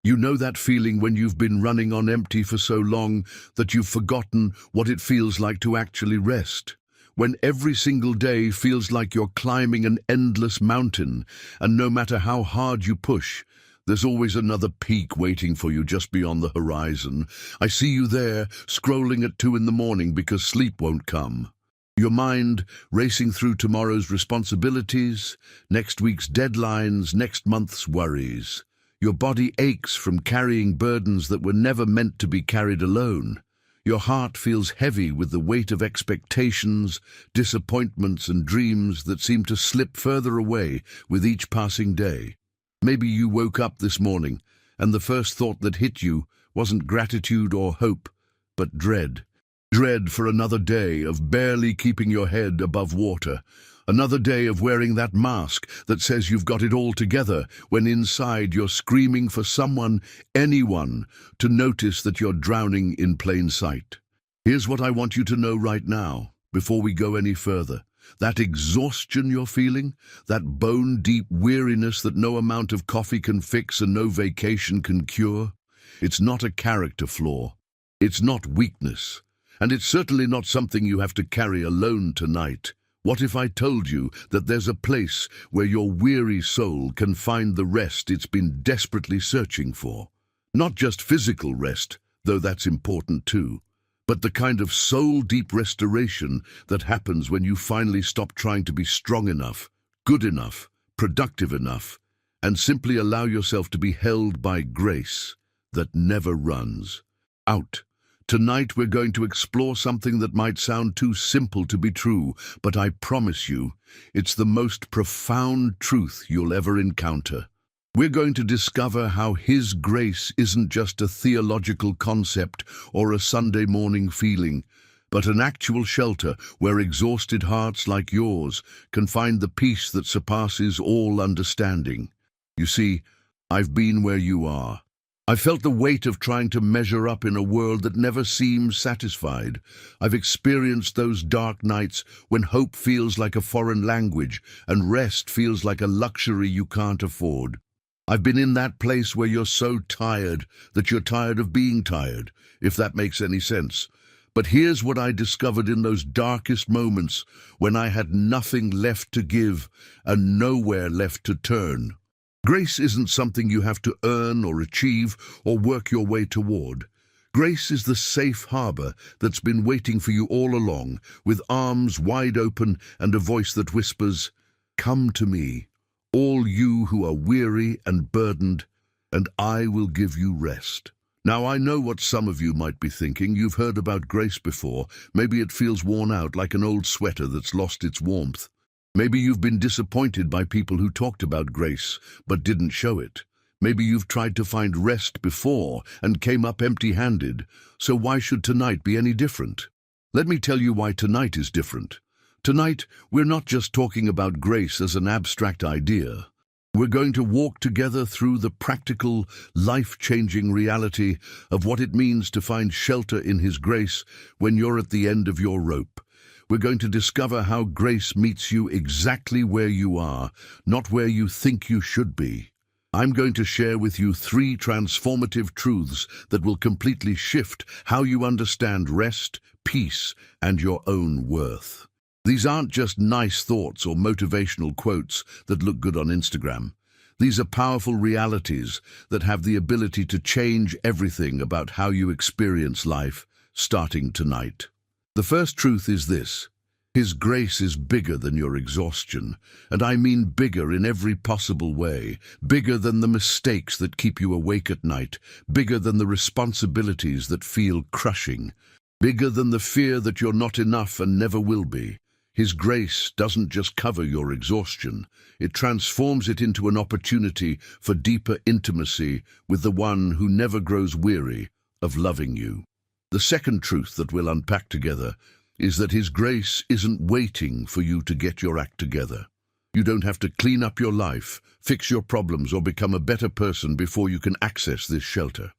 You know that feeling when you've been running on empty for so long that you've forgotten what it feels like to actually rest. When every single day feels like you're climbing an endless mountain, and no matter how hard you push, there's always another peak waiting for you just beyond the horizon. I see you there, scrolling at 2 in the morning because sleep won't come. Your mind racing through tomorrow's responsibilities, next week's deadlines, next month's worries. Your body aches from carrying burdens that were never meant to be carried alone. Your heart feels heavy with the weight of expectations, disappointments, and dreams that seem to slip further away with each passing day. Maybe you woke up this morning, and the first thought that hit you wasn't gratitude or hope, but dread. Dread for another day of barely keeping your head above water. Another day of wearing that mask that says you've got it all together, when inside you're screaming for someone, anyone, to notice that you're drowning in plain sight. Here's what I want you to know right now, before we go any further. That exhaustion you're feeling, that bone-deep weariness that no amount of coffee can fix and no vacation can cure, it's not a character flaw. It's not weakness. And it's certainly not something you have to carry alone tonight. What if I told you that there's a place where your weary soul can find the rest it's been desperately searching for? Not just physical rest, though that's important too, but the kind of soul-deep restoration that happens when you finally stop trying to be strong enough, good enough, productive enough, and simply allow yourself to be held by grace that never runs out. Tonight we're going to explore something that might sound too simple to be true, but I promise you, it's the most profound truth you'll ever encounter. We're going to discover how His grace isn't just a theological concept or a Sunday morning feeling, but an actual shelter where exhausted hearts like yours can find the peace that surpasses all understanding. You see, I've been where you are. I've felt the weight of trying to measure up in a world that never seems satisfied. I've experienced those dark nights when hope feels like a foreign language and rest feels like a luxury you can't afford. I've been in that place where you're so tired that you're tired of being tired, if that makes any sense. But here's what I discovered in those darkest moments when I had nothing left to give and nowhere left to turn. Grace isn't something you have to earn or achieve or work your way toward. Grace is the safe harbor that's been waiting for you all along, with arms wide open and a voice that whispers, "Come to me, all you who are weary and burdened, and I will give you rest." Now, I know what some of you might be thinking. You've heard about grace before. Maybe it feels worn out, like an old sweater that's lost its warmth. Maybe you've been disappointed by people who talked about grace but didn't show it. Maybe you've tried to find rest before and came up empty-handed. So why should tonight be any different? Let me tell you why tonight is different. Tonight, we're not just talking about grace as an abstract idea. We're going to walk together through the practical, life-changing reality of what it means to find shelter in His grace when you're at the end of your rope. We're going to discover how grace meets you exactly where you are, not where you think you should be. I'm going to share with you 3 transformative truths that will completely shift how you understand rest, peace, and your own worth. These aren't just nice thoughts or motivational quotes that look good on Instagram. These are powerful realities that have the ability to change everything about how you experience life, starting tonight. The first truth is this: His grace is bigger than your exhaustion, and I mean bigger in every possible way, bigger than the mistakes that keep you awake at night, bigger than the responsibilities that feel crushing, bigger than the fear that you're not enough and never will be. His grace doesn't just cover your exhaustion, it transforms it into an opportunity for deeper intimacy with the one who never grows weary of loving you. The second truth that we'll unpack together is that His grace isn't waiting for you to get your act together. You don't have to clean up your life, fix your problems, or become a better person before you can access this shelter.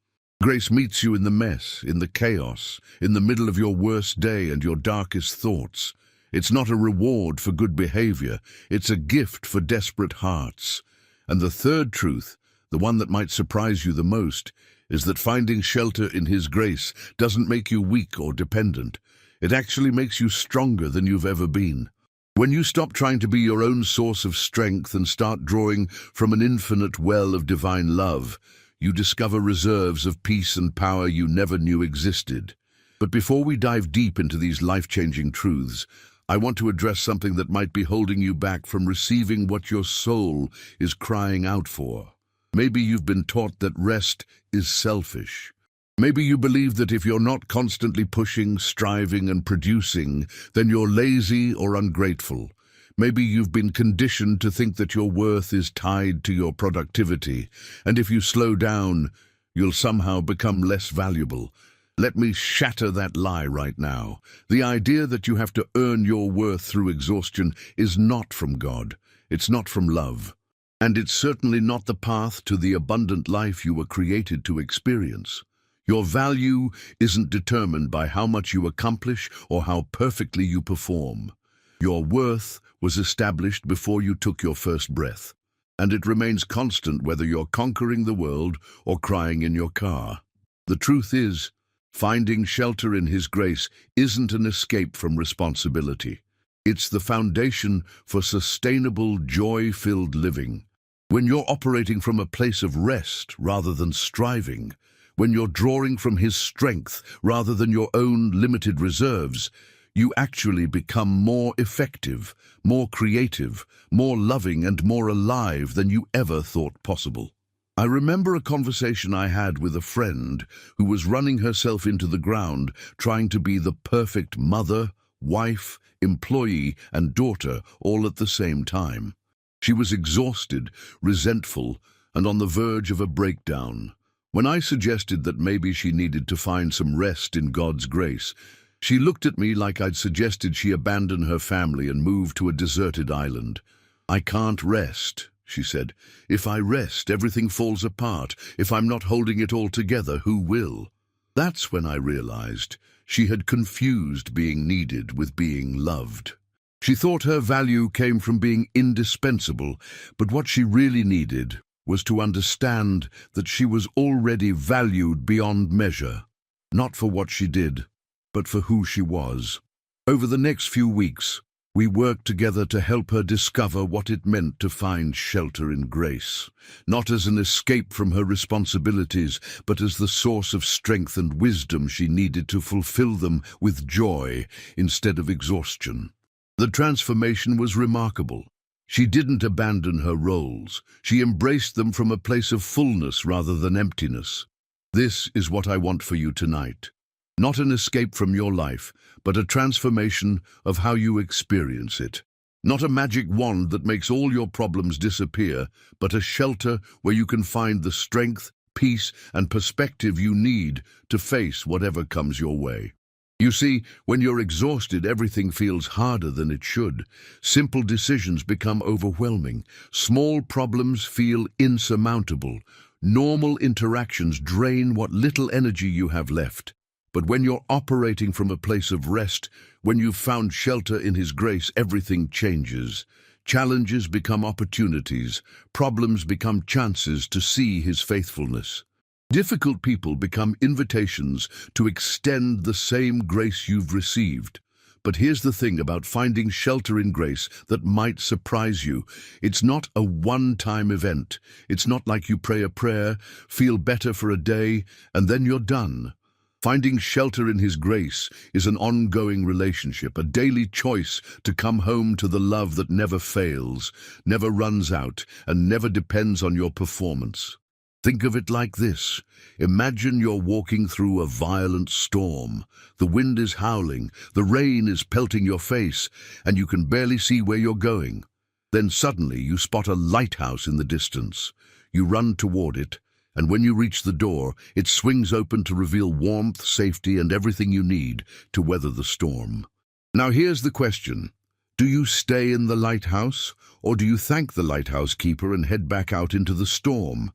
Grace meets you in the mess, in the chaos, in the middle of your worst day and your darkest thoughts. It's not a reward for good behavior, it's a gift for desperate hearts. And the third truth The one that might surprise you the most is that finding shelter in His grace doesn't make you weak or dependent. It actually makes you stronger than you've ever been. When you stop trying to be your own source of strength and start drawing from an infinite well of divine love, you discover reserves of peace and power you never knew existed. But before we dive deep into these life-changing truths, I want to address something that might be holding you back from receiving what your soul is crying out for. Maybe you've been taught that rest is selfish. Maybe you believe that if you're not constantly pushing, striving, and producing, then you're lazy or ungrateful. Maybe you've been conditioned to think that your worth is tied to your productivity, and if you slow down, you'll somehow become less valuable. Let me shatter that lie right now. The idea that you have to earn your worth through exhaustion is not from God. It's not from love. And it's certainly not the path to the abundant life you were created to experience. Your value isn't determined by how much you accomplish or how perfectly you perform. Your worth was established before you took your first breath, and it remains constant whether you're conquering the world or crying in your car. The truth is, finding shelter in His grace isn't an escape from responsibility. It's the foundation for sustainable, joy-filled living. When you're operating from a place of rest rather than striving, when you're drawing from His strength rather than your own limited reserves, you actually become more effective, more creative, more loving, and more alive than you ever thought possible. I remember a conversation I had with a friend who was running herself into the ground, trying to be the perfect mother, wife, employee, and daughter all at the same time. She was exhausted, resentful, and on the verge of a breakdown. When I suggested that maybe she needed to find some rest in God's grace, she looked at me like I'd suggested she abandon her family and move to a deserted island. "I can't rest," she said. "If I rest, everything falls apart. If I'm not holding it all together, who will?" That's when I realized she had confused being needed with being loved. She thought her value came from being indispensable, but what she really needed was to understand that she was already valued beyond measure, not for what she did, but for who she was. Over the next few weeks, we worked together to help her discover what it meant to find shelter in grace, not as an escape from her responsibilities, but as the source of strength and wisdom she needed to fulfill them with joy instead of exhaustion. The transformation was remarkable. She didn't abandon her roles. She embraced them from a place of fullness rather than emptiness. This is what I want for you tonight. Not an escape from your life, but a transformation of how you experience it. Not a magic wand that makes all your problems disappear, but a shelter where you can find the strength, peace, and perspective you need to face whatever comes your way. You see, when you're exhausted, everything feels harder than it should. Simple decisions become overwhelming. Small problems feel insurmountable. Normal interactions drain what little energy you have left. But when you're operating from a place of rest, when you've found shelter in His grace, everything changes. Challenges become opportunities. Problems become chances to see His faithfulness. Difficult people become invitations to extend the same grace you've received. But here's the thing about finding shelter in grace that might surprise you. It's not a one-time event. It's not like you pray a prayer, feel better for a day, and then you're done. Finding shelter in His grace is an ongoing relationship, a daily choice to come home to the love that never fails, never runs out, and never depends on your performance. Think of it like this. Imagine you're walking through a violent storm. The wind is howling, the rain is pelting your face, and you can barely see where you're going. Then suddenly you spot a lighthouse in the distance. You run toward it, and when you reach the door, it swings open to reveal warmth, safety, and everything you need to weather the storm. Now here's the question. Do you stay in the lighthouse, or do you thank the lighthouse keeper and head back out into the storm?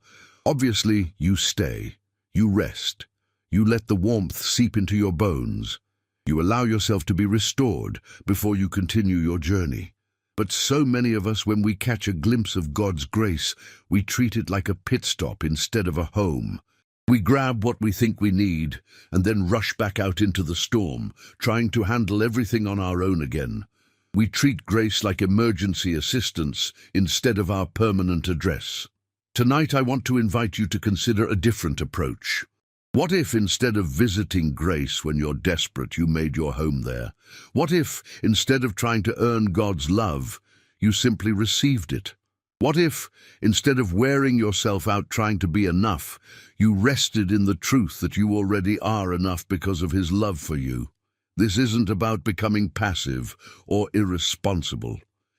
Obviously, you stay. You rest. You let the warmth seep into your bones. You allow yourself to be restored before you continue your journey. But so many of us, when we catch a glimpse of God's grace, we treat it like a pit stop instead of a home. We grab what we think we need and then rush back out into the storm, trying to handle everything on our own again. We treat grace like emergency assistance instead of our permanent address. Tonight I want to invite you to consider a different approach. What if instead of visiting grace when you're desperate, you made your home there? What if instead of trying to earn God's love, you simply received it? What if instead of wearing yourself out trying to be enough, you rested in the truth that you already are enough because of His love for you? This isn't about becoming passive or irresponsible.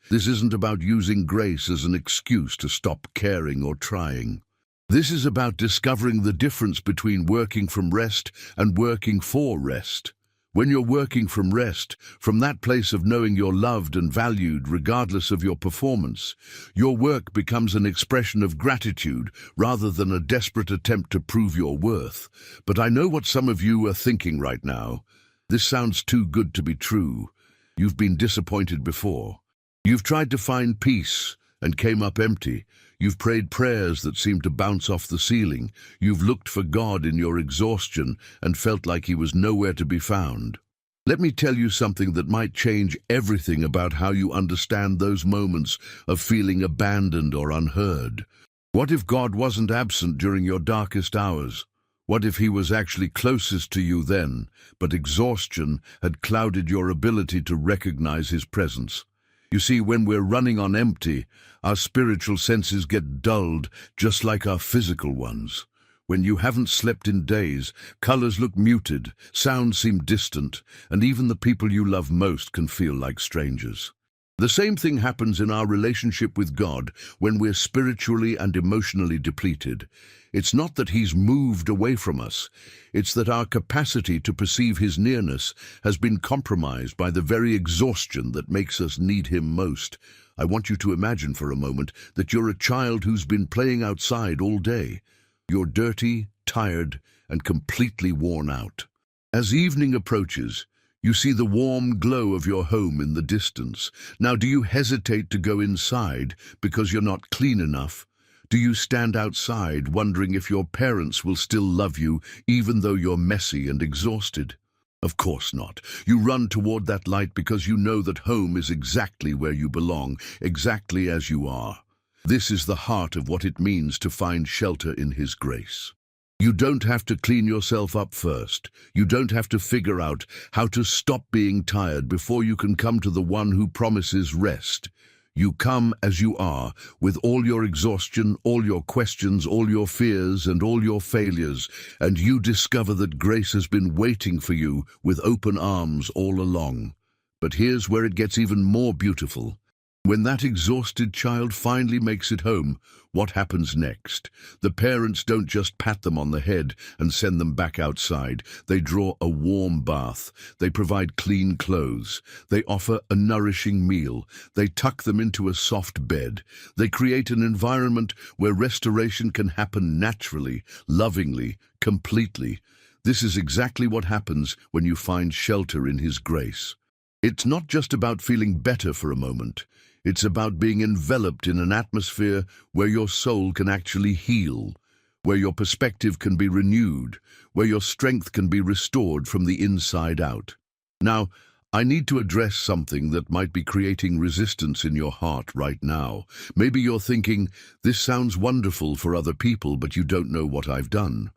This isn't about using grace as an excuse to stop caring or trying. This is about discovering the difference between working from rest and working for rest. When you're working from rest, from that place of knowing you're loved and valued regardless of your performance, your work becomes an expression of gratitude rather than a desperate attempt to prove your worth. But I know what some of you are thinking right now. This sounds too good to be true. You've been disappointed before. You've tried to find peace and came up empty. You've prayed prayers that seemed to bounce off the ceiling. You've looked for God in your exhaustion and felt like He was nowhere to be found. Let me tell you something that might change everything about how you understand those moments of feeling abandoned or unheard. What if God wasn't absent during your darkest hours? What if He was actually closest to you then, but exhaustion had clouded your ability to recognize His presence? You see, when we're running on empty, our spiritual senses get dulled just like our physical ones. When you haven't slept in days, colors look muted, sounds seem distant, and even the people you love most can feel like strangers. The same thing happens in our relationship with God when we're spiritually and emotionally depleted. It's not that He's moved away from us. It's that our capacity to perceive His nearness has been compromised by the very exhaustion that makes us need Him most. I want you to imagine for a moment that you're a child who's been playing outside all day. You're dirty, tired, and completely worn out. As evening approaches, you see the warm glow of your home in the distance. Now, do you hesitate to go inside because you're not clean enough? Do you stand outside wondering if your parents will still love you even though you're messy and exhausted? Of course not. You run toward that light because you know that home is exactly where you belong, exactly as you are. This is the heart of what it means to find shelter in His grace. You don't have to clean yourself up first. You don't have to figure out how to stop being tired before you can come to the one who promises rest. You come as you are, with all your exhaustion, all your questions, all your fears, and all your failures, and you discover that grace has been waiting for you with open arms all along. But here's where it gets even more beautiful. When that exhausted child finally makes it home, what happens next? The parents don't just pat them on the head and send them back outside. They draw a warm bath. They provide clean clothes. They offer a nourishing meal. They tuck them into a soft bed. They create an environment where restoration can happen naturally, lovingly, completely. This is exactly what happens when you find shelter in His grace. It's not just about feeling better for a moment. It's about being enveloped in an atmosphere where your soul can actually heal, where your perspective can be renewed, where your strength can be restored from the inside out. Now, I need to address something that might be creating resistance in your heart right now. Maybe you're thinking, this sounds wonderful for other people, but you don't know what I've done.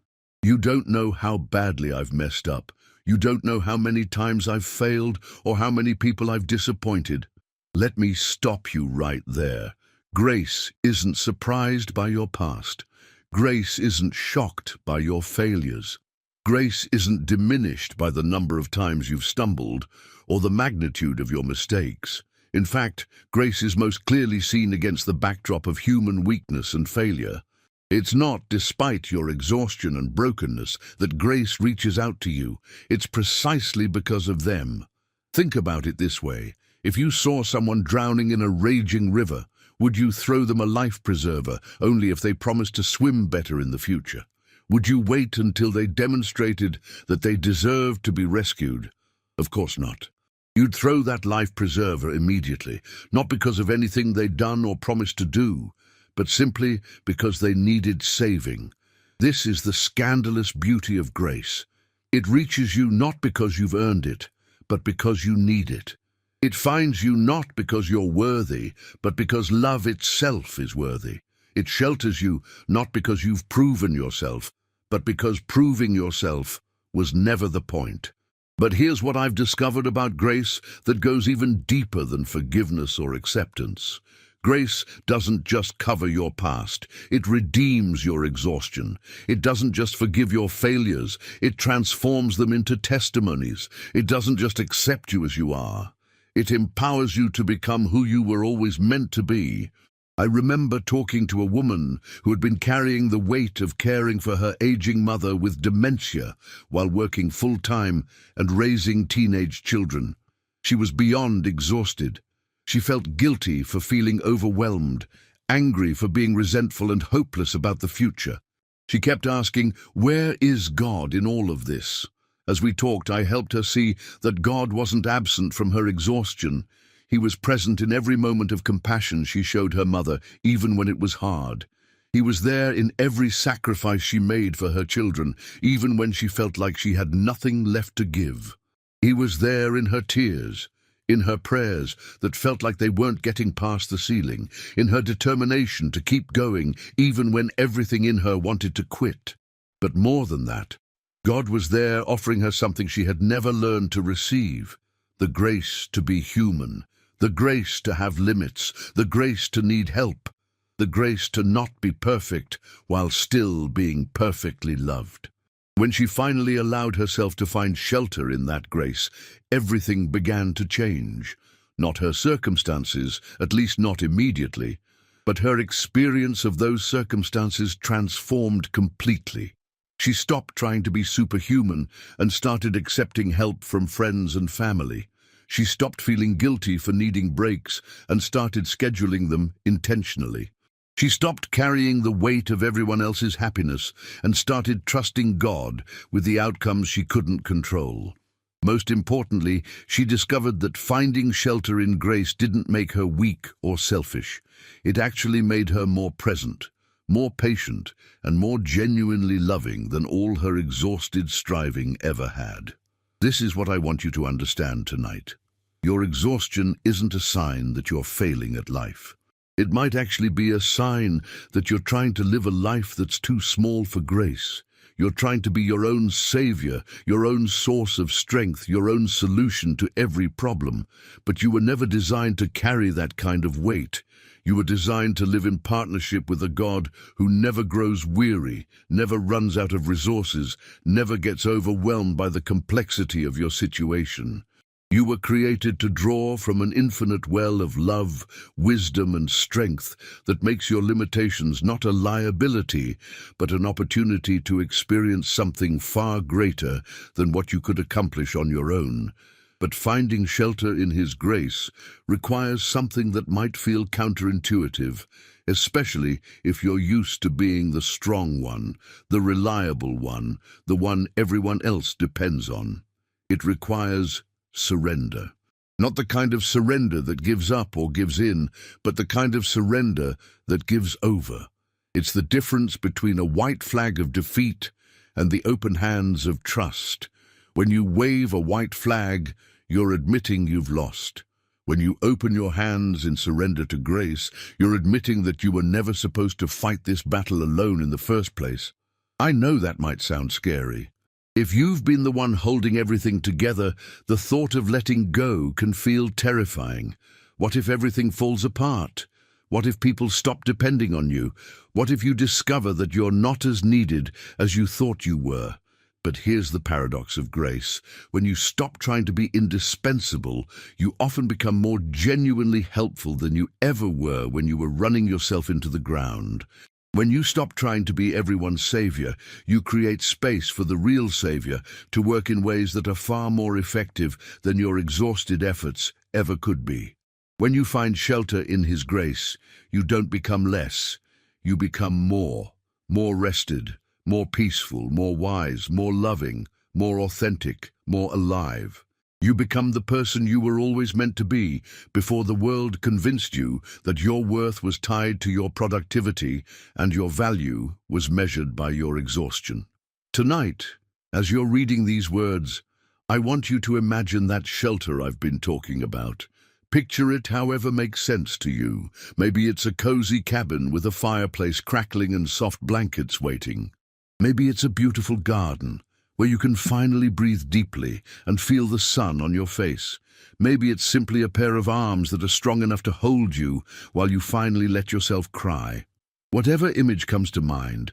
You don't know how badly I've messed up. You don't know how many times I've failed or how many people I've disappointed. Let me stop you right there. Grace isn't surprised by your past. Grace isn't shocked by your failures. Grace isn't diminished by the number of times you've stumbled or the magnitude of your mistakes. In fact, grace is most clearly seen against the backdrop of human weakness and failure. It's not despite your exhaustion and brokenness that grace reaches out to you. It's precisely because of them. Think about it this way. If you saw someone drowning in a raging river, would you throw them a life preserver only if they promised to swim better in the future? Would you wait until they demonstrated that they deserved to be rescued? Of course not. You'd throw that life preserver immediately, not because of anything they'd done or promised to do, but simply because they needed saving. This is the scandalous beauty of grace. It reaches you not because you've earned it, but because you need it. It finds you not because you're worthy, but because love itself is worthy. It shelters you not because you've proven yourself, but because proving yourself was never the point. But here's what I've discovered about grace that goes even deeper than forgiveness or acceptance. Grace doesn't just cover your past, it redeems your exhaustion. It doesn't just forgive your failures, it transforms them into testimonies. It doesn't just accept you as you are, it empowers you to become who you were always meant to be. I remember talking to a woman who had been carrying the weight of caring for her aging mother with dementia while working full-time and raising teenage children. She was beyond exhausted. She felt guilty for feeling overwhelmed, angry for being resentful and hopeless about the future. She kept asking, "Where is God in all of this?" As we talked, I helped her see that God wasn't absent from her exhaustion. He was present in every moment of compassion she showed her mother, even when it was hard. He was there in every sacrifice she made for her children, even when she felt like she had nothing left to give. He was there in her tears, in her prayers that felt like they weren't getting past the ceiling, in her determination to keep going, even when everything in her wanted to quit. But more than that, God was there offering her something she had never learned to receive: the grace to be human, the grace to have limits, the grace to need help, the grace to not be perfect while still being perfectly loved. When she finally allowed herself to find shelter in that grace, everything began to change. Not her circumstances, at least not immediately, but her experience of those circumstances transformed completely. She stopped trying to be superhuman and started accepting help from friends and family. She stopped feeling guilty for needing breaks and started scheduling them intentionally. She stopped carrying the weight of everyone else's happiness and started trusting God with the outcomes she couldn't control. Most importantly, she discovered that finding shelter in grace didn't make her weak or selfish. It actually made her more present, more patient, and more genuinely loving than all her exhausted striving ever had. This is what I want you to understand tonight. Your exhaustion isn't a sign that you're failing at life. It might actually be a sign that you're trying to live a life that's too small for grace. You're trying to be your own savior, your own source of strength, your own solution to every problem. But you were never designed to carry that kind of weight. You were designed to live in partnership with a God who never grows weary, never runs out of resources, never gets overwhelmed by the complexity of your situation. You were created to draw from an infinite well of love, wisdom, and strength that makes your limitations not a liability, but an opportunity to experience something far greater than what you could accomplish on your own. But finding shelter in His grace requires something that might feel counterintuitive, especially if you're used to being the strong one, the reliable one, the one everyone else depends on. It requires surrender. Not the kind of surrender that gives up or gives in, but the kind of surrender that gives over. It's the difference between a white flag of defeat and the open hands of trust. When you wave a white flag, you're admitting you've lost. When you open your hands in surrender to grace, you're admitting that you were never supposed to fight this battle alone in the first place. I know that might sound scary. If you've been the one holding everything together, the thought of letting go can feel terrifying. What if everything falls apart? What if people stop depending on you? What if you discover that you're not as needed as you thought you were? But here's the paradox of grace. When you stop trying to be indispensable, you often become more genuinely helpful than you ever were when you were running yourself into the ground. When you stop trying to be everyone's savior, you create space for the real savior to work in ways that are far more effective than your exhausted efforts ever could be. When you find shelter in His grace, you don't become less. You become more rested, more peaceful, more wise, more loving, more authentic, more alive. You become the person you were always meant to be before the world convinced you that your worth was tied to your productivity and your value was measured by your exhaustion. Tonight, as you're reading these words, I want you to imagine that shelter I've been talking about. Picture it however makes sense to you. Maybe it's a cozy cabin with a fireplace crackling and soft blankets waiting. Maybe it's a beautiful garden where you can finally breathe deeply and feel the sun on your face. Maybe it's simply a pair of arms that are strong enough to hold you while you finally let yourself cry. Whatever image comes to mind,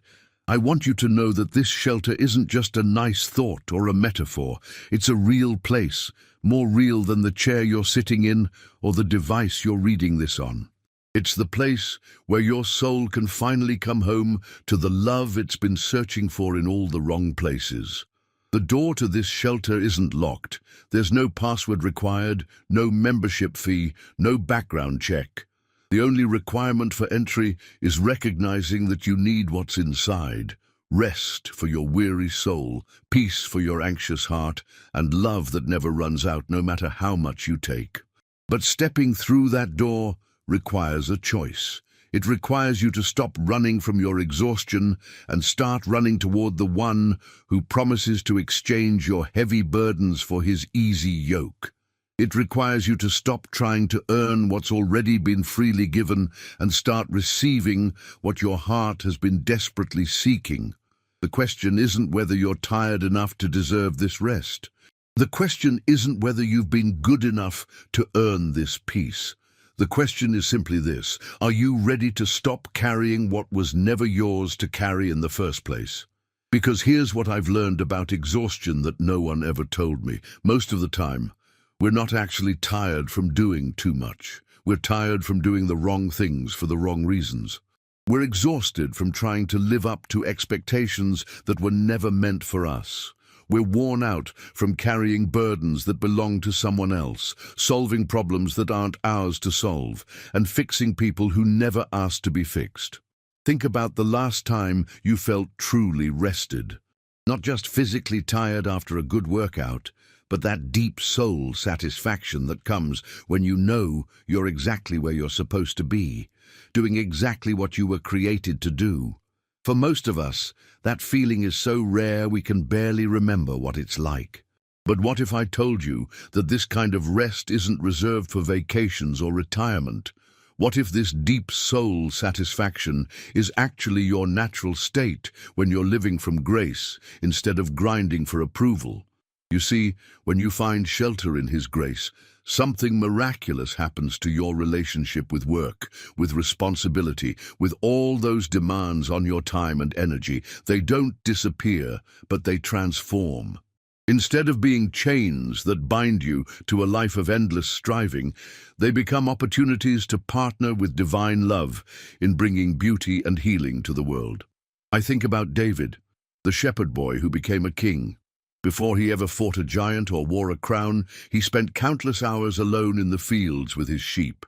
I want you to know that this shelter isn't just a nice thought or a metaphor. It's a real place, more real than the chair you're sitting in or the device you're reading this on. It's the place where your soul can finally come home to the love it's been searching for in all the wrong places. The door to this shelter isn't locked. There's no password required, no membership fee, no background check. The only requirement for entry is recognizing that you need what's inside: rest for your weary soul, peace for your anxious heart, and love that never runs out no matter how much you take. But stepping through that door requires a choice. It requires you to stop running from your exhaustion and start running toward the one who promises to exchange your heavy burdens for his easy yoke. It requires you to stop trying to earn what's already been freely given and start receiving what your heart has been desperately seeking. The question isn't whether you're tired enough to deserve this rest. The question isn't whether you've been good enough to earn this peace. The question is simply this: are you ready to stop carrying what was never yours to carry in the first place? Because here's what I've learned about exhaustion that no one ever told me. Most of the time, we're not actually tired from doing too much. We're tired from doing the wrong things for the wrong reasons. We're exhausted from trying to live up to expectations that were never meant for us. We're worn out from carrying burdens that belong to someone else, solving problems that aren't ours to solve, and fixing people who never asked to be fixed. Think about the last time you felt truly rested. Not just physically tired after a good workout, but that deep soul satisfaction that comes when you know you're exactly where you're supposed to be, doing exactly what you were created to do. For most of us, that feeling is so rare we can barely remember what it's like. But what if I told you that this kind of rest isn't reserved for vacations or retirement? What if this deep soul satisfaction is actually your natural state when you're living from grace instead of grinding for approval? You see, when you find shelter in His grace, something miraculous happens to your relationship with work, with responsibility, with all those demands on your time and energy. They don't disappear, but they transform. Instead of being chains that bind you to a life of endless striving, they become opportunities to partner with divine love in bringing beauty and healing to the world. I think about David, the shepherd boy who became a king. Before he ever fought a giant or wore a crown, he spent countless hours alone in the fields with his sheep.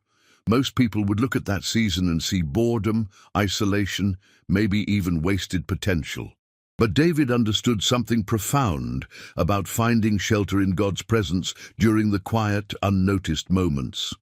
Most people would look at that season and see boredom, isolation, maybe even wasted potential. But David understood something profound about finding shelter in God's presence during the quiet, unnoticed moments.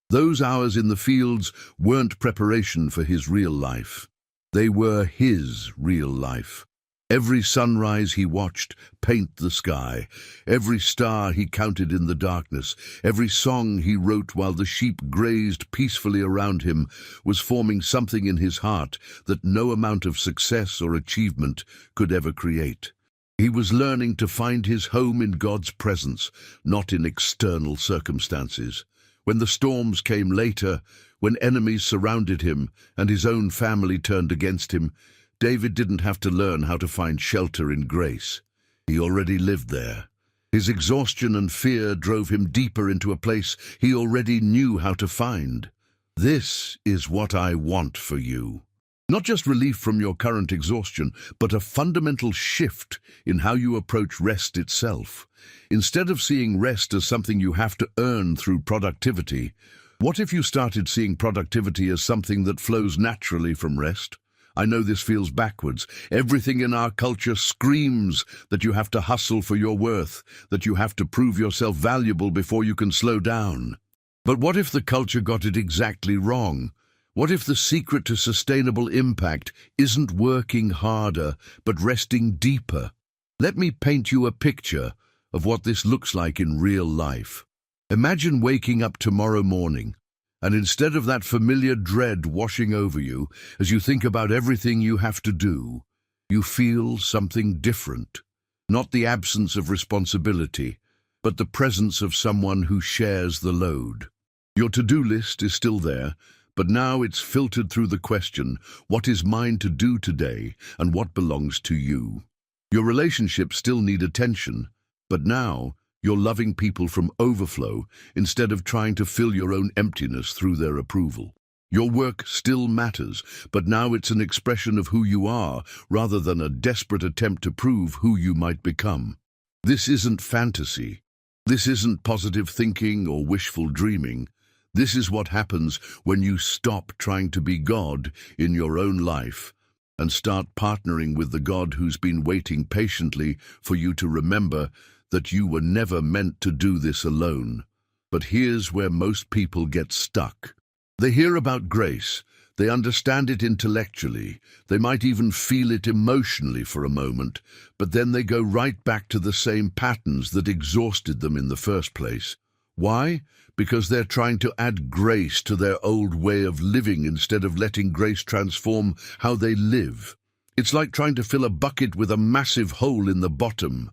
Those hours in the fields weren't preparation for his real life. They were his real life. Every sunrise he watched paint the sky, every star he counted in the darkness, every song he wrote while the sheep grazed peacefully around him was forming something in his heart that no amount of success or achievement could ever create. He was learning to find his home in God's presence, not in external circumstances. When the storms came later, when enemies surrounded him and his own family turned against him, David didn't have to learn how to find shelter in grace. He already lived there. His exhaustion and fear drove him deeper into a place he already knew how to find. This is what I want for you. Not just relief from your current exhaustion, but a fundamental shift in how you approach rest itself. Instead of seeing rest as something you have to earn through productivity, what if you started seeing productivity as something that flows naturally from rest? I know this feels backwards. Everything in our culture screams that you have to hustle for your worth, that you have to prove yourself valuable before you can slow down. But what if the culture got it exactly wrong? What if the secret to sustainable impact isn't working harder, but resting deeper? Let me paint you a picture of what this looks like in real life. Imagine waking up tomorrow morning, and instead of that familiar dread washing over you as you think about everything you have to do, you feel something different. Not the absence of responsibility, but the presence of someone who shares the load. Your to-do list is still there, but now it's filtered through the question, what is mine to do today and what belongs to you? Your relationships still need attention, but now you're loving people from overflow instead of trying to fill your own emptiness through their approval. Your work still matters, but now it's an expression of who you are rather than a desperate attempt to prove who you might become. This isn't fantasy. This isn't positive thinking or wishful dreaming. This is what happens when you stop trying to be God in your own life and start partnering with the God who's been waiting patiently for you to remember that you were never meant to do this alone. But here's where most people get stuck. They hear about grace, they understand it intellectually, they might even feel it emotionally for a moment, but then they go right back to the same patterns that exhausted them in the first place. Why? Because they're trying to add grace to their old way of living instead of letting grace transform how they live. It's like trying to fill a bucket with a massive hole in the bottom.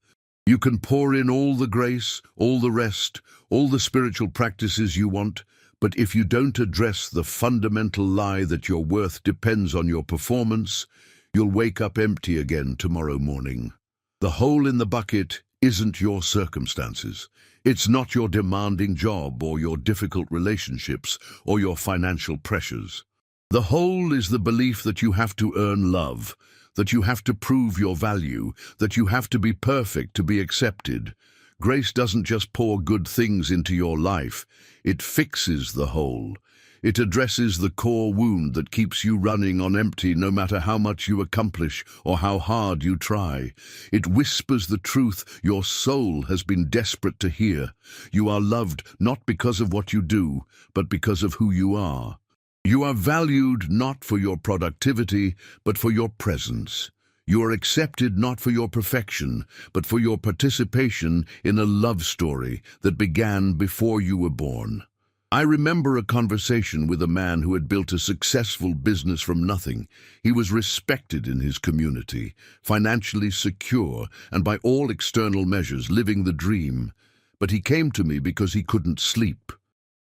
You can pour in all the grace, all the rest, all the spiritual practices you want, but if you don't address the fundamental lie that your worth depends on your performance, you'll wake up empty again tomorrow morning. The hole in the bucket isn't your circumstances. It's not your demanding job or your difficult relationships or your financial pressures. The hole is the belief that you have to earn love, that you have to prove your value, that you have to be perfect to be accepted. Grace doesn't just pour good things into your life, it fixes the hole. It addresses the core wound that keeps you running on empty no matter how much you accomplish or how hard you try. It whispers the truth your soul has been desperate to hear. You are loved not because of what you do, but because of who you are. You are valued not for your productivity, but for your presence. You are accepted not for your perfection, but for your participation in a love story that began before you were born. I remember a conversation with a man who had built a successful business from nothing. He was respected in his community, financially secure, and by all external measures living the dream. But he came to me because he couldn't sleep.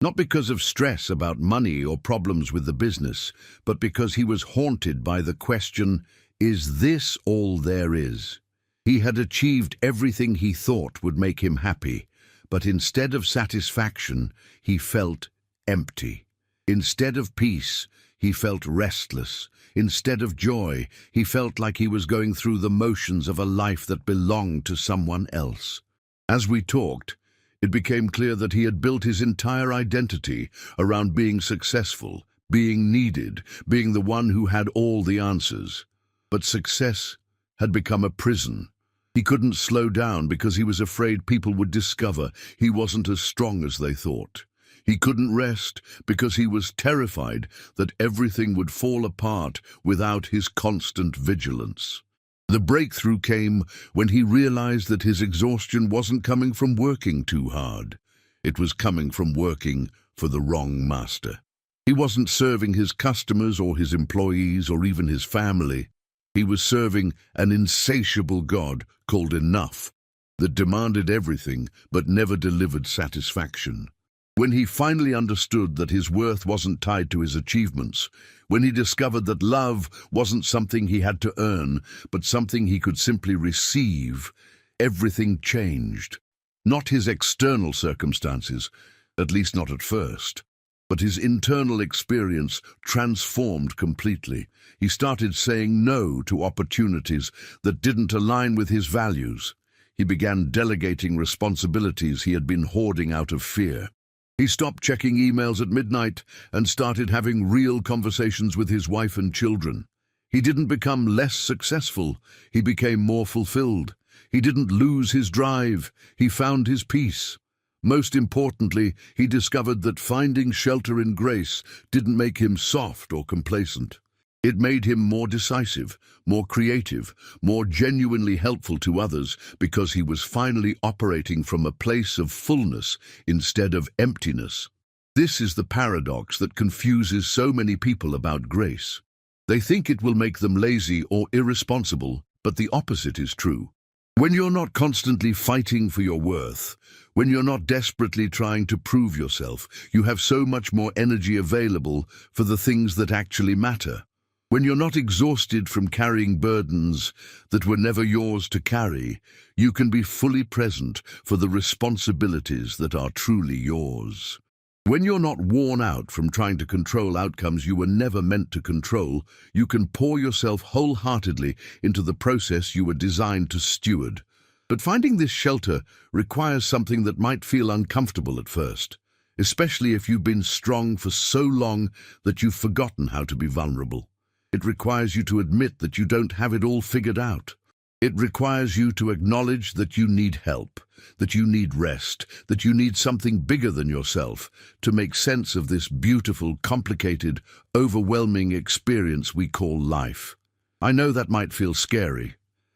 Not because of stress about money or problems with the business, but because he was haunted by the question, is this all there is? He had achieved everything he thought would make him happy, but instead of satisfaction, he felt empty. Instead of peace, he felt restless. Instead of joy, he felt like he was going through the motions of a life that belonged to someone else. As we talked, it became clear that he had built his entire identity around being successful, being needed, being the one who had all the answers. But success had become a prison. He couldn't slow down because he was afraid people would discover he wasn't as strong as they thought. He couldn't rest because he was terrified that everything would fall apart without his constant vigilance. The breakthrough came when he realized that his exhaustion wasn't coming from working too hard. It was coming from working for the wrong master. He wasn't serving his customers or his employees or even his family. He was serving an insatiable God called enough, that demanded everything but never delivered satisfaction. When he finally understood that his worth wasn't tied to his achievements, when he discovered that love wasn't something he had to earn, but something he could simply receive, everything changed. Not his external circumstances, at least not at first, but his internal experience transformed completely. He started saying no to opportunities that didn't align with his values. He began delegating responsibilities he had been hoarding out of fear. He stopped checking emails at midnight and started having real conversations with his wife and children. He didn't become less successful, he became more fulfilled. He didn't lose his drive, he found his peace. Most importantly, he discovered that finding shelter in grace didn't make him soft or complacent. It made him more decisive, more creative, more genuinely helpful to others because he was finally operating from a place of fullness instead of emptiness. This is the paradox that confuses so many people about grace. They think it will make them lazy or irresponsible, but the opposite is true. When you're not constantly fighting for your worth, when you're not desperately trying to prove yourself, you have so much more energy available for the things that actually matter. When you're not exhausted from carrying burdens that were never yours to carry, you can be fully present for the responsibilities that are truly yours. When you're not worn out from trying to control outcomes you were never meant to control, you can pour yourself wholeheartedly into the process you were designed to steward. But finding this shelter requires something that might feel uncomfortable at first, especially if you've been strong for so long that you've forgotten how to be vulnerable. It requires you to admit that you don't have it all figured out. It requires you to acknowledge that you need help, that you need rest, that you need something bigger than yourself to make sense of this beautiful, complicated, overwhelming experience we call life. I know that might feel scary.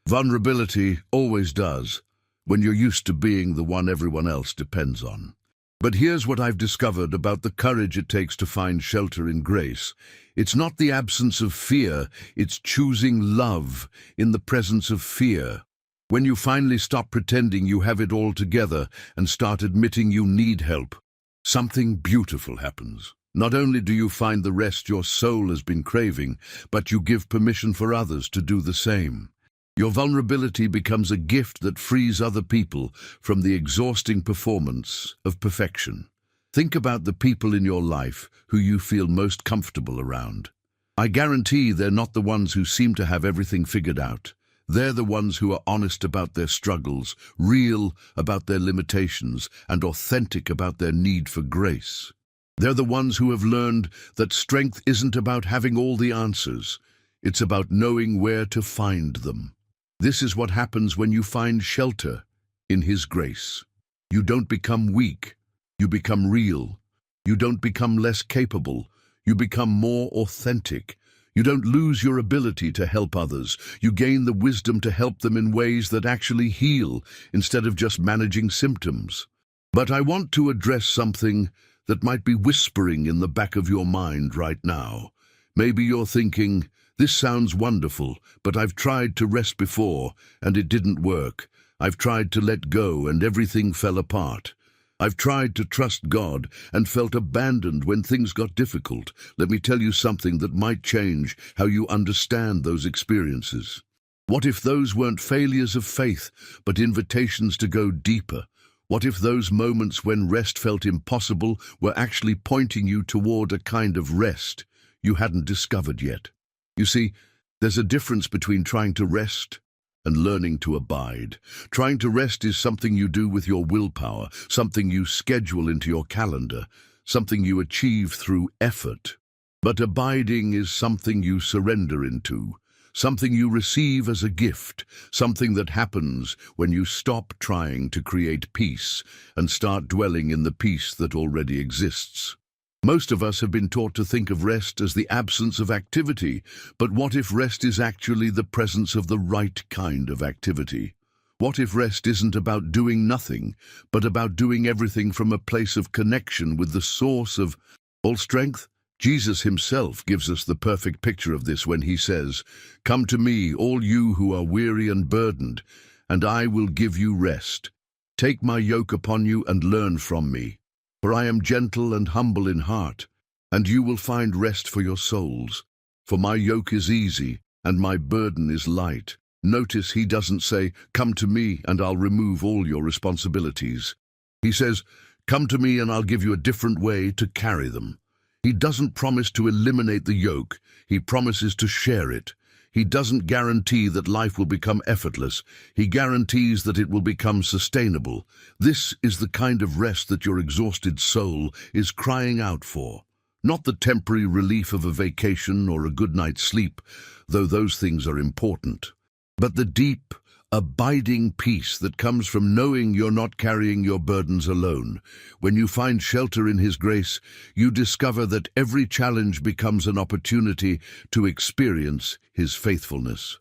Vulnerability always does, when you're used to being the one everyone else depends on. But here's what I've discovered about the courage it takes to find shelter in grace. It's not the absence of fear, it's choosing love in the presence of fear. When you finally stop pretending you have it all together and start admitting you need help, something beautiful happens. Not only do you find the rest your soul has been craving, but you give permission for others to do the same. Your vulnerability becomes a gift that frees other people from the exhausting performance of perfection. Think about the people in your life who you feel most comfortable around. I guarantee they're not the ones who seem to have everything figured out. They're the ones who are honest about their struggles, real about their limitations, and authentic about their need for grace. They're the ones who have learned that strength isn't about having all the answers. It's about knowing where to find them. This is what happens when you find shelter in His grace. You don't become weak, you become real. You don't become less capable, you become more authentic. You don't lose your ability to help others, you gain the wisdom to help them in ways that actually heal instead of just managing symptoms. But I want to address something that might be whispering in the back of your mind right now. Maybe you're thinking, this sounds wonderful, but I've tried to rest before, and it didn't work. I've tried to let go, and everything fell apart. I've tried to trust God, and felt abandoned when things got difficult. Let me tell you something that might change how you understand those experiences. What if those weren't failures of faith, but invitations to go deeper? What if those moments when rest felt impossible were actually pointing you toward a kind of rest you hadn't discovered yet? You see, there's a difference between trying to rest and learning to abide. Trying to rest is something you do with your willpower, something you schedule into your calendar, something you achieve through effort. But abiding is something you surrender into, something you receive as a gift, something that happens when you stop trying to create peace and start dwelling in the peace that already exists. Most of us have been taught to think of rest as the absence of activity, but what if rest is actually the presence of the right kind of activity? What if rest isn't about doing nothing, but about doing everything from a place of connection with the source of all strength? Jesus himself gives us the perfect picture of this when he says, "Come to me, all you who are weary and burdened, and I will give you rest. Take my yoke upon you and learn from me. For I am gentle and humble in heart, and you will find rest for your souls. For my yoke is easy, and my burden is light." Notice he doesn't say, "Come to me and I'll remove all your responsibilities." He says, "Come to me and I'll give you a different way to carry them." He doesn't promise to eliminate the yoke, he promises to share it. He doesn't guarantee that life will become effortless. He guarantees that it will become sustainable. This is the kind of rest that your exhausted soul is crying out for. Not the temporary relief of a vacation or a good night's sleep, though those things are important, but the deep, abiding peace that comes from knowing you're not carrying your burdens alone. When you find shelter in His grace, you discover that every challenge becomes an opportunity to experience His faithfulness.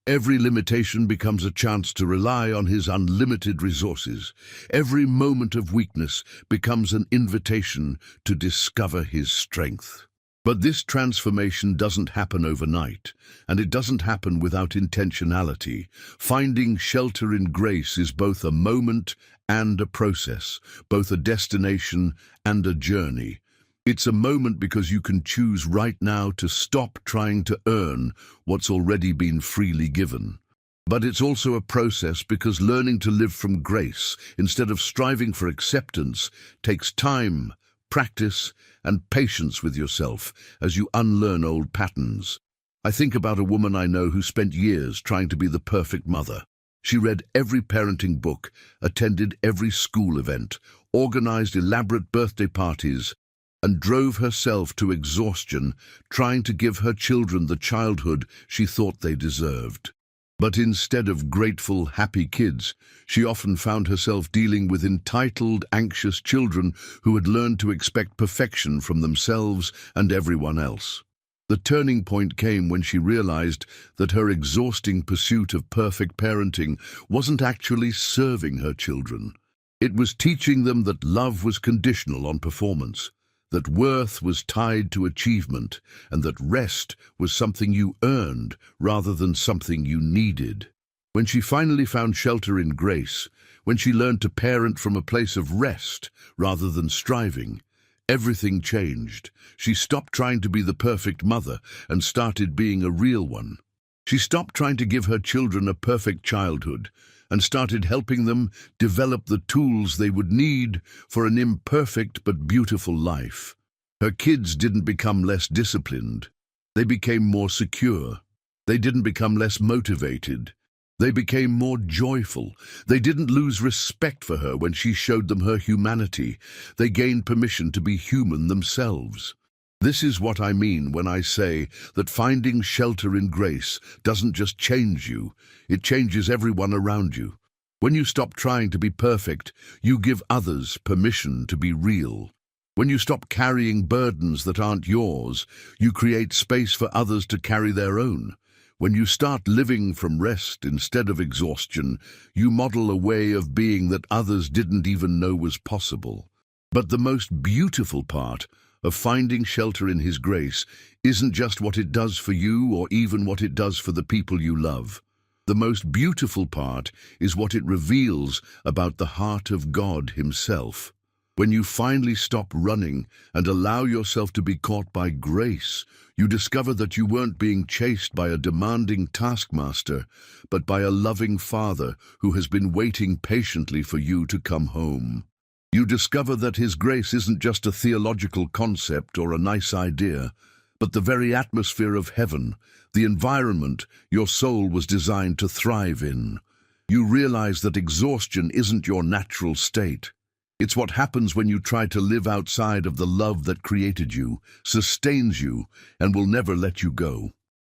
Every limitation becomes a chance to rely on His unlimited resources. Every moment of weakness becomes an invitation to discover His strength. But this transformation doesn't happen overnight, and it doesn't happen without intentionality. Finding shelter in grace is both a moment and a process, both a destination and a journey. It's a moment because you can choose right now to stop trying to earn what's already been freely given. But it's also a process because learning to live from grace instead of striving for acceptance takes time, practice, and patience with yourself as you unlearn old patterns. I think about a woman I know who spent years trying to be the perfect mother. She read every parenting book, attended every school event, organized elaborate birthday parties, and drove herself to exhaustion trying to give her children the childhood she thought they deserved. But instead of grateful, happy kids, she often found herself dealing with entitled, anxious children who had learned to expect perfection from themselves and everyone else. The turning point came when she realized that her exhausting pursuit of perfect parenting wasn't actually serving her children. It was teaching them that love was conditional on performance, that worth was tied to achievement, and that rest was something you earned rather than something you needed. When she finally found shelter in grace, when she learned to parent from a place of rest rather than striving, everything changed. She stopped trying to be the perfect mother and started being a real one. She stopped trying to give her children a perfect childhood and started helping them develop the tools they would need for an imperfect but beautiful life. Her kids didn't become less disciplined. They became more secure. They didn't become less motivated. They became more joyful. They didn't lose respect for her when she showed them her humanity. They gained permission to be human themselves. This is what I mean when I say that finding shelter in grace doesn't just change you, it changes everyone around you. When you stop trying to be perfect, you give others permission to be real. When you stop carrying burdens that aren't yours, you create space for others to carry their own. When you start living from rest instead of exhaustion, you model a way of being that others didn't even know was possible. But the most beautiful part of finding shelter in His grace isn't just what it does for you or even what it does for the people you love. The most beautiful part is what it reveals about the heart of God Himself. When you finally stop running and allow yourself to be caught by grace, you discover that you weren't being chased by a demanding taskmaster, but by a loving Father who has been waiting patiently for you to come home. You discover that His grace isn't just a theological concept or a nice idea, but the very atmosphere of heaven, the environment your soul was designed to thrive in. You realize that exhaustion isn't your natural state. It's what happens when you try to live outside of the love that created you, sustains you, and will never let you go.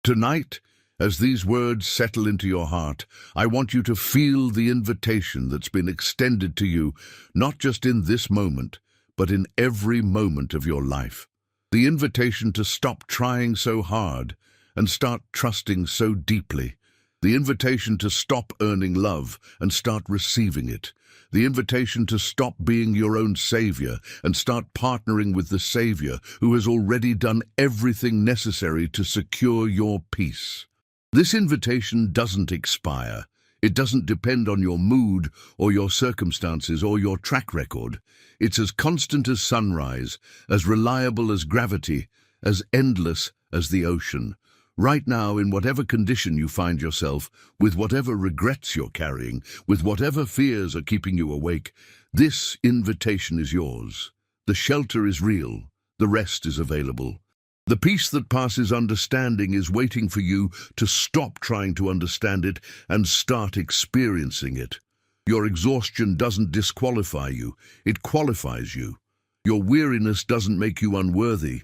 Tonight, as these words settle into your heart, I want you to feel the invitation that's been extended to you, not just in this moment, but in every moment of your life. The invitation to stop trying so hard and start trusting so deeply. The invitation to stop earning love and start receiving it. The invitation to stop being your own savior and start partnering with the Savior who has already done everything necessary to secure your peace. This invitation doesn't expire. It doesn't depend on your mood or your circumstances or your track record. It's as constant as sunrise, as reliable as gravity, as endless as the ocean. Right now, in whatever condition you find yourself, with whatever regrets you're carrying, with whatever fears are keeping you awake, this invitation is yours. The shelter is real. The rest is available. The peace that passes understanding is waiting for you to stop trying to understand it and start experiencing it. Your exhaustion doesn't disqualify you, it qualifies you. Your weariness doesn't make you unworthy,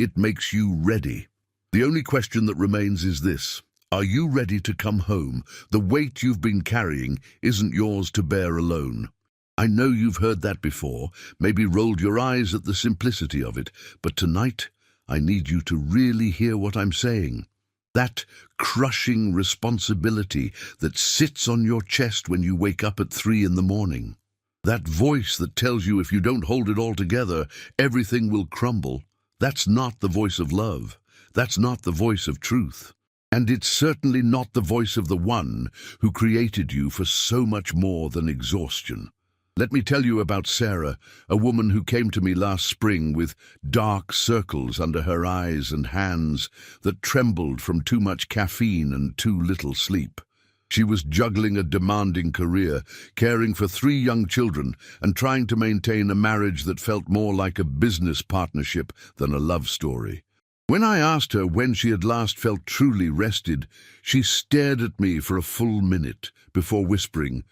It makes you ready. The only question that remains is this: are you ready to come home? The weight you've been carrying isn't yours to bear alone. I know you've heard that before, maybe rolled your eyes at the simplicity of it, but tonight I need you to really hear what I'm saying. That crushing responsibility that sits on your chest when you wake up at 3 in the morning. That voice that tells you if you don't hold it all together, everything will crumble. That's not the voice of love. That's not the voice of truth. And it's certainly not the voice of the one who created you for so much more than exhaustion. Let me tell you about Sarah, a woman who came to me last spring with dark circles under her eyes and hands that trembled from too much caffeine and too little sleep. She was juggling a demanding career, caring for 3 young children, and trying to maintain a marriage that felt more like a business partnership than a love story. When I asked her when she had last felt truly rested, she stared at me for a full minute before whispering,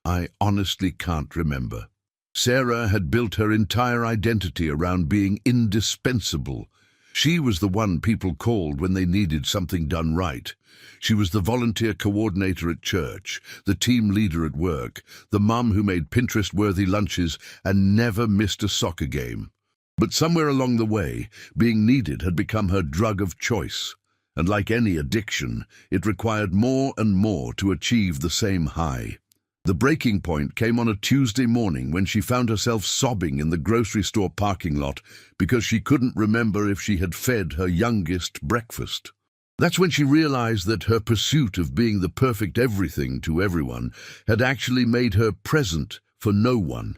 "I honestly can't remember." Sarah had built her entire identity around being indispensable. She was the one people called when they needed something done right. She was the volunteer coordinator at church, the team leader at work, the mum who made Pinterest-worthy lunches and never missed a soccer game. But somewhere along the way, being needed had become her drug of choice. And like any addiction, it required more and more to achieve the same high. The breaking point came on a Tuesday morning when she found herself sobbing in the grocery store parking lot because she couldn't remember if she had fed her youngest breakfast. That's when she realized that her pursuit of being the perfect everything to everyone had actually made her present for no one,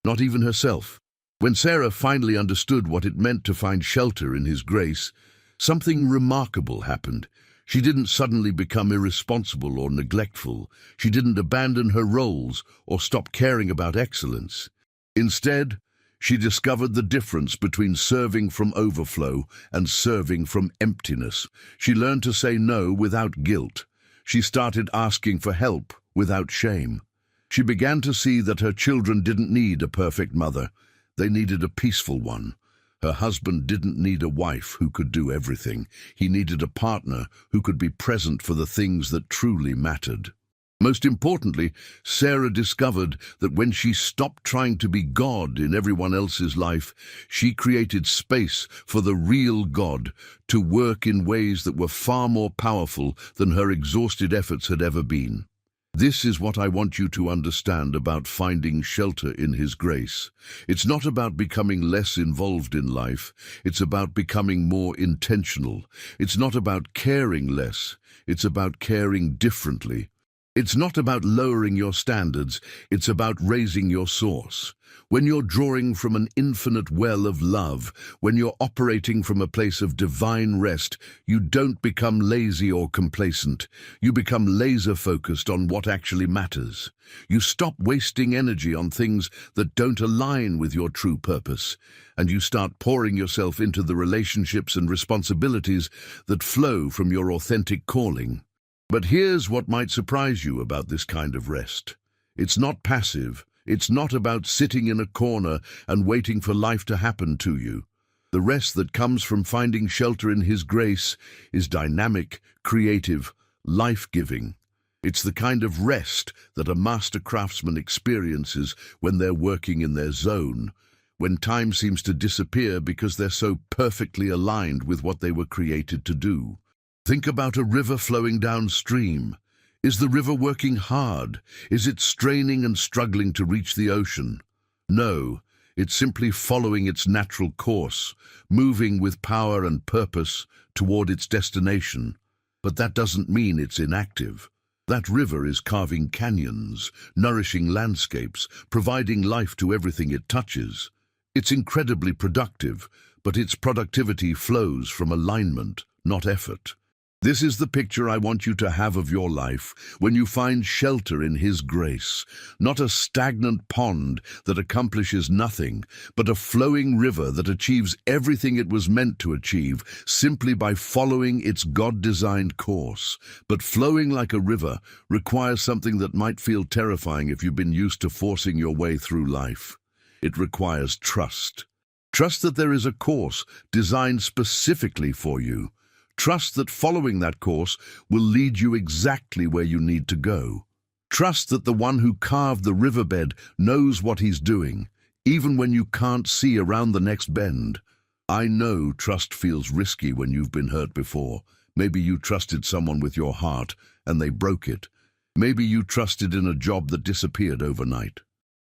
not even herself. When Sarah finally understood what it meant to find shelter in His grace, something remarkable happened. She didn't suddenly become irresponsible or neglectful. She didn't abandon her roles or stop caring about excellence. Instead, she discovered the difference between serving from overflow and serving from emptiness. She learned to say no without guilt. She started asking for help without shame. She began to see that her children didn't need a perfect mother. They needed a peaceful one. Her husband didn't need a wife who could do everything. He needed a partner who could be present for the things that truly mattered. Most importantly, Sarah discovered that when she stopped trying to be God in everyone else's life, she created space for the real God to work in ways that were far more powerful than her exhausted efforts had ever been. This is what I want you to understand about finding shelter in His grace. It's not about becoming less involved in life. It's about becoming more intentional. It's not about caring less. It's about caring differently. It's not about lowering your standards. It's about raising your source. When you're drawing from an infinite well of love, when you're operating from a place of divine rest, you don't become lazy or complacent. You become laser-focused on what actually matters. You stop wasting energy on things that don't align with your true purpose, and you start pouring yourself into the relationships and responsibilities that flow from your authentic calling. But here's what might surprise you about this kind of rest. It's not passive. It's not about sitting in a corner and waiting for life to happen to you. The rest that comes from finding shelter in His grace is dynamic, creative, life-giving. It's the kind of rest that a master craftsman experiences when they're working in their zone, when time seems to disappear because they're so perfectly aligned with what they were created to do. Think about a river flowing downstream. Is the river working hard? Is it straining and struggling to reach the ocean? No, it's simply following its natural course, moving with power and purpose toward its destination. But that doesn't mean it's inactive. That river is carving canyons, nourishing landscapes, providing life to everything it touches. It's incredibly productive, but its productivity flows from alignment, not effort. This is the picture I want you to have of your life when you find shelter in His grace, not a stagnant pond that accomplishes nothing, but a flowing river that achieves everything it was meant to achieve simply by following its God-designed course. But flowing like a river requires something that might feel terrifying if you've been used to forcing your way through life. It requires trust. Trust that there is a course designed specifically for you. Trust that following that course will lead you exactly where you need to go. Trust that the one who carved the riverbed knows what he's doing, even when you can't see around the next bend. I know trust feels risky when you've been hurt before. Maybe you trusted someone with your heart and they broke it. Maybe you trusted in a job that disappeared overnight.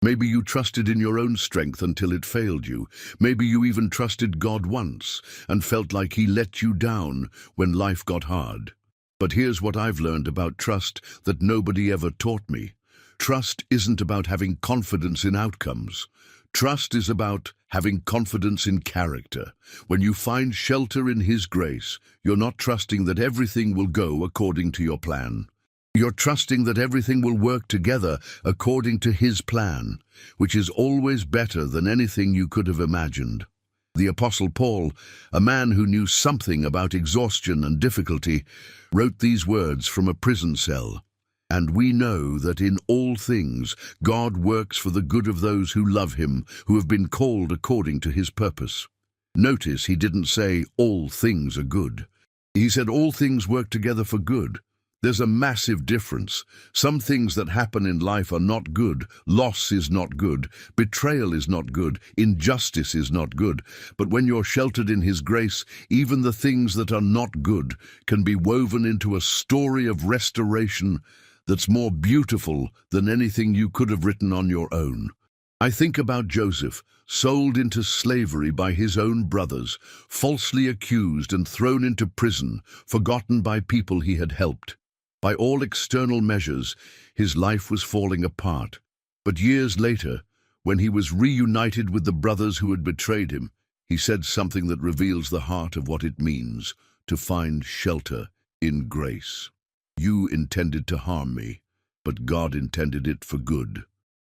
Maybe you trusted in your own strength until it failed you. Maybe you even trusted God once and felt like he let you down when life got hard. But here's what I've learned about trust that nobody ever taught me. Trust isn't about having confidence in outcomes. Trust is about having confidence in character. When you find shelter in his grace, you're not trusting that everything will go according to your plan. You're trusting that everything will work together according to his plan, which is always better than anything you could have imagined. The Apostle Paul, a man who knew something about exhaustion and difficulty, wrote these words from a prison cell. "And we know that in all things God works for the good of those who love him, who have been called according to his purpose." Notice he didn't say all things are good. He said all things work together for good. There's a massive difference. Some things that happen in life are not good. Loss is not good. Betrayal is not good. Injustice is not good. But when you're sheltered in his grace, even the things that are not good can be woven into a story of restoration that's more beautiful than anything you could have written on your own. I think about Joseph, sold into slavery by his own brothers, falsely accused and thrown into prison, forgotten by people he had helped. By all external measures, his life was falling apart. But years later, when he was reunited with the brothers who had betrayed him, he said something that reveals the heart of what it means to find shelter in grace. "You intended to harm me, but God intended it for good."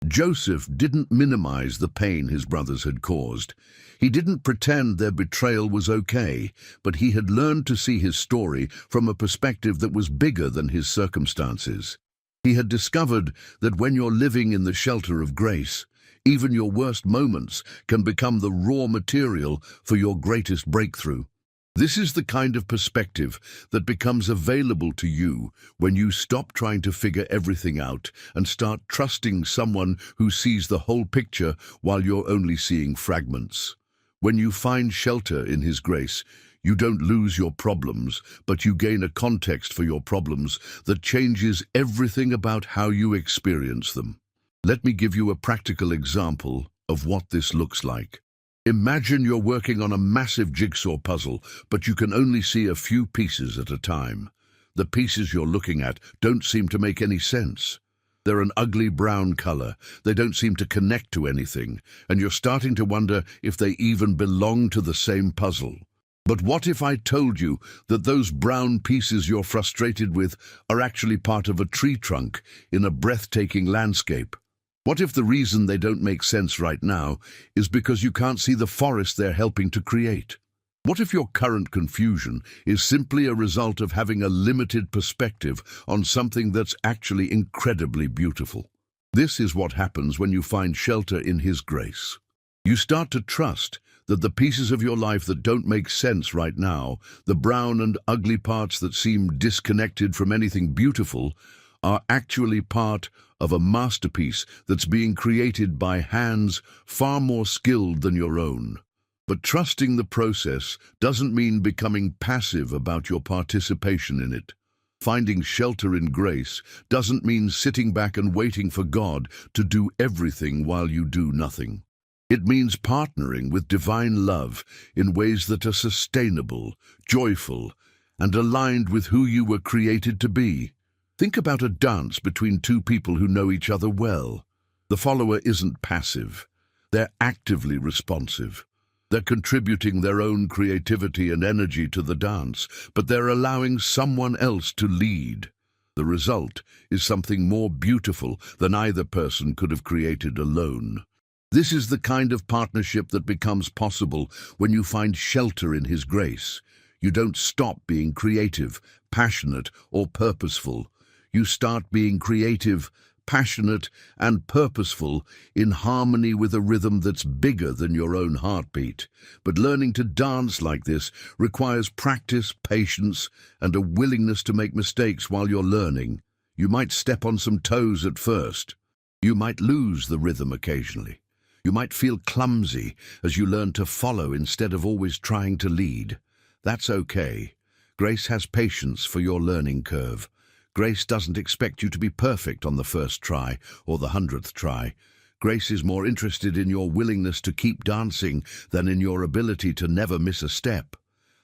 Joseph didn't minimize the pain his brothers had caused. He didn't pretend their betrayal was okay, but he had learned to see his story from a perspective that was bigger than his circumstances. He had discovered that when you're living in the shelter of grace, even your worst moments can become the raw material for your greatest breakthrough. This is the kind of perspective that becomes available to you when you stop trying to figure everything out and start trusting someone who sees the whole picture while you're only seeing fragments. When you find shelter in his grace, you don't lose your problems, but you gain a context for your problems that changes everything about how you experience them. Let me give you a practical example of what this looks like. Imagine you're working on a massive jigsaw puzzle, but you can only see a few pieces at a time. The pieces you're looking at don't seem to make any sense. They're an ugly brown color. They don't seem to connect to anything, and you're starting to wonder if they even belong to the same puzzle. But what if I told you that those brown pieces you're frustrated with are actually part of a tree trunk in a breathtaking landscape? What if the reason they don't make sense right now is because you can't see the forest they're helping to create? What if your current confusion is simply a result of having a limited perspective on something that's actually incredibly beautiful? This is what happens when you find shelter in his grace. You start to trust that the pieces of your life that don't make sense right now, the brown and ugly parts that seem disconnected from anything beautiful, are actually part of a masterpiece that's being created by hands far more skilled than your own. But trusting the process doesn't mean becoming passive about your participation in it. Finding shelter in grace doesn't mean sitting back and waiting for God to do everything while you do nothing. It means partnering with divine love in ways that are sustainable, joyful, and aligned with who you were created to be. Think about a dance between two people who know each other well. The follower isn't passive. They're actively responsive. They're contributing their own creativity and energy to the dance, but they're allowing someone else to lead. The result is something more beautiful than either person could have created alone. This is the kind of partnership that becomes possible when you find shelter in his grace. You don't stop being creative, passionate, or purposeful. You start being creative, passionate, and purposeful, in harmony with a rhythm that's bigger than your own heartbeat. But learning to dance like this requires practice, patience, and a willingness to make mistakes while you're learning. You might step on some toes at first. You might lose the rhythm occasionally. You might feel clumsy as you learn to follow instead of always trying to lead. That's okay. Grace has patience for your learning curve. Grace doesn't expect you to be perfect on the first try or the 100th try. Grace is more interested in your willingness to keep dancing than in your ability to never miss a step.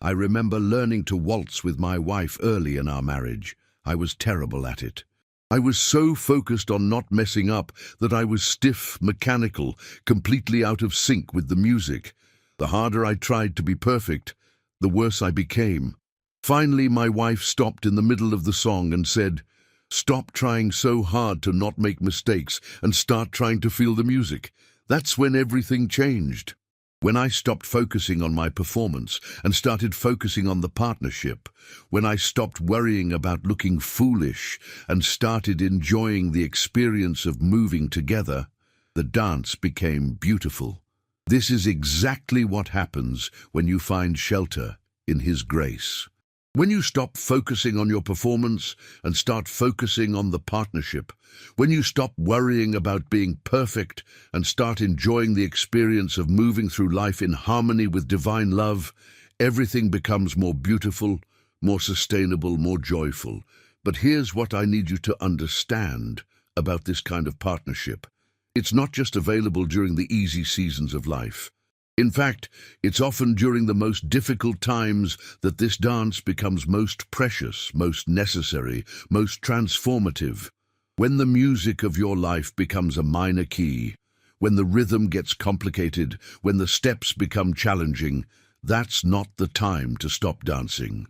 I remember learning to waltz with my wife early in our marriage. I was terrible at it. I was so focused on not messing up that I was stiff, mechanical, completely out of sync with the music. The harder I tried to be perfect, the worse I became. Finally, my wife stopped in the middle of the song and said, "Stop trying so hard to not make mistakes and start trying to feel the music." That's when everything changed. When I stopped focusing on my performance and started focusing on the partnership, when I stopped worrying about looking foolish and started enjoying the experience of moving together, the dance became beautiful. This is exactly what happens when you find shelter in His grace. When you stop focusing on your performance and start focusing on the partnership, when you stop worrying about being perfect and start enjoying the experience of moving through life in harmony with divine love, everything becomes more beautiful, more sustainable, more joyful. But here's what I need you to understand about this kind of partnership. It's not just available during the easy seasons of life. In fact, it's often during the most difficult times that this dance becomes most precious, most necessary, most transformative. When the music of your life becomes a minor key, when the rhythm gets complicated, when the steps become challenging, that's not the time to stop dancing.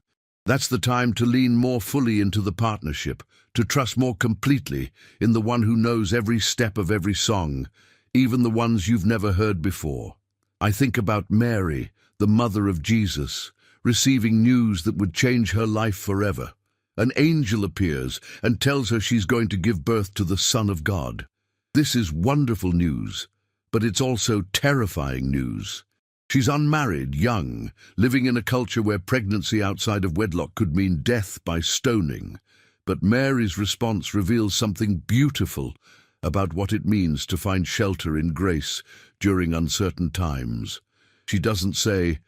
That's the time to lean more fully into the partnership, to trust more completely in the one who knows every step of every song, even the ones you've never heard before. I think about Mary, the mother of Jesus, receiving news that would change her life forever. An angel appears and tells her she's going to give birth to the Son of God. This is wonderful news, but it's also terrifying news. She's unmarried, young, living in a culture where pregnancy outside of wedlock could mean death by stoning. But Mary's response reveals something beautiful about what it means to find shelter in grace during uncertain times. She doesn't say,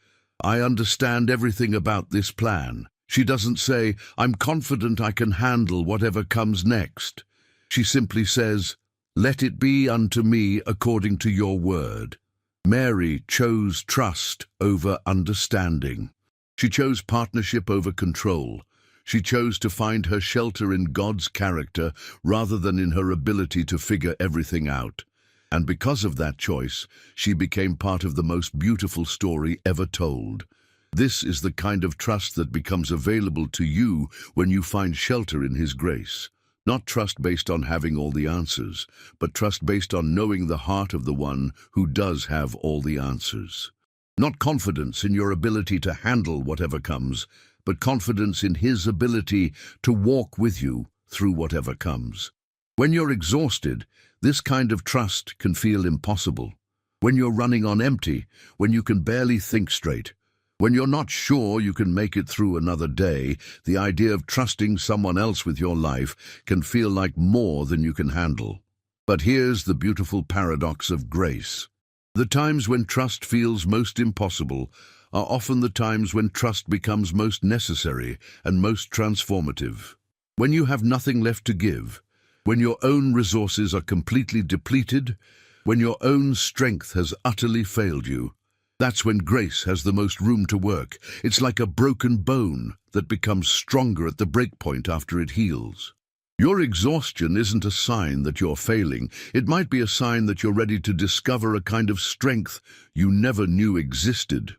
"I understand everything about this plan." She doesn't say, "I'm confident I can handle whatever comes next." She simply says, "Let it be unto me according to your word." Mary chose trust over understanding. She chose partnership over control. She chose to find her shelter in God's character rather than in her ability to figure everything out. And because of that choice, she became part of the most beautiful story ever told. This is the kind of trust that becomes available to you when you find shelter in His grace. Not trust based on having all the answers, but trust based on knowing the heart of the one who does have all the answers. Not confidence in your ability to handle whatever comes, but confidence in His ability to walk with you through whatever comes. When you're exhausted, this kind of trust can feel impossible. When you're running on empty, when you can barely think straight, when you're not sure you can make it through another day, the idea of trusting someone else with your life can feel like more than you can handle. But here's the beautiful paradox of grace. The times when trust feels most impossible are often the times when trust becomes most necessary and most transformative. When you have nothing left to give, when your own resources are completely depleted, when your own strength has utterly failed you, that's when grace has the most room to work. It's like a broken bone that becomes stronger at the breakpoint after it heals. Your exhaustion isn't a sign that you're failing. It might be a sign that you're ready to discover a kind of strength you never knew existed.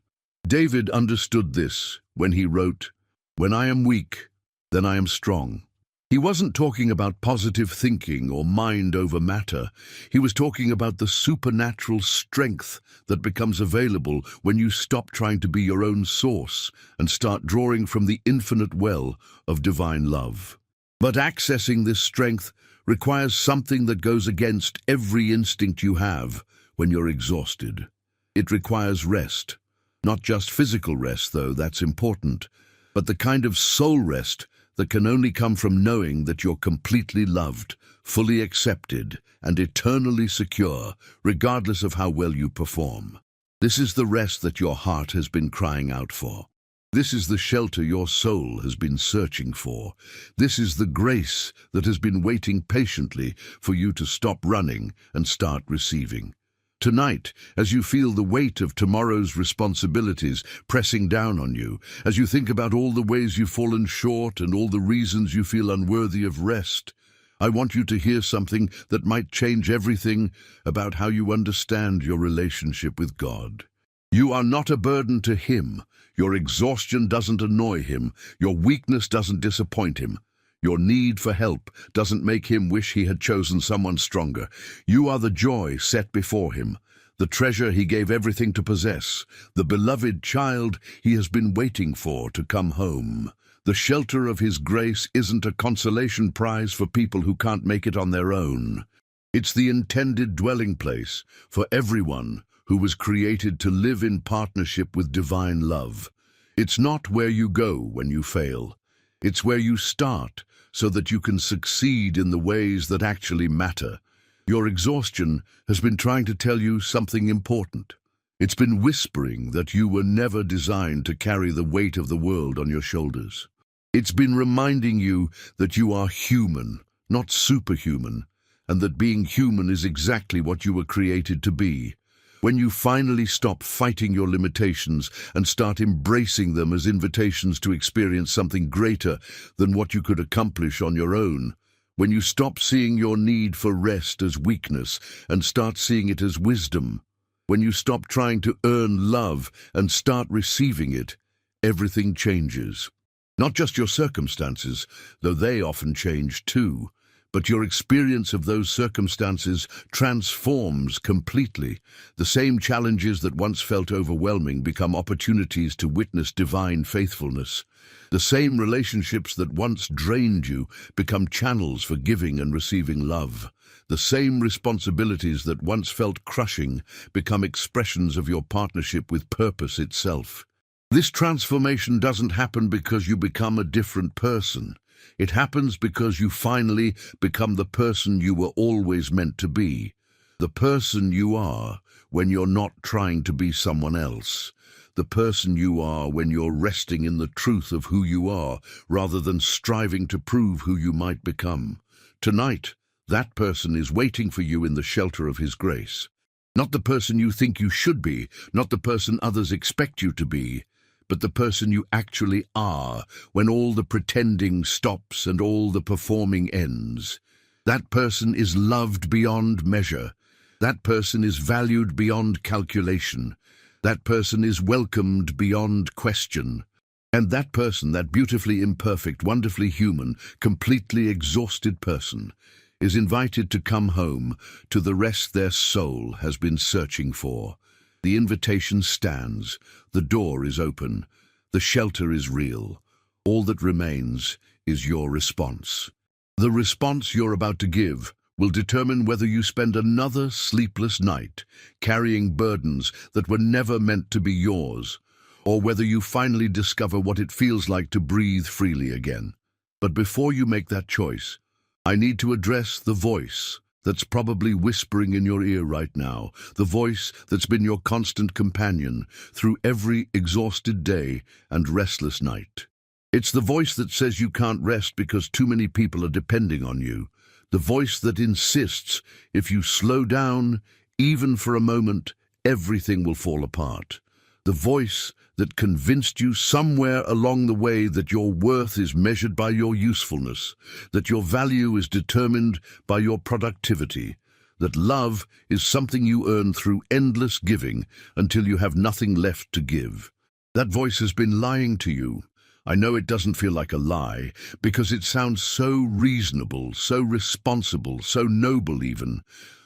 David understood this when he wrote, "When I am weak, then I am strong." He wasn't talking about positive thinking or mind over matter. He was talking about the supernatural strength that becomes available when you stop trying to be your own source and start drawing from the infinite well of divine love. But accessing this strength requires something that goes against every instinct you have when you're exhausted. It requires rest. Not just physical rest, though that's important, but the kind of soul rest that can only come from knowing that you're completely loved, fully accepted, and eternally secure, regardless of how well you perform. This is the rest that your heart has been crying out for. This is the shelter your soul has been searching for. This is the grace that has been waiting patiently for you to stop running and start receiving. Tonight, as you feel the weight of tomorrow's responsibilities pressing down on you, as you think about all the ways you've fallen short and all the reasons you feel unworthy of rest, I want you to hear something that might change everything about how you understand your relationship with God. You are not a burden to Him. Your exhaustion doesn't annoy Him. Your weakness doesn't disappoint Him. Your need for help doesn't make Him wish He had chosen someone stronger. You are the joy set before Him, the treasure He gave everything to possess, the beloved child He has been waiting for to come home. The shelter of His grace isn't a consolation prize for people who can't make it on their own. It's the intended dwelling place for everyone who was created to live in partnership with divine love. It's not where you go when you fail. It's where you start so that you can succeed in the ways that actually matter. Your exhaustion has been trying to tell you something important. It's been whispering that you were never designed to carry the weight of the world on your shoulders. It's been reminding you that you are human, not superhuman, and that being human is exactly what you were created to be. When you finally stop fighting your limitations and start embracing them as invitations to experience something greater than what you could accomplish on your own, when you stop seeing your need for rest as weakness and start seeing it as wisdom, when you stop trying to earn love and start receiving it, everything changes. Not just your circumstances, though they often change too, but your experience of those circumstances transforms completely. The same challenges that once felt overwhelming become opportunities to witness divine faithfulness. The same relationships that once drained you become channels for giving and receiving love. The same responsibilities that once felt crushing become expressions of your partnership with purpose itself. This transformation doesn't happen because you become a different person. It happens because you finally become the person you were always meant to be. The person you are when you're not trying to be someone else. The person you are when you're resting in the truth of who you are, rather than striving to prove who you might become. Tonight, that person is waiting for you in the shelter of His grace. Not the person you think you should be, not the person others expect you to be, but the person you actually are when all the pretending stops and all the performing ends. That person is loved beyond measure. That person is valued beyond calculation. That person is welcomed beyond question. And that person, that beautifully imperfect, wonderfully human, completely exhausted person, is invited to come home to the rest their soul has been searching for. The invitation stands. The door is open. The shelter is real. All that remains is your response. The response you're about to give will determine whether you spend another sleepless night carrying burdens that were never meant to be yours, or whether you finally discover what it feels like to breathe freely again. But before you make that choice, I need to address the voice that's probably whispering in your ear right now, the voice that's been your constant companion through every exhausted day and restless night. It's the voice that says you can't rest because too many people are depending on you, the voice that insists if you slow down, even for a moment, everything will fall apart. The voice that convinced you somewhere along the way that your worth is measured by your usefulness, that your value is determined by your productivity, that love is something you earn through endless giving until you have nothing left to give. That voice has been lying to you. I know it doesn't feel like a lie, because it sounds so reasonable, so responsible, so noble even.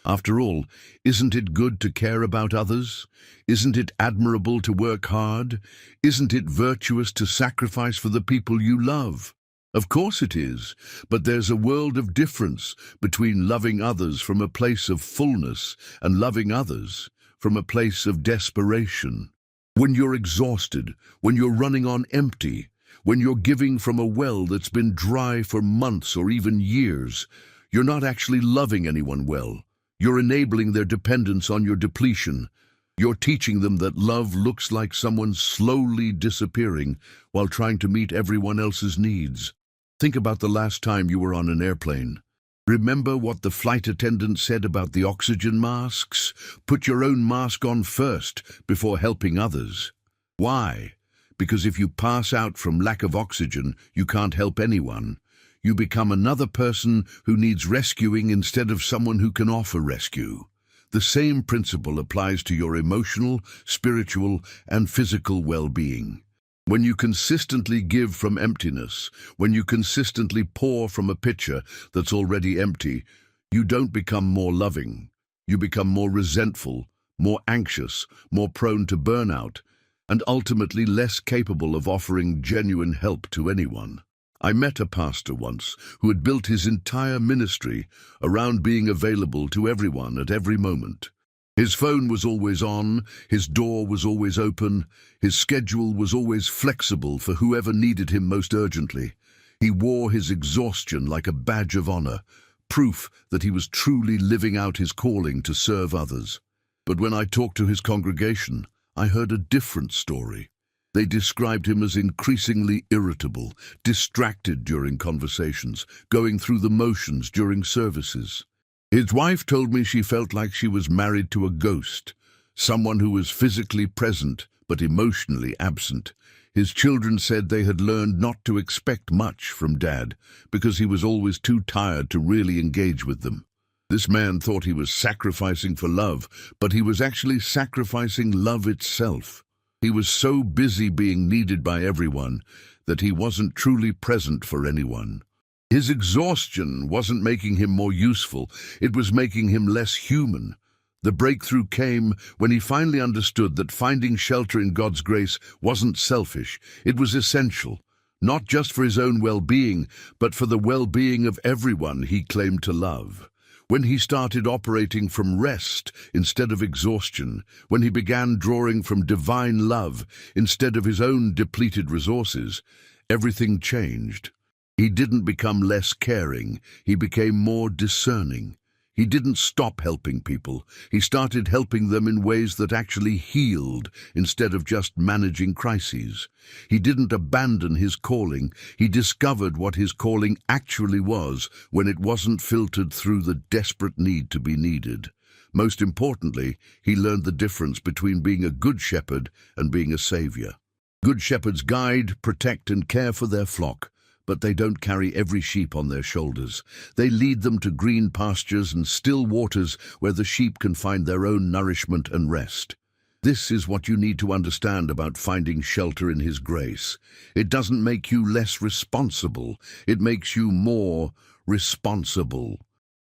After all, isn't it good to care about others? Isn't it admirable to work hard? Isn't it virtuous to sacrifice for the people you love? Of course it is, but there's a world of difference between loving others from a place of fullness and loving others from a place of desperation. When you're exhausted, when you're running on empty, when you're giving from a well that's been dry for months or even years, you're not actually loving anyone well. You're enabling their dependence on your depletion. You're teaching them that love looks like someone slowly disappearing while trying to meet everyone else's needs. Think about the last time you were on an airplane. Remember what the flight attendant said about the oxygen masks? Put your own mask on first before helping others. Why? Because if you pass out from lack of oxygen, you can't help anyone. You become another person who needs rescuing instead of someone who can offer rescue. The same principle applies to your emotional, spiritual, and physical well-being. When you consistently give from emptiness, when you consistently pour from a pitcher that's already empty, you don't become more loving. You become more resentful, more anxious, more prone to burnout, and ultimately less capable of offering genuine help to anyone. I met a pastor once who had built his entire ministry around being available to everyone at every moment. His phone was always on, his door was always open, his schedule was always flexible for whoever needed him most urgently. He wore his exhaustion like a badge of honor, proof that he was truly living out his calling to serve others. But when I talked to his congregation, I heard a different story. They described him as increasingly irritable, distracted during conversations, going through the motions during services. His wife told me she felt like she was married to a ghost, someone who was physically present but emotionally absent. His children said they had learned not to expect much from Dad because he was always too tired to really engage with them. This man thought he was sacrificing for love, but he was actually sacrificing love itself. He was so busy being needed by everyone that he wasn't truly present for anyone. His exhaustion wasn't making him more useful, it was making him less human. The breakthrough came when he finally understood that finding shelter in God's grace wasn't selfish, it was essential, not just for his own well-being, but for the well-being of everyone he claimed to love. When he started operating from rest instead of exhaustion, when he began drawing from divine love instead of his own depleted resources, everything changed. He didn't become less caring, he became more discerning. He didn't stop helping people, he started helping them in ways that actually healed instead of just managing crises. He didn't abandon his calling, he discovered what his calling actually was when it wasn't filtered through the desperate need to be needed. Most importantly, he learned the difference between being a good shepherd and being a savior. Good shepherds guide, protect, and care for their flock, but they don't carry every sheep on their shoulders. They lead them to green pastures and still waters where the sheep can find their own nourishment and rest. This is what you need to understand about finding shelter in His grace. It doesn't make you less responsible, it makes you more responsible.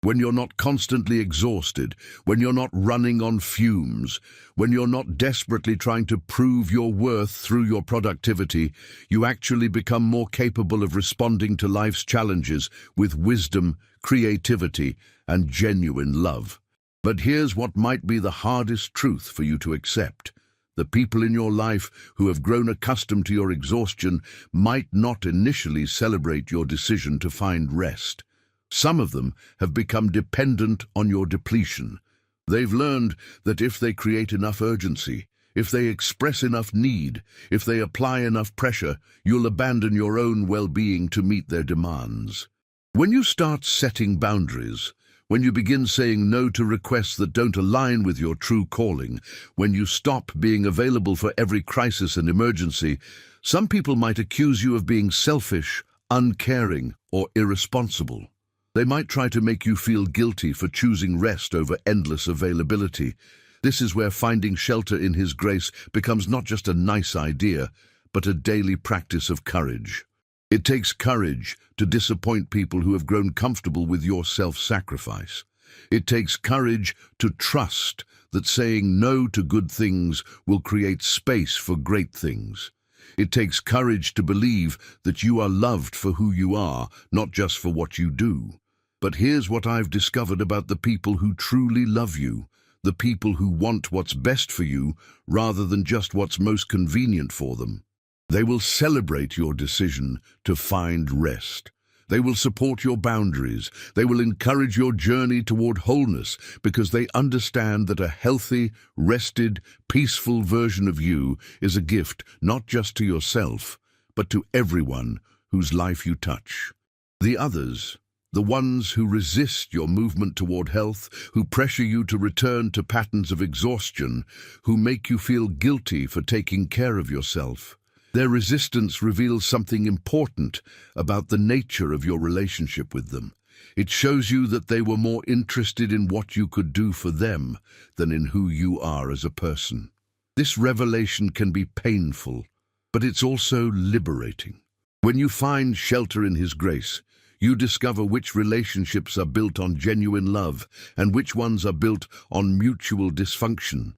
When you're not constantly exhausted, when you're not running on fumes, when you're not desperately trying to prove your worth through your productivity, you actually become more capable of responding to life's challenges with wisdom, creativity, and genuine love. But here's what might be the hardest truth for you to accept. The people in your life who have grown accustomed to your exhaustion might not initially celebrate your decision to find rest. Some of them have become dependent on your depletion. They've learned that if they create enough urgency, if they express enough need, if they apply enough pressure, you'll abandon your own well-being to meet their demands. When you start setting boundaries, when you begin saying no to requests that don't align with your true calling, when you stop being available for every crisis and emergency, some people might accuse you of being selfish, uncaring, or irresponsible. They might try to make you feel guilty for choosing rest over endless availability. This is where finding shelter in His grace becomes not just a nice idea, but a daily practice of courage. It takes courage to disappoint people who have grown comfortable with your self-sacrifice. It takes courage to trust that saying no to good things will create space for great things. It takes courage to believe that you are loved for who you are, not just for what you do. But here's what I've discovered about the people who truly love you, the people who want what's best for you rather than just what's most convenient for them. They will celebrate your decision to find rest. They will support your boundaries. They will encourage your journey toward wholeness because they understand that a healthy, rested, peaceful version of you is a gift not just to yourself, but to everyone whose life you touch. The others, the ones who resist your movement toward health, who pressure you to return to patterns of exhaustion, who make you feel guilty for taking care of yourself. Their resistance reveals something important about the nature of your relationship with them. It shows you that they were more interested in what you could do for them than in who you are as a person. This revelation can be painful, but it's also liberating. When you find shelter in His grace, you discover which relationships are built on genuine love and which ones are built on mutual dysfunction.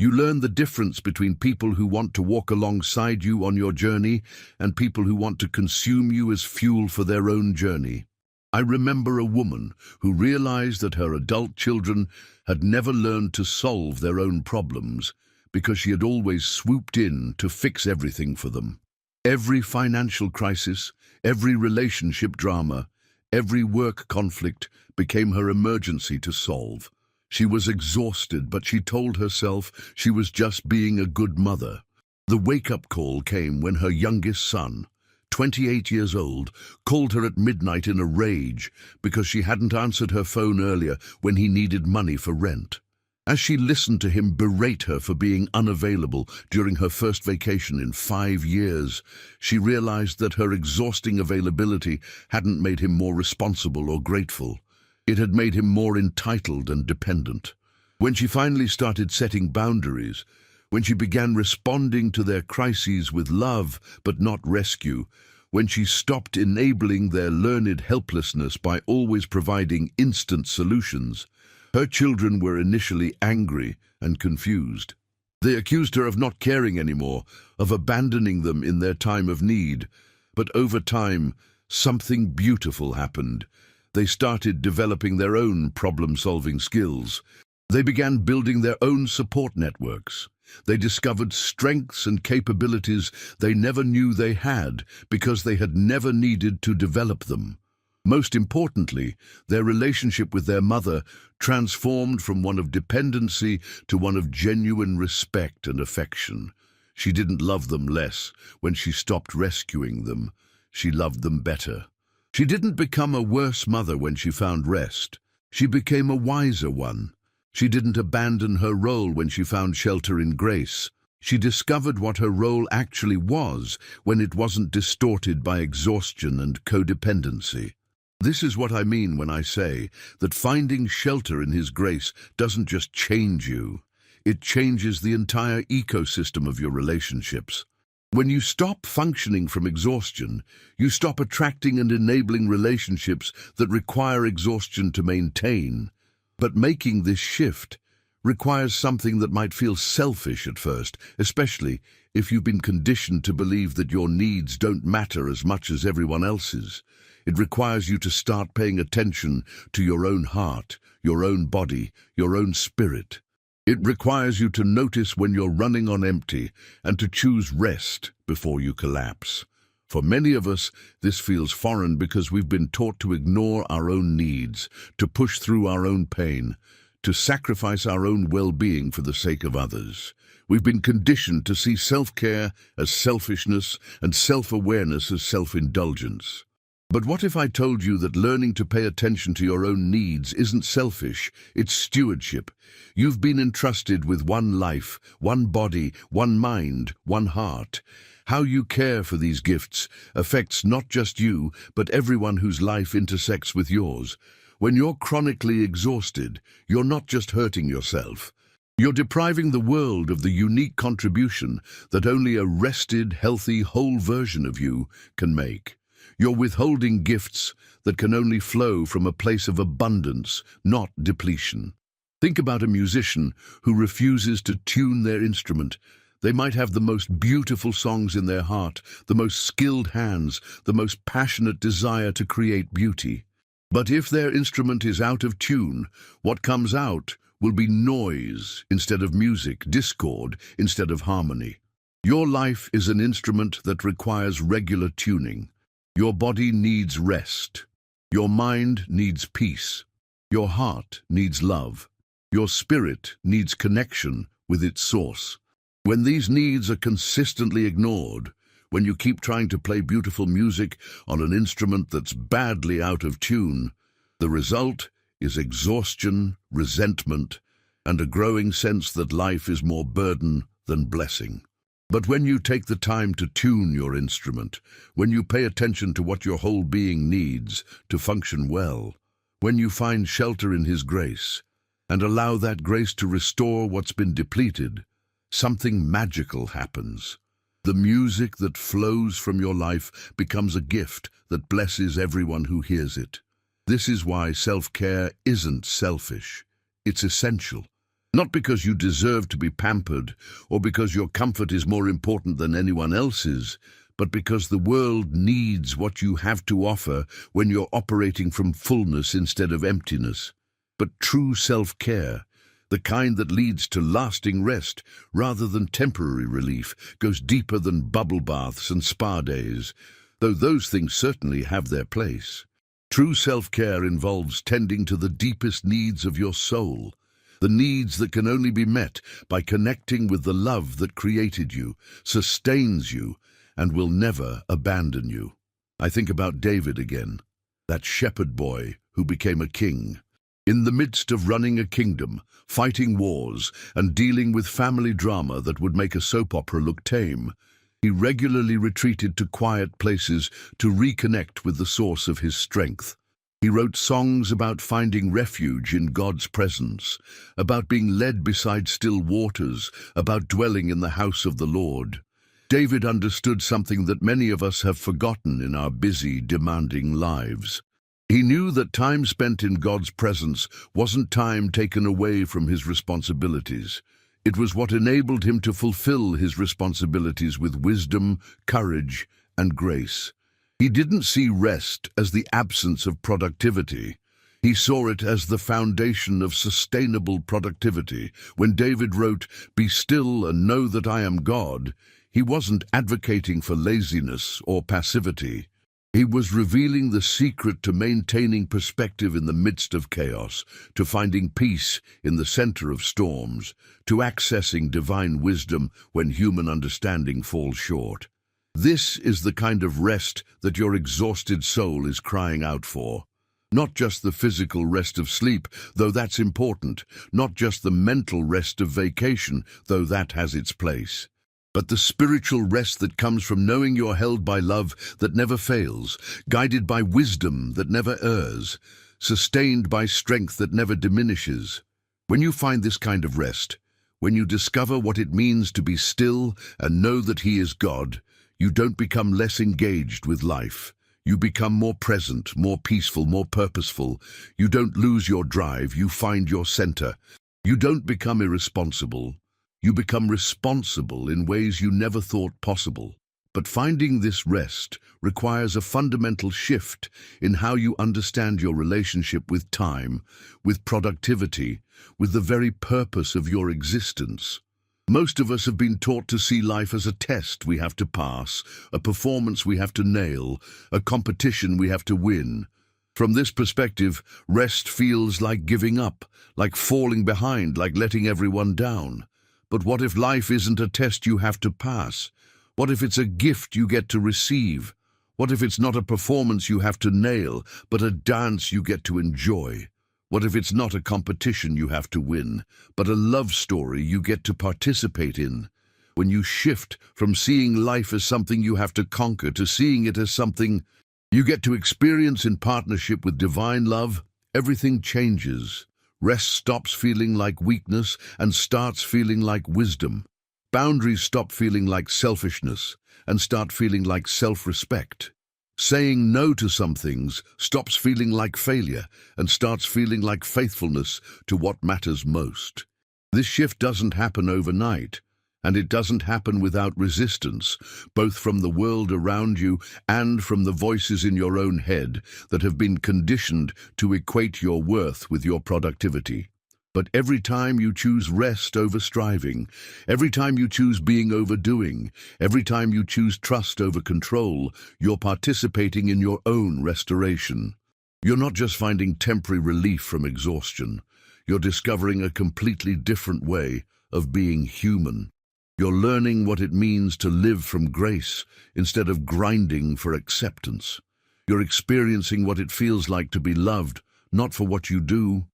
You learn the difference between people who want to walk alongside you on your journey and people who want to consume you as fuel for their own journey. I remember a woman who realized that her adult children had never learned to solve their own problems because she had always swooped in to fix everything for them. Every financial crisis, every relationship drama, every work conflict became her emergency to solve. She was exhausted, but she told herself she was just being a good mother. The wake-up call came when her youngest son, 28 years old, called her at midnight in a rage because she hadn't answered her phone earlier when he needed money for rent. As she listened to him berate her for being unavailable during her first vacation in 5 years, she realized that her exhausting availability hadn't made him more responsible or grateful. It had made him more entitled and dependent. When she finally started setting boundaries, when she began responding to their crises with love but not rescue, when she stopped enabling their learned helplessness by always providing instant solutions, her children were initially angry and confused. They accused her of not caring anymore, of abandoning them in their time of need. But over time, something beautiful happened. They started developing their own problem-solving skills. They began building their own support networks. They discovered strengths and capabilities they never knew they had because they had never needed to develop them. Most importantly, their relationship with their mother transformed from one of dependency to one of genuine respect and affection. She didn't love them less when she stopped rescuing them. She loved them better. She didn't become a worse mother when she found rest. She became a wiser one. She didn't abandon her role when she found shelter in grace. She discovered what her role actually was when it wasn't distorted by exhaustion and codependency. This is what I mean when I say that finding shelter in His grace doesn't just change you. It changes the entire ecosystem of your relationships. When you stop functioning from exhaustion, you stop attracting and enabling relationships that require exhaustion to maintain. But making this shift requires something that might feel selfish at first, especially if you've been conditioned to believe that your needs don't matter as much as everyone else's. It requires you to start paying attention to your own heart, your own body, your own spirit. It requires you to notice when you're running on empty and to choose rest before you collapse. For many of us, this feels foreign because we've been taught to ignore our own needs, to push through our own pain, to sacrifice our own well-being for the sake of others. We've been conditioned to see self-care as selfishness and self-awareness as self-indulgence. But what if I told you that learning to pay attention to your own needs isn't selfish, it's stewardship? You've been entrusted with one life, one body, one mind, one heart. How you care for these gifts affects not just you, but everyone whose life intersects with yours. When you're chronically exhausted, you're not just hurting yourself. You're depriving the world of the unique contribution that only a rested, healthy, whole version of you can make. You're withholding gifts that can only flow from a place of abundance, not depletion. Think about a musician who refuses to tune their instrument. They might have the most beautiful songs in their heart, the most skilled hands, the most passionate desire to create beauty. But if their instrument is out of tune, what comes out will be noise instead of music, discord instead of harmony. Your life is an instrument that requires regular tuning. Your body needs rest. Your mind needs peace. Your heart needs love. Your spirit needs connection with its source. When these needs are consistently ignored, when you keep trying to play beautiful music on an instrument that's badly out of tune, the result is exhaustion, resentment, and a growing sense that life is more burden than blessing. But when you take the time to tune your instrument, when you pay attention to what your whole being needs to function well, when you find shelter in His grace, and allow that grace to restore what's been depleted, something magical happens. The music that flows from your life becomes a gift that blesses everyone who hears it. This is why self-care isn't selfish. It's essential. Not because you deserve to be pampered or because your comfort is more important than anyone else's, but because the world needs what you have to offer when you're operating from fullness instead of emptiness. But true self-care, the kind that leads to lasting rest rather than temporary relief, goes deeper than bubble baths and spa days, though those things certainly have their place. True self-care involves tending to the deepest needs of your soul, the needs that can only be met by connecting with the love that created you, sustains you, and will never abandon you. I think about David again, that shepherd boy who became a king. In the midst of running a kingdom, fighting wars, and dealing with family drama that would make a soap opera look tame, he regularly retreated to quiet places to reconnect with the source of his strength. He wrote songs about finding refuge in God's presence, about being led beside still waters, about dwelling in the house of the Lord. David understood something that many of us have forgotten in our busy, demanding lives. He knew that time spent in God's presence wasn't time taken away from his responsibilities. It was what enabled him to fulfill his responsibilities with wisdom, courage, and grace. He didn't see rest as the absence of productivity. He saw it as the foundation of sustainable productivity. When David wrote, "Be still and know that I am God," he wasn't advocating for laziness or passivity. He was revealing the secret to maintaining perspective in the midst of chaos, to finding peace in the center of storms, to accessing divine wisdom when human understanding falls short. This is the kind of rest that your exhausted soul is crying out for. Not just the physical rest of sleep, though that's important. Not just the mental rest of vacation, though that has its place. But the spiritual rest that comes from knowing you're held by love that never fails, guided by wisdom that never errs, sustained by strength that never diminishes. When you find this kind of rest, when you discover what it means to be still and know that He is God, you don't become less engaged with life. You become more present, more peaceful, more purposeful. You don't lose your drive, you find your center. You don't become irresponsible. You become responsible in ways you never thought possible. But finding this rest requires a fundamental shift in how you understand your relationship with time, with productivity, with the very purpose of your existence. Most of us have been taught to see life as a test we have to pass, a performance we have to nail, a competition we have to win. From this perspective, rest feels like giving up, like falling behind, like letting everyone down. But what if life isn't a test you have to pass? What if it's a gift you get to receive? What if it's not a performance you have to nail, but a dance you get to enjoy? What if it's not a competition you have to win, but a love story you get to participate in? When you shift from seeing life as something you have to conquer to seeing it as something you get to experience in partnership with divine love, everything changes. Rest stops feeling like weakness and starts feeling like wisdom. Boundaries stop feeling like selfishness and start feeling like self-respect. Saying no to some things stops feeling like failure and starts feeling like faithfulness to what matters most. This shift doesn't happen overnight. And it doesn't happen without resistance, both from the world around you and from the voices in your own head that have been conditioned to equate your worth with your productivity. But every time you choose rest over striving, every time you choose being over doing, every time you choose trust over control, you're participating in your own restoration. You're not just finding temporary relief from exhaustion, you're discovering a completely different way of being human. You're learning what it means to live from grace instead of grinding for acceptance. You're experiencing what it feels like to be loved, not for what you do,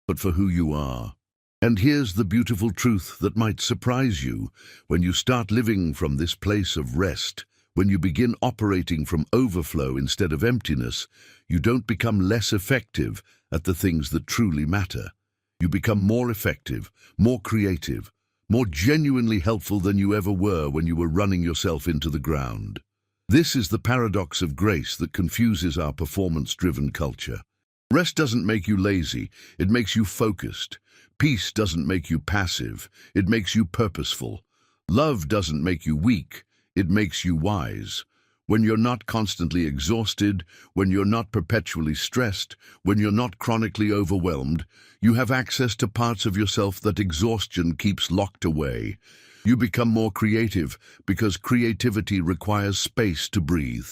but for who you are. And here's the beautiful truth that might surprise you. When you start living from this place of rest, when you begin operating from overflow instead of emptiness, you don't become less effective at the things that truly matter. You become more effective, more creative, more genuinely helpful than you ever were when you were running yourself into the ground. This is the paradox of grace that confuses our performance-driven culture. Rest doesn't make you lazy, it makes you focused. Peace doesn't make you passive, it makes you purposeful. Love doesn't make you weak, it makes you wise. When you're not constantly exhausted, when you're not perpetually stressed, when you're not chronically overwhelmed, you have access to parts of yourself that exhaustion keeps locked away. You become more creative because creativity requires space to breathe.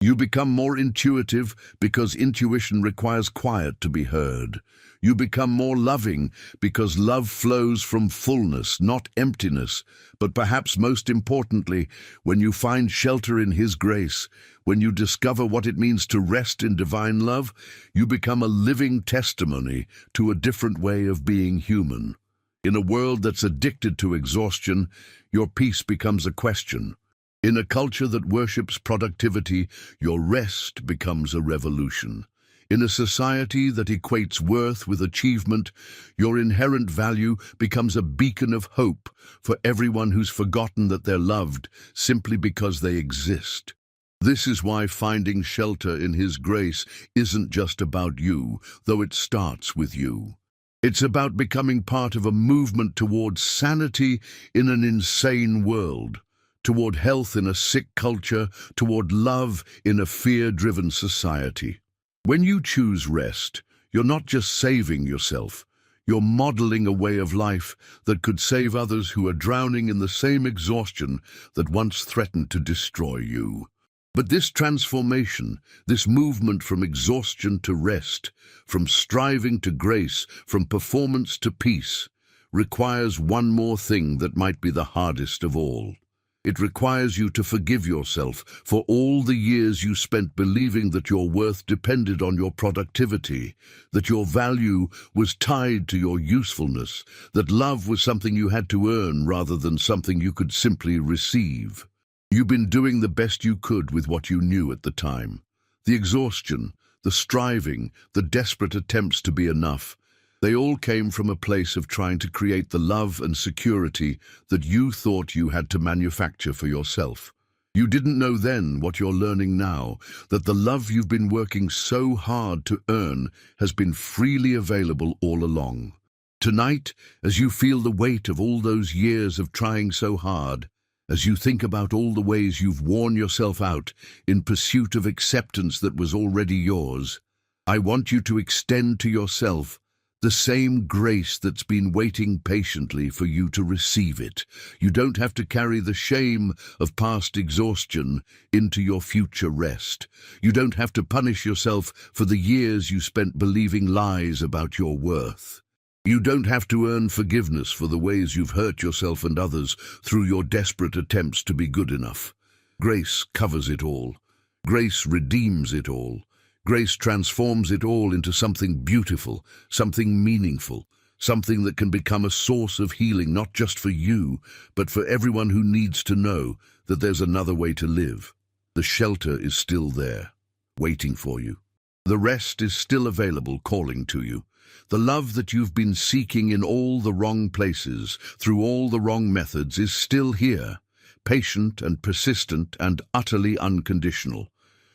You become more intuitive because intuition requires quiet to be heard. You become more loving because love flows from fullness, not emptiness. But perhaps most importantly, when you find shelter in His grace, when you discover what it means to rest in divine love, you become a living testimony to a different way of being human. In a world that's addicted to exhaustion, your peace becomes a question. In a culture that worships productivity, your rest becomes a revolution. In a society that equates worth with achievement, your inherent value becomes a beacon of hope for everyone who's forgotten that they're loved simply because they exist. This is why finding shelter in His grace isn't just about you, though it starts with you. It's about becoming part of a movement towards sanity in an insane world, toward health in a sick culture, toward love in a fear-driven society. When you choose rest, you're not just saving yourself, you're modeling a way of life that could save others who are drowning in the same exhaustion that once threatened to destroy you. But this transformation, this movement from exhaustion to rest, from striving to grace, from performance to peace, requires one more thing that might be the hardest of all. It requires you to forgive yourself for all the years you spent believing that your worth depended on your productivity, that your value was tied to your usefulness, that love was something you had to earn rather than something you could simply receive. You've been doing the best you could with what you knew at the time. The exhaustion, the striving, the desperate attempts to be enough, they all came from a place of trying to create the love and security that you thought you had to manufacture for yourself. You didn't know then what you're learning now, that the love you've been working so hard to earn has been freely available all along. Tonight, as you feel the weight of all those years of trying so hard, as you think about all the ways you've worn yourself out in pursuit of acceptance that was already yours, I want you to extend to yourself the same grace that's been waiting patiently for you to receive it. You don't have to carry the shame of past exhaustion into your future rest. You don't have to punish yourself for the years you spent believing lies about your worth. You don't have to earn forgiveness for the ways you've hurt yourself and others through your desperate attempts to be good enough. Grace covers it all. Grace redeems it all. Grace transforms it all into something beautiful, something meaningful, something that can become a source of healing not just for you, but for everyone who needs to know that there's another way to live. The shelter is still there, waiting for you. The rest is still available, calling to you. The love that you've been seeking in all the wrong places, through all the wrong methods, is still here, patient and persistent and utterly unconditional.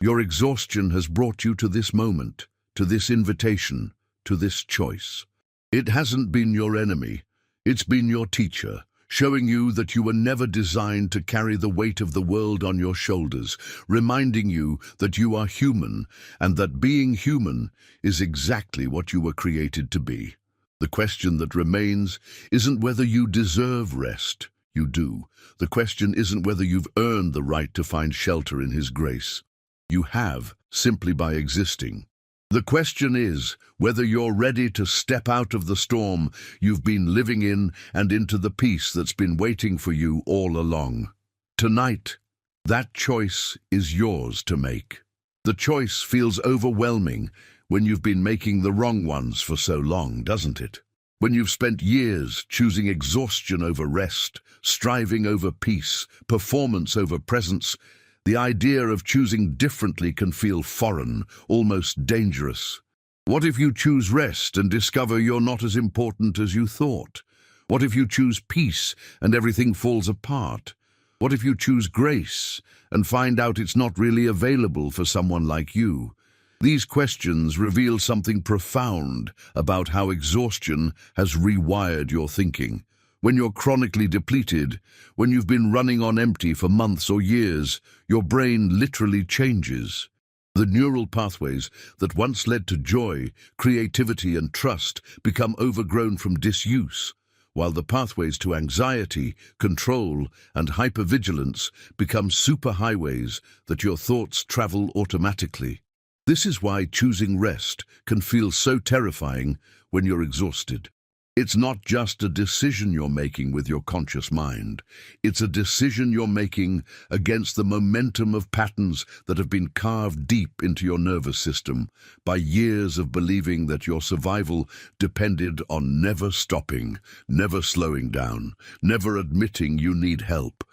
Your exhaustion has brought you to this moment, to this invitation, to this choice. It hasn't been your enemy. It's been your teacher, showing you that you were never designed to carry the weight of the world on your shoulders, reminding you that you are human and that being human is exactly what you were created to be. The question that remains isn't whether you deserve rest. You do. The question isn't whether you've earned the right to find shelter in His grace. You have, simply by existing. The question is whether you're ready to step out of the storm you've been living in and into the peace that's been waiting for you all along. Tonight, that choice is yours to make. The choice feels overwhelming when you've been making the wrong ones for so long, doesn't it? When you've spent years choosing exhaustion over rest, striving over peace, performance over presence, the idea of choosing differently can feel foreign, almost dangerous. What if you choose rest and discover you're not as important as you thought? What if you choose peace and everything falls apart? What if you choose grace and find out it's not really available for someone like you? These questions reveal something profound about how exhaustion has rewired your thinking. When you're chronically depleted, when you've been running on empty for months or years, your brain literally changes. The neural pathways that once led to joy, creativity, and trust become overgrown from disuse, while the pathways to anxiety, control, and hypervigilance become superhighways that your thoughts travel automatically. This is why choosing rest can feel so terrifying when you're exhausted. It's not just a decision you're making with your conscious mind. It's a decision you're making against the momentum of patterns that have been carved deep into your nervous system by years of believing that your survival depended on never stopping, never slowing down, never admitting you need help.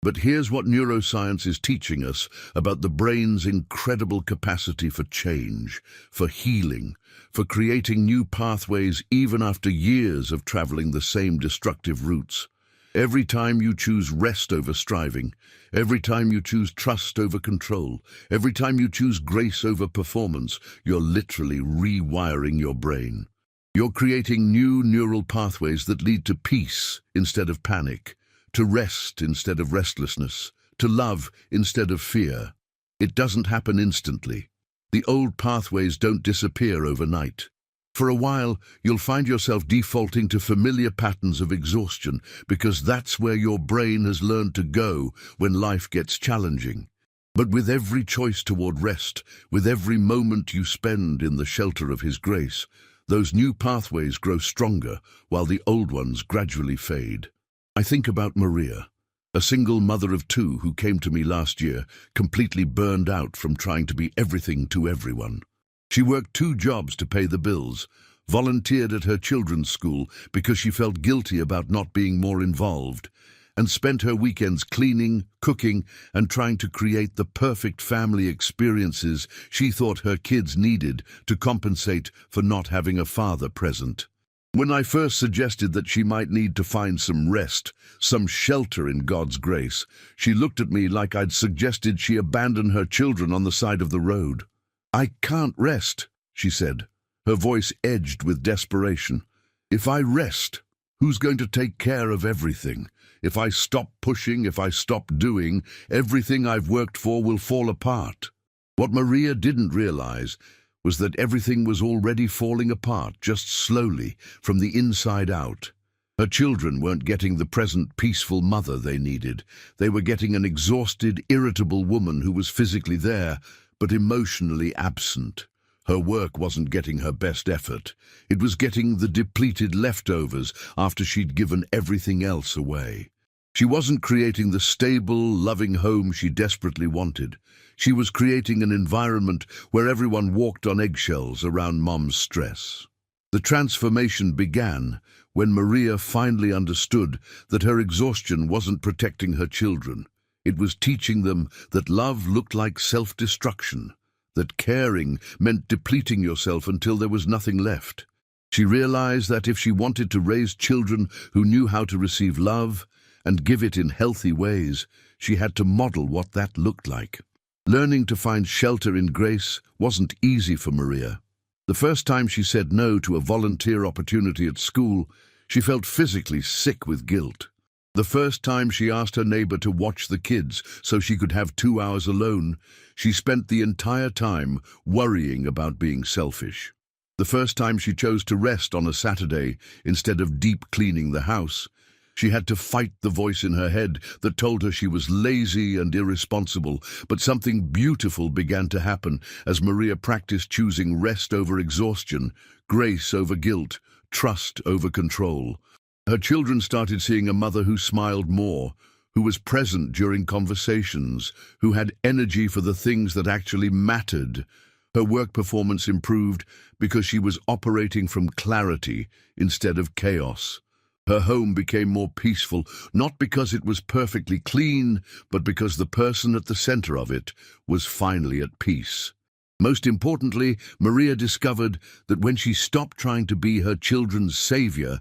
But here's what neuroscience is teaching us about the brain's incredible capacity for change, for healing, for creating new pathways even after years of traveling the same destructive routes. Every time you choose rest over striving, every time you choose trust over control, every time you choose grace over performance, you're literally rewiring your brain. You're creating new neural pathways that lead to peace instead of panic, to rest instead of restlessness, to love instead of fear. It doesn't happen instantly. The old pathways don't disappear overnight. For a while, you'll find yourself defaulting to familiar patterns of exhaustion because that's where your brain has learned to go when life gets challenging. But with every choice toward rest, with every moment you spend in the shelter of His grace, those new pathways grow stronger while the old ones gradually fade. I think about Maria, a single mother of two who came to me last year, completely burned out from trying to be everything to everyone. She worked 2 jobs to pay the bills, volunteered at her children's school because she felt guilty about not being more involved, and spent her weekends cleaning, cooking, and trying to create the perfect family experiences she thought her kids needed to compensate for not having a father present. When I first suggested that she might need to find some rest, some shelter in God's grace, she looked at me like I'd suggested she abandon her children on the side of the road. "I can't rest," she said, her voice edged with desperation. "If I rest, who's going to take care of everything? If I stop pushing, if I stop doing, everything I've worked for will fall apart." What Maria didn't realize was that everything was already falling apart, just slowly, from the inside out. Her children weren't getting the present peaceful mother they needed. They were getting an exhausted, irritable woman who was physically there, but emotionally absent. Her work wasn't getting her best effort. It was getting the depleted leftovers after she'd given everything else away. She wasn't creating the stable, loving home she desperately wanted. She was creating an environment where everyone walked on eggshells around Mom's stress. The transformation began when Maria finally understood that her exhaustion wasn't protecting her children. It was teaching them that love looked like self-destruction, that caring meant depleting yourself until there was nothing left. She realized that if she wanted to raise children who knew how to receive love and give it in healthy ways, she had to model what that looked like. Learning to find shelter in grace wasn't easy for Maria. The first time she said no to a volunteer opportunity at school, She felt physically sick with guilt. The first time she asked her neighbor to watch the kids so she could have 2 hours alone, she spent the entire time worrying about being selfish. The first time she chose to rest on a Saturday instead of deep cleaning the house, she had to fight the voice in her head that told her she was lazy and irresponsible. But something beautiful began to happen as Maria practiced choosing rest over exhaustion, grace over guilt, trust over control. Her children started seeing a mother who smiled more, who was present during conversations, who had energy for the things that actually mattered. Her work performance improved because she was operating from clarity instead of chaos. Her home became more peaceful, not because it was perfectly clean, but because the person at the center of it was finally at peace. Most importantly, Maria discovered that when she stopped trying to be her children's savior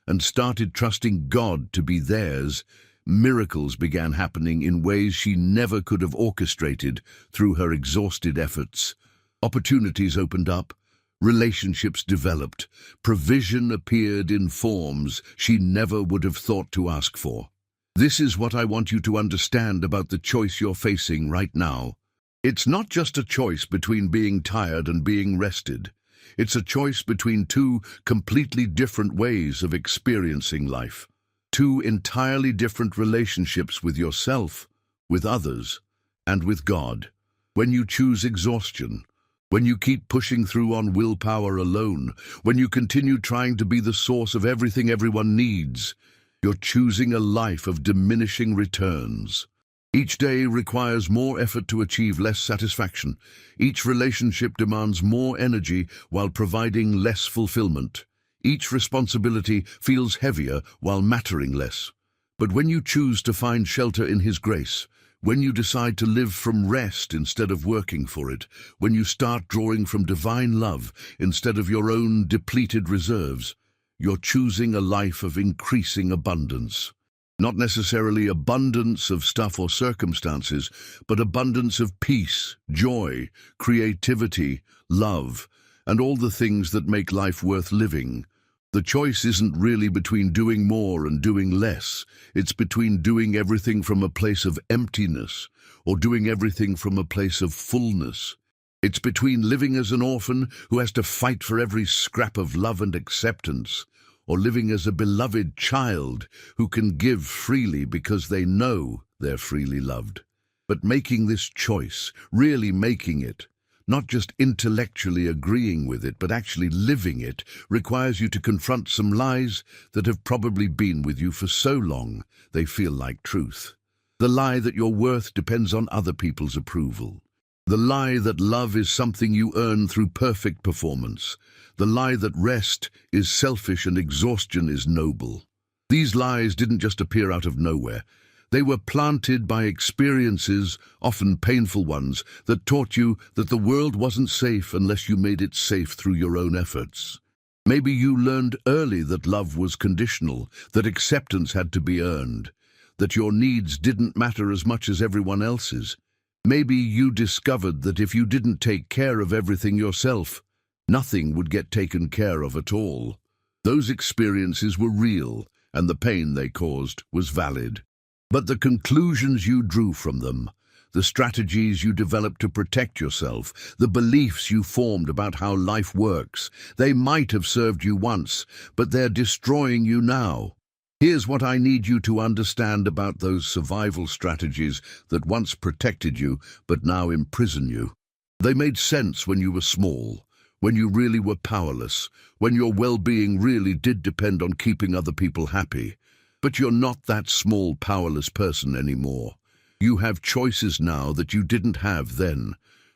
and started trusting God to be theirs, miracles began happening in ways she never could have orchestrated through her exhausted efforts. Opportunities opened up, relationships developed, provision appeared in forms she never would have thought to ask for. This is what I want you to understand about the choice you're facing right now. It's not just a choice between being tired and being rested. It's a choice between two completely different ways of experiencing life. Two entirely different relationships with yourself, with others, and with God. When you choose exhaustion, when you keep pushing through on willpower alone, when you continue trying to be the source of everything everyone needs, you're choosing a life of diminishing returns. Each day requires more effort to achieve less satisfaction. Each relationship demands more energy while providing less fulfillment. Each responsibility feels heavier while mattering less. But when you choose to find shelter in His grace, when you decide to live from rest instead of working for it, when you start drawing from divine love instead of your own depleted reserves, you're choosing a life of increasing abundance. Not necessarily abundance of stuff or circumstances, but abundance of peace, joy, creativity, love, and all the things that make life worth living. The choice isn't really between doing more and doing less. It's between doing everything from a place of emptiness or doing everything from a place of fullness. It's between living as an orphan who has to fight for every scrap of love and acceptance, or living as a beloved child who can give freely because they know they're freely loved. But making this choice, really making it, not just intellectually agreeing with it, but actually living it, requires you to confront some lies that have probably been with you for so long they feel like truth. The lie that your worth depends on other people's approval. The lie that love is something you earn through perfect performance. The lie that rest is selfish and exhaustion is noble. These lies didn't just appear out of nowhere. They were planted by experiences, often painful ones, that taught you that the world wasn't safe unless you made it safe through your own efforts. Maybe you learned early that love was conditional, that acceptance had to be earned, that your needs didn't matter as much as everyone else's. Maybe you discovered that if you didn't take care of everything yourself, nothing would get taken care of at all. Those experiences were real, and the pain they caused was valid. But the conclusions you drew from them, the strategies you developed to protect yourself, the beliefs you formed about how life works, they might have served you once, but they're destroying you now. Here's what I need you to understand about those survival strategies that once protected you, but now imprison you. They made sense when you were small, when you really were powerless, when your well-being really did depend on keeping other people happy. But you're not that small, powerless person anymore. You have choices now that you didn't have then.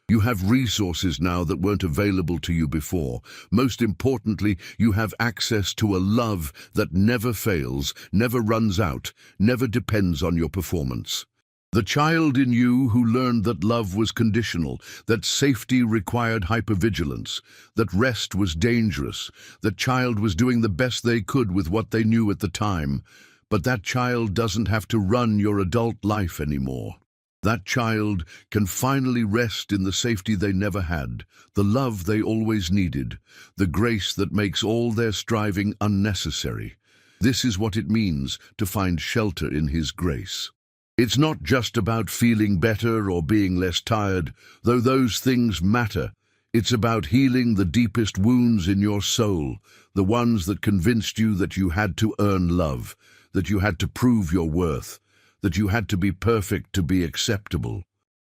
You have resources now that weren't available to you before. Most importantly, you have access to a love that never fails, never runs out, never depends on your performance. The child in you who learned that love was conditional, that safety required hypervigilance, that rest was dangerous, that child was doing the best they could with what they knew at the time. But that child doesn't have to run your adult life anymore. That child can finally rest in the safety they never had, the love they always needed, the grace that makes all their striving unnecessary. This is what it means to find shelter in His grace. It's not just about feeling better or being less tired, though those things matter. It's about healing the deepest wounds in your soul, the ones that convinced you that you had to earn love, that you had to prove your worth, that you had to be perfect to be acceptable.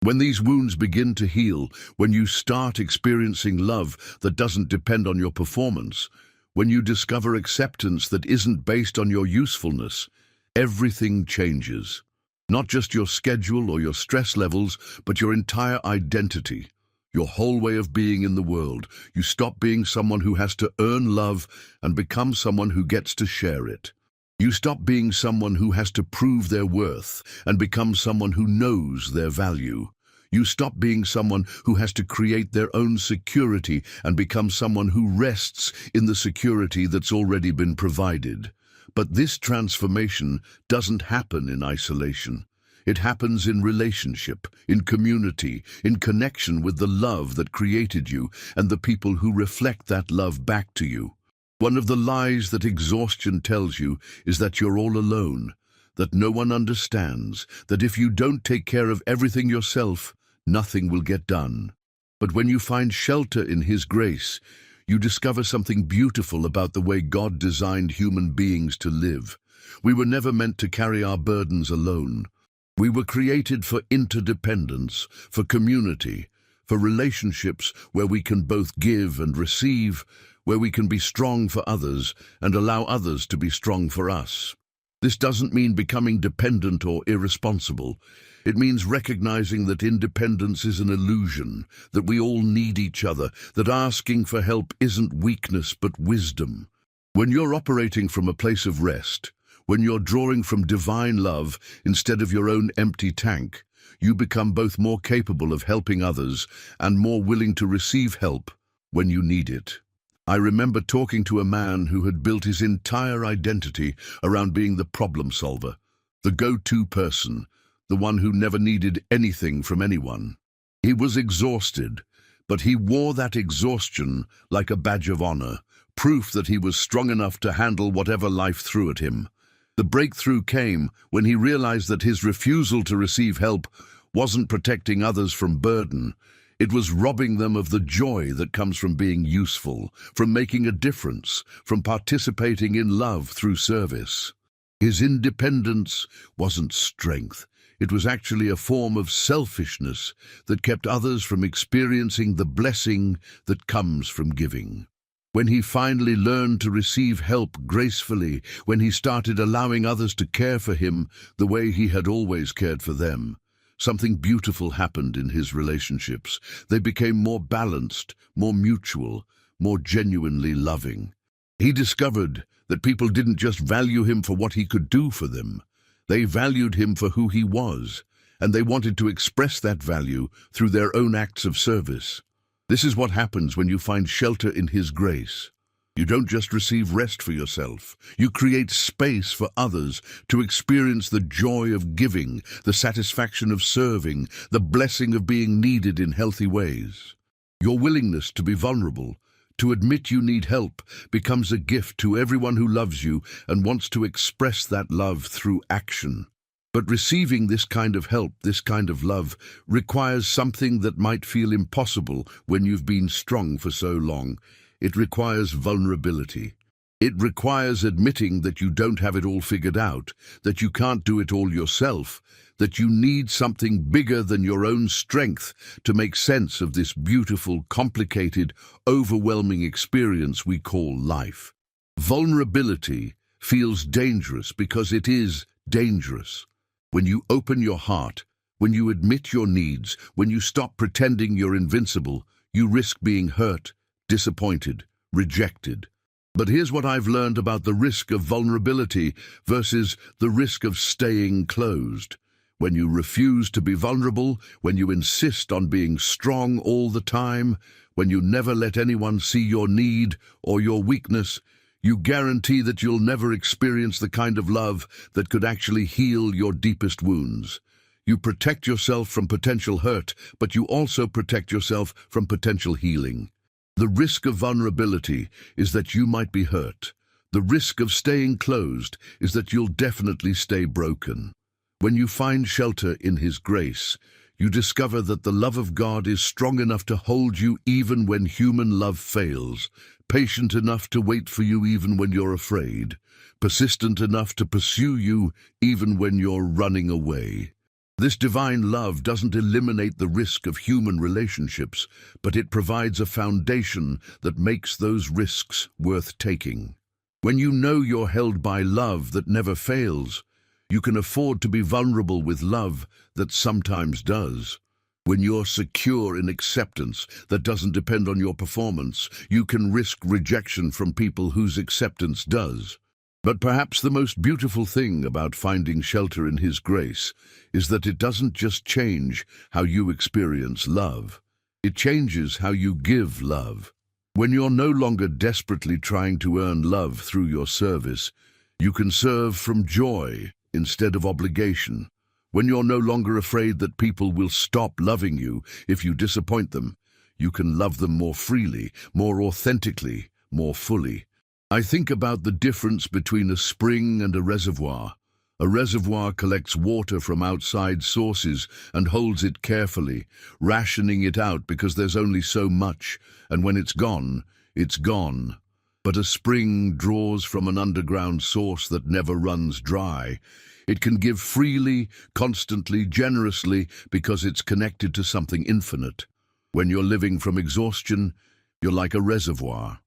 When these wounds begin to heal, when you start experiencing love that doesn't depend on your performance, when you discover acceptance that isn't based on your usefulness, everything changes. Not just your schedule or your stress levels, but your entire identity. Your whole way of being in the world. You stop being someone who has to earn love and become someone who gets to share it. You stop being someone who has to prove their worth and become someone who knows their value. You stop being someone who has to create their own security and become someone who rests in the security that's already been provided. But this transformation doesn't happen in isolation. It happens in relationship, in community, in connection with the love that created you and the people who reflect that love back to you. One of the lies that exhaustion tells you is that you're all alone, that no one understands, that if you don't take care of everything yourself, nothing will get done. But when you find shelter in His grace, you discover something beautiful about the way God designed human beings to live. We were never meant to carry our burdens alone. We were created for interdependence, for community, for relationships where we can both give and receive, where we can be strong for others and allow others to be strong for us. This doesn't mean becoming dependent or irresponsible. It means recognizing that independence is an illusion, that we all need each other, that asking for help isn't weakness but wisdom. When you're operating from a place of rest, when you're drawing from divine love instead of your own empty tank, you become both more capable of helping others and more willing to receive help when you need it. I remember talking to a man who had built his entire identity around being the problem solver, the go-to person, the one who never needed anything from anyone. He was exhausted, but he wore that exhaustion like a badge of honor, proof that he was strong enough to handle whatever life threw at him. The breakthrough came when he realized that his refusal to receive help wasn't protecting others from burden. It was robbing them of the joy that comes from being useful, from making a difference, from participating in love through service. His independence wasn't strength. It was actually a form of selfishness that kept others from experiencing the blessing that comes from giving. When he finally learned to receive help gracefully, when he started allowing others to care for him the way he had always cared for them, something beautiful happened in his relationships. They became more balanced, more mutual, more genuinely loving. He discovered that people didn't just value him for what he could do for them. They valued him for who he was, and they wanted to express that value through their own acts of service. This is what happens when you find shelter in His grace. You don't just receive rest for yourself. You create space for others to experience the joy of giving, the satisfaction of serving, the blessing of being needed in healthy ways. Your willingness to be vulnerable, to admit you need help, becomes a gift to everyone who loves you and wants to express that love through action. But receiving this kind of help, this kind of love, requires something that might feel impossible when you've been strong for so long. It requires vulnerability. It requires admitting that you don't have it all figured out, that you can't do it all yourself, that you need something bigger than your own strength to make sense of this beautiful, complicated, overwhelming experience we call life. Vulnerability feels dangerous because it is dangerous. When you open your heart, when you admit your needs, when you stop pretending you're invincible, you risk being hurt, disappointed, rejected. But here's what I've learned about the risk of vulnerability versus the risk of staying closed. When you refuse to be vulnerable, when you insist on being strong all the time, when you never let anyone see your need or your weakness, you guarantee that you'll never experience the kind of love that could actually heal your deepest wounds. You protect yourself from potential hurt, but you also protect yourself from potential healing. The risk of vulnerability is that you might be hurt, The risk of staying closed is that you'll definitely stay broken. When you find shelter in His grace, you discover that the love of God is strong enough to hold you even when human love fails, patient enough to wait for you even when you're afraid, persistent enough to pursue you even when you're running away. This divine love doesn't eliminate the risk of human relationships, but it provides a foundation that makes those risks worth taking. When you know you're held by love that never fails, you can afford to be vulnerable with love that sometimes does. When you're secure in acceptance that doesn't depend on your performance, you can risk rejection from people whose acceptance does. But perhaps the most beautiful thing about finding shelter in His grace is that it doesn't just change how you experience love. It changes how you give love. When you're no longer desperately trying to earn love through your service, you can serve from joy instead of obligation. When you're no longer afraid that people will stop loving you if you disappoint them, you can love them more freely, more authentically, more fully. I think about the difference between a spring and a reservoir. A reservoir collects water from outside sources and holds it carefully, rationing it out because there's only so much, and when it's gone, it's gone. But a spring draws from an underground source that never runs dry. It can give freely, constantly, generously, because it's connected to something infinite. When you're living from exhaustion, you're like a reservoir.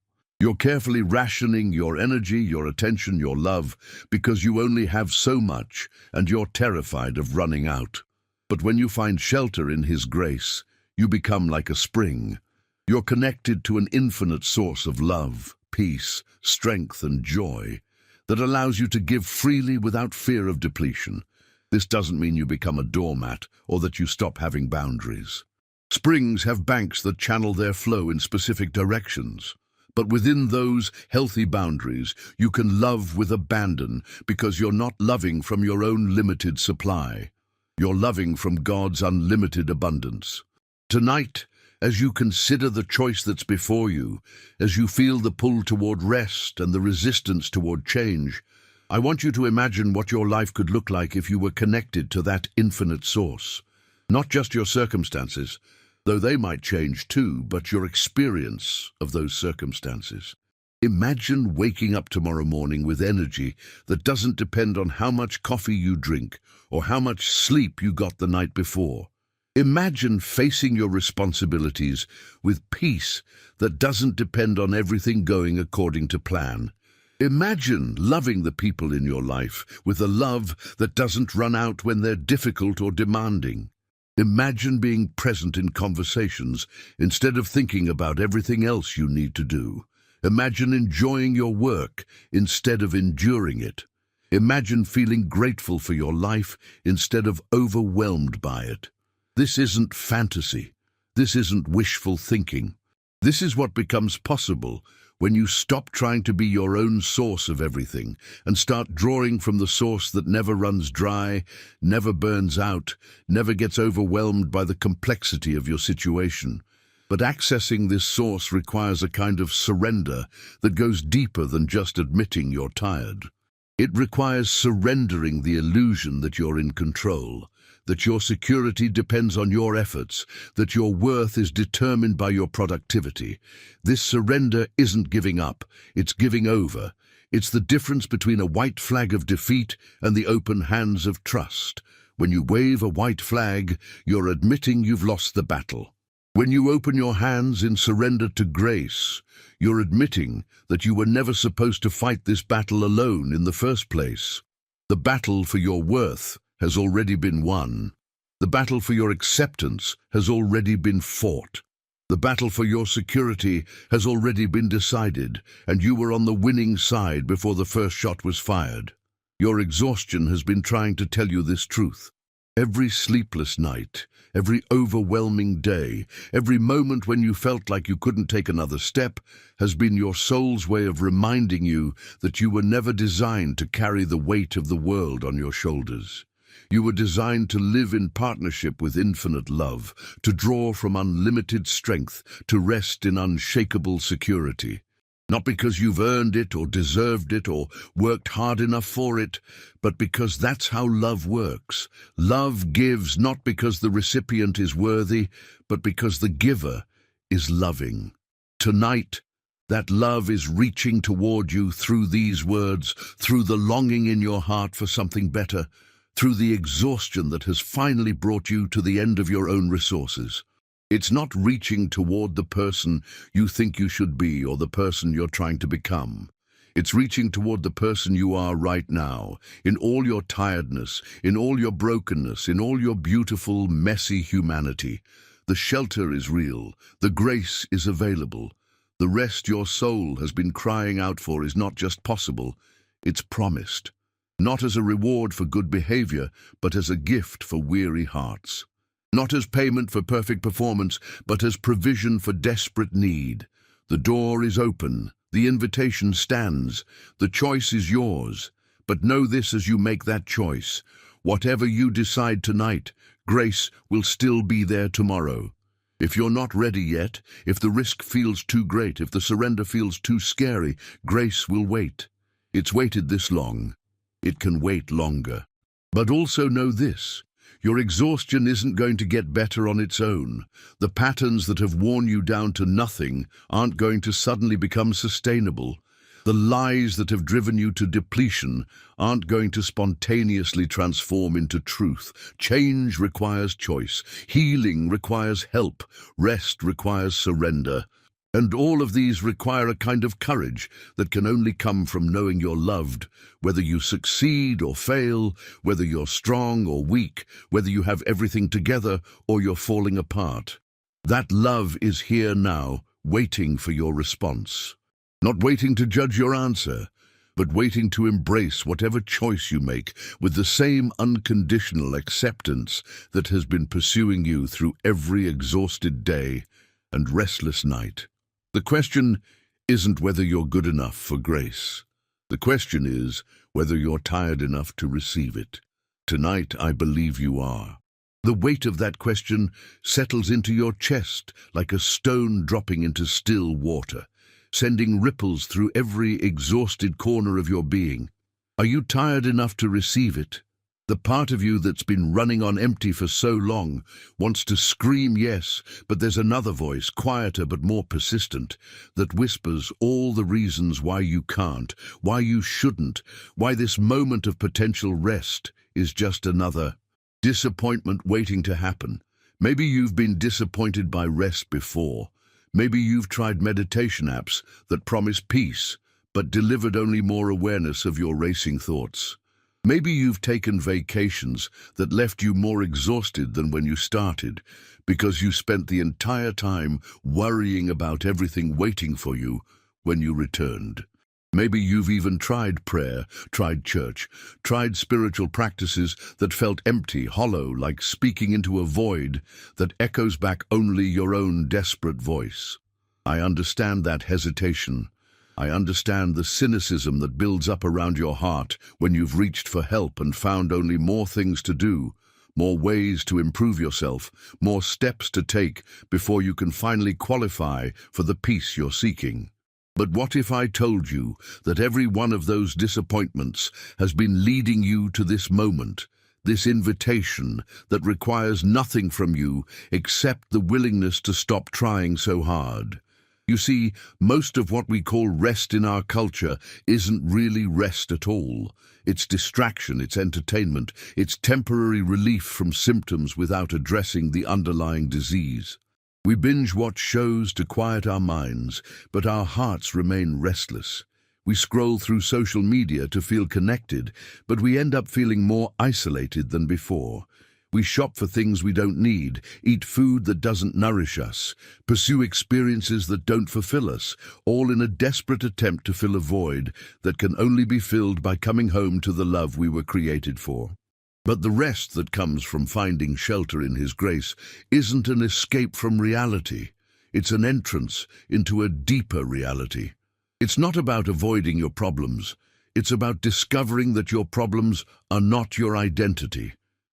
You're carefully rationing your energy, your attention, your love, because you only have so much, and you're terrified of running out. But when you find shelter in His grace, you become like a spring. You're connected to an infinite source of love, peace, strength, and joy that allows you to give freely without fear of depletion. This doesn't mean you become a doormat or that you stop having boundaries. Springs have banks that channel their flow in specific directions. But within those healthy boundaries, you can love with abandon because you're not loving from your own limited supply. You're loving from God's unlimited abundance. Tonight, as you consider the choice that's before you, as you feel the pull toward rest and the resistance toward change, I want you to imagine what your life could look like if you were connected to that infinite source. Not just your circumstances, though they might change too, but your experience of those circumstances. Imagine waking up tomorrow morning with energy that doesn't depend on how much coffee you drink or how much sleep you got the night before. Imagine facing your responsibilities with peace that doesn't depend on everything going according to plan. Imagine loving the people in your life with a love that doesn't run out when they're difficult or demanding. Imagine being present in conversations instead of thinking about everything else you need to do. Imagine enjoying your work instead of enduring it. Imagine feeling grateful for your life instead of overwhelmed by it. This isn't fantasy. This isn't wishful thinking. This is what becomes possible when you stop trying to be your own source of everything and start drawing from the source that never runs dry, never burns out, never gets overwhelmed by the complexity of your situation. But accessing this source requires a kind of surrender that goes deeper than just admitting you're tired. It requires surrendering the illusion that you're in control, that your security depends on your efforts, that your worth is determined by your productivity. This surrender isn't giving up, it's giving over. It's the difference between a white flag of defeat and the open hands of trust. When you wave a white flag, you're admitting you've lost the battle. When you open your hands in surrender to grace, you're admitting that you were never supposed to fight this battle alone in the first place. The battle for your worth has already been won. The battle for your acceptance has already been fought. The battle for your security has already been decided, and you were on the winning side before the first shot was fired. Your exhaustion has been trying to tell you this truth. Every sleepless night, every overwhelming day, every moment when you felt like you couldn't take another step has been your soul's way of reminding you that you were never designed to carry the weight of the world on your shoulders. You were designed to live in partnership with infinite love, to draw from unlimited strength, to rest in unshakable security. Not because you've earned it or deserved it or worked hard enough for it, but because that's how love works. Love gives not because the recipient is worthy, but because the giver is loving. Tonight, that love is reaching toward you through these words, through the longing in your heart for something better, through the exhaustion that has finally brought you to the end of your own resources. It's not reaching toward the person you think you should be or the person you're trying to become. It's reaching toward the person you are right now, in all your tiredness, in all your brokenness, in all your beautiful, messy humanity. The shelter is real. The grace is available. The rest your soul has been crying out for is not just possible, it's promised. Not as a reward for good behavior, but as a gift for weary hearts. Not as payment for perfect performance, but as provision for desperate need. The door is open, the invitation stands, the choice is yours. But know this as you make that choice. Whatever you decide tonight, grace will still be there tomorrow. If you're not ready yet, if the risk feels too great, if the surrender feels too scary, grace will wait. It's waited this long. It can wait longer. But also know this. Your exhaustion isn't going to get better on its own. The patterns that have worn you down to nothing aren't going to suddenly become sustainable. The lies that have driven you to depletion aren't going to spontaneously transform into truth. Change requires choice. Healing requires help. Rest requires surrender. And all of these require a kind of courage that can only come from knowing you're loved, whether you succeed or fail, whether you're strong or weak, whether you have everything together or you're falling apart. That love is here now, waiting for your response. Not waiting to judge your answer, but waiting to embrace whatever choice you make with the same unconditional acceptance that has been pursuing you through every exhausted day and restless night. The question isn't whether you're good enough for grace. The question is whether you're tired enough to receive it. Tonight, I believe you are. The weight of that question settles into your chest like a stone dropping into still water, sending ripples through every exhausted corner of your being. Are you tired enough to receive it? The part of you that's been running on empty for so long wants to scream yes, but there's another voice, quieter but more persistent, that whispers all the reasons why you can't, why you shouldn't, why this moment of potential rest is just another disappointment waiting to happen. Maybe you've been disappointed by rest before. Maybe you've tried meditation apps that promise peace, but delivered only more awareness of your racing thoughts. Maybe you've taken vacations that left you more exhausted than when you started, because you spent the entire time worrying about everything waiting for you when you returned. Maybe you've even tried prayer, tried church, tried spiritual practices that felt empty, hollow, like speaking into a void that echoes back only your own desperate voice. I understand that hesitation. I understand the cynicism that builds up around your heart when you've reached for help and found only more things to do, more ways to improve yourself, more steps to take before you can finally qualify for the peace you're seeking. But what if I told you that every one of those disappointments has been leading you to this moment, this invitation that requires nothing from you except the willingness to stop trying so hard? You see, most of what we call rest in our culture isn't really rest at all. It's distraction, it's entertainment, it's temporary relief from symptoms without addressing the underlying disease. We binge-watch shows to quiet our minds, but our hearts remain restless. We scroll through social media to feel connected, but we end up feeling more isolated than before. We shop for things we don't need, eat food that doesn't nourish us, pursue experiences that don't fulfill us, all in a desperate attempt to fill a void that can only be filled by coming home to the love we were created for. But the rest that comes from finding shelter in His grace isn't an escape from reality. It's an entrance into a deeper reality. It's not about avoiding your problems. It's about discovering that your problems are not your identity.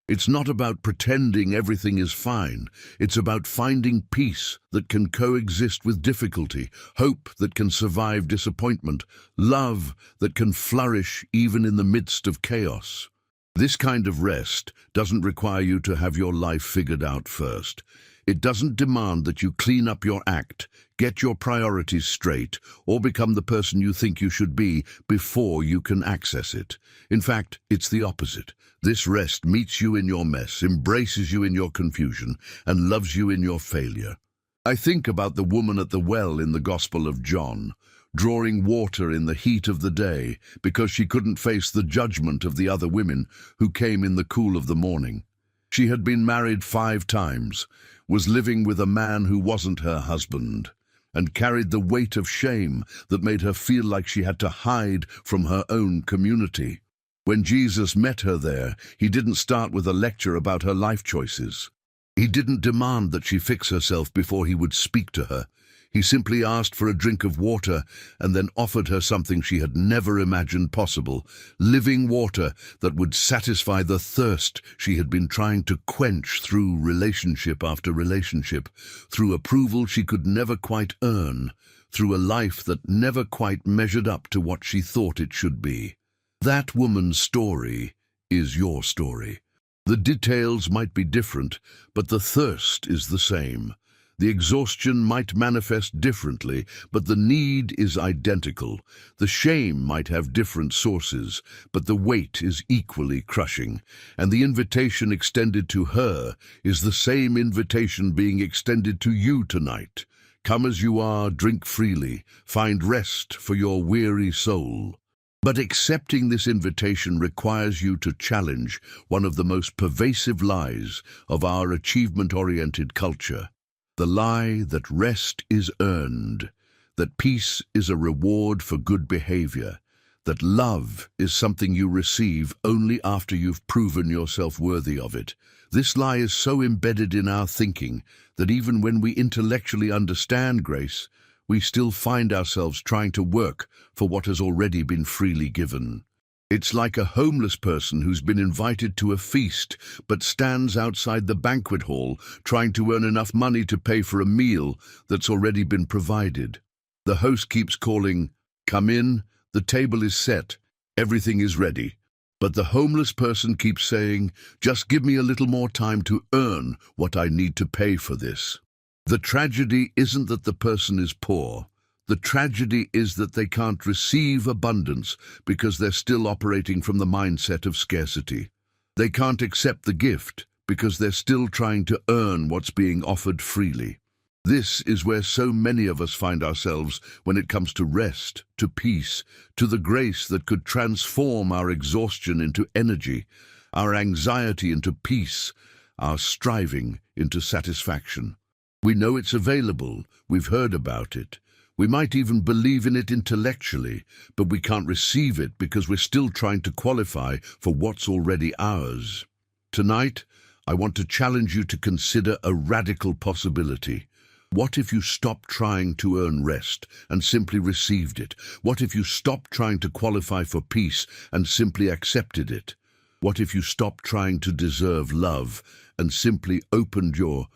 It's not about pretending everything is fine. It's about finding peace that can coexist with difficulty, hope that can survive disappointment, love that can flourish even in the midst of chaos. This kind of rest doesn't require you to have your life figured out first. It doesn't demand that you clean up your act, get your priorities straight, or become the person you think you should be before you can access it. In fact, it's the opposite. This rest meets you in your mess, embraces you in your confusion, and loves you in your failure. I think about the woman at the well in the Gospel of John, drawing water in the heat of the day because she couldn't face the judgment of the other women who came in the cool of the morning. She had been married 5 times, was living with a man who wasn't her husband, and carried the weight of shame that made her feel like she had to hide from her own community. When Jesus met her there, he didn't start with a lecture about her life choices. He didn't demand that she fix herself before he would speak to her. He simply asked for a drink of water and then offered her something she had never imagined possible, living water that would satisfy the thirst she had been trying to quench through relationship after relationship, through approval she could never quite earn, through a life that never quite measured up to what she thought it should be. That woman's story is your story. The details might be different, but the thirst is the same. The exhaustion might manifest differently, but the need is identical. The shame might have different sources, but the weight is equally crushing. And the invitation extended to her is the same invitation being extended to you tonight. Come as you are, drink freely, find rest for your weary soul. But accepting this invitation requires you to challenge one of the most pervasive lies of our achievement-oriented culture. The lie that rest is earned, that peace is a reward for good behavior, that love is something you receive only after you've proven yourself worthy of it. This lie is so embedded in our thinking that even when we intellectually understand grace, we still find ourselves trying to work for what has already been freely given. It's like a homeless person who's been invited to a feast but stands outside the banquet hall trying to earn enough money to pay for a meal that's already been provided. The host keeps calling, "Come in, the table is set, everything is ready." But the homeless person keeps saying, "Just give me a little more time to earn what I need to pay for this." The tragedy isn't that the person is poor. The tragedy is that they can't receive abundance because they're still operating from the mindset of scarcity. They can't accept the gift because they're still trying to earn what's being offered freely. This is where so many of us find ourselves when it comes to rest, to peace, to the grace that could transform our exhaustion into energy, our anxiety into peace, our striving into satisfaction. We know it's available, we've heard about it. We might even believe in it intellectually, but we can't receive it because we're still trying to qualify for what's already ours. Tonight, I want to challenge you to consider a radical possibility. What if you stopped trying to earn rest and simply received it? What if you stopped trying to qualify for peace and simply accepted it? What if you stopped trying to deserve love and simply opened your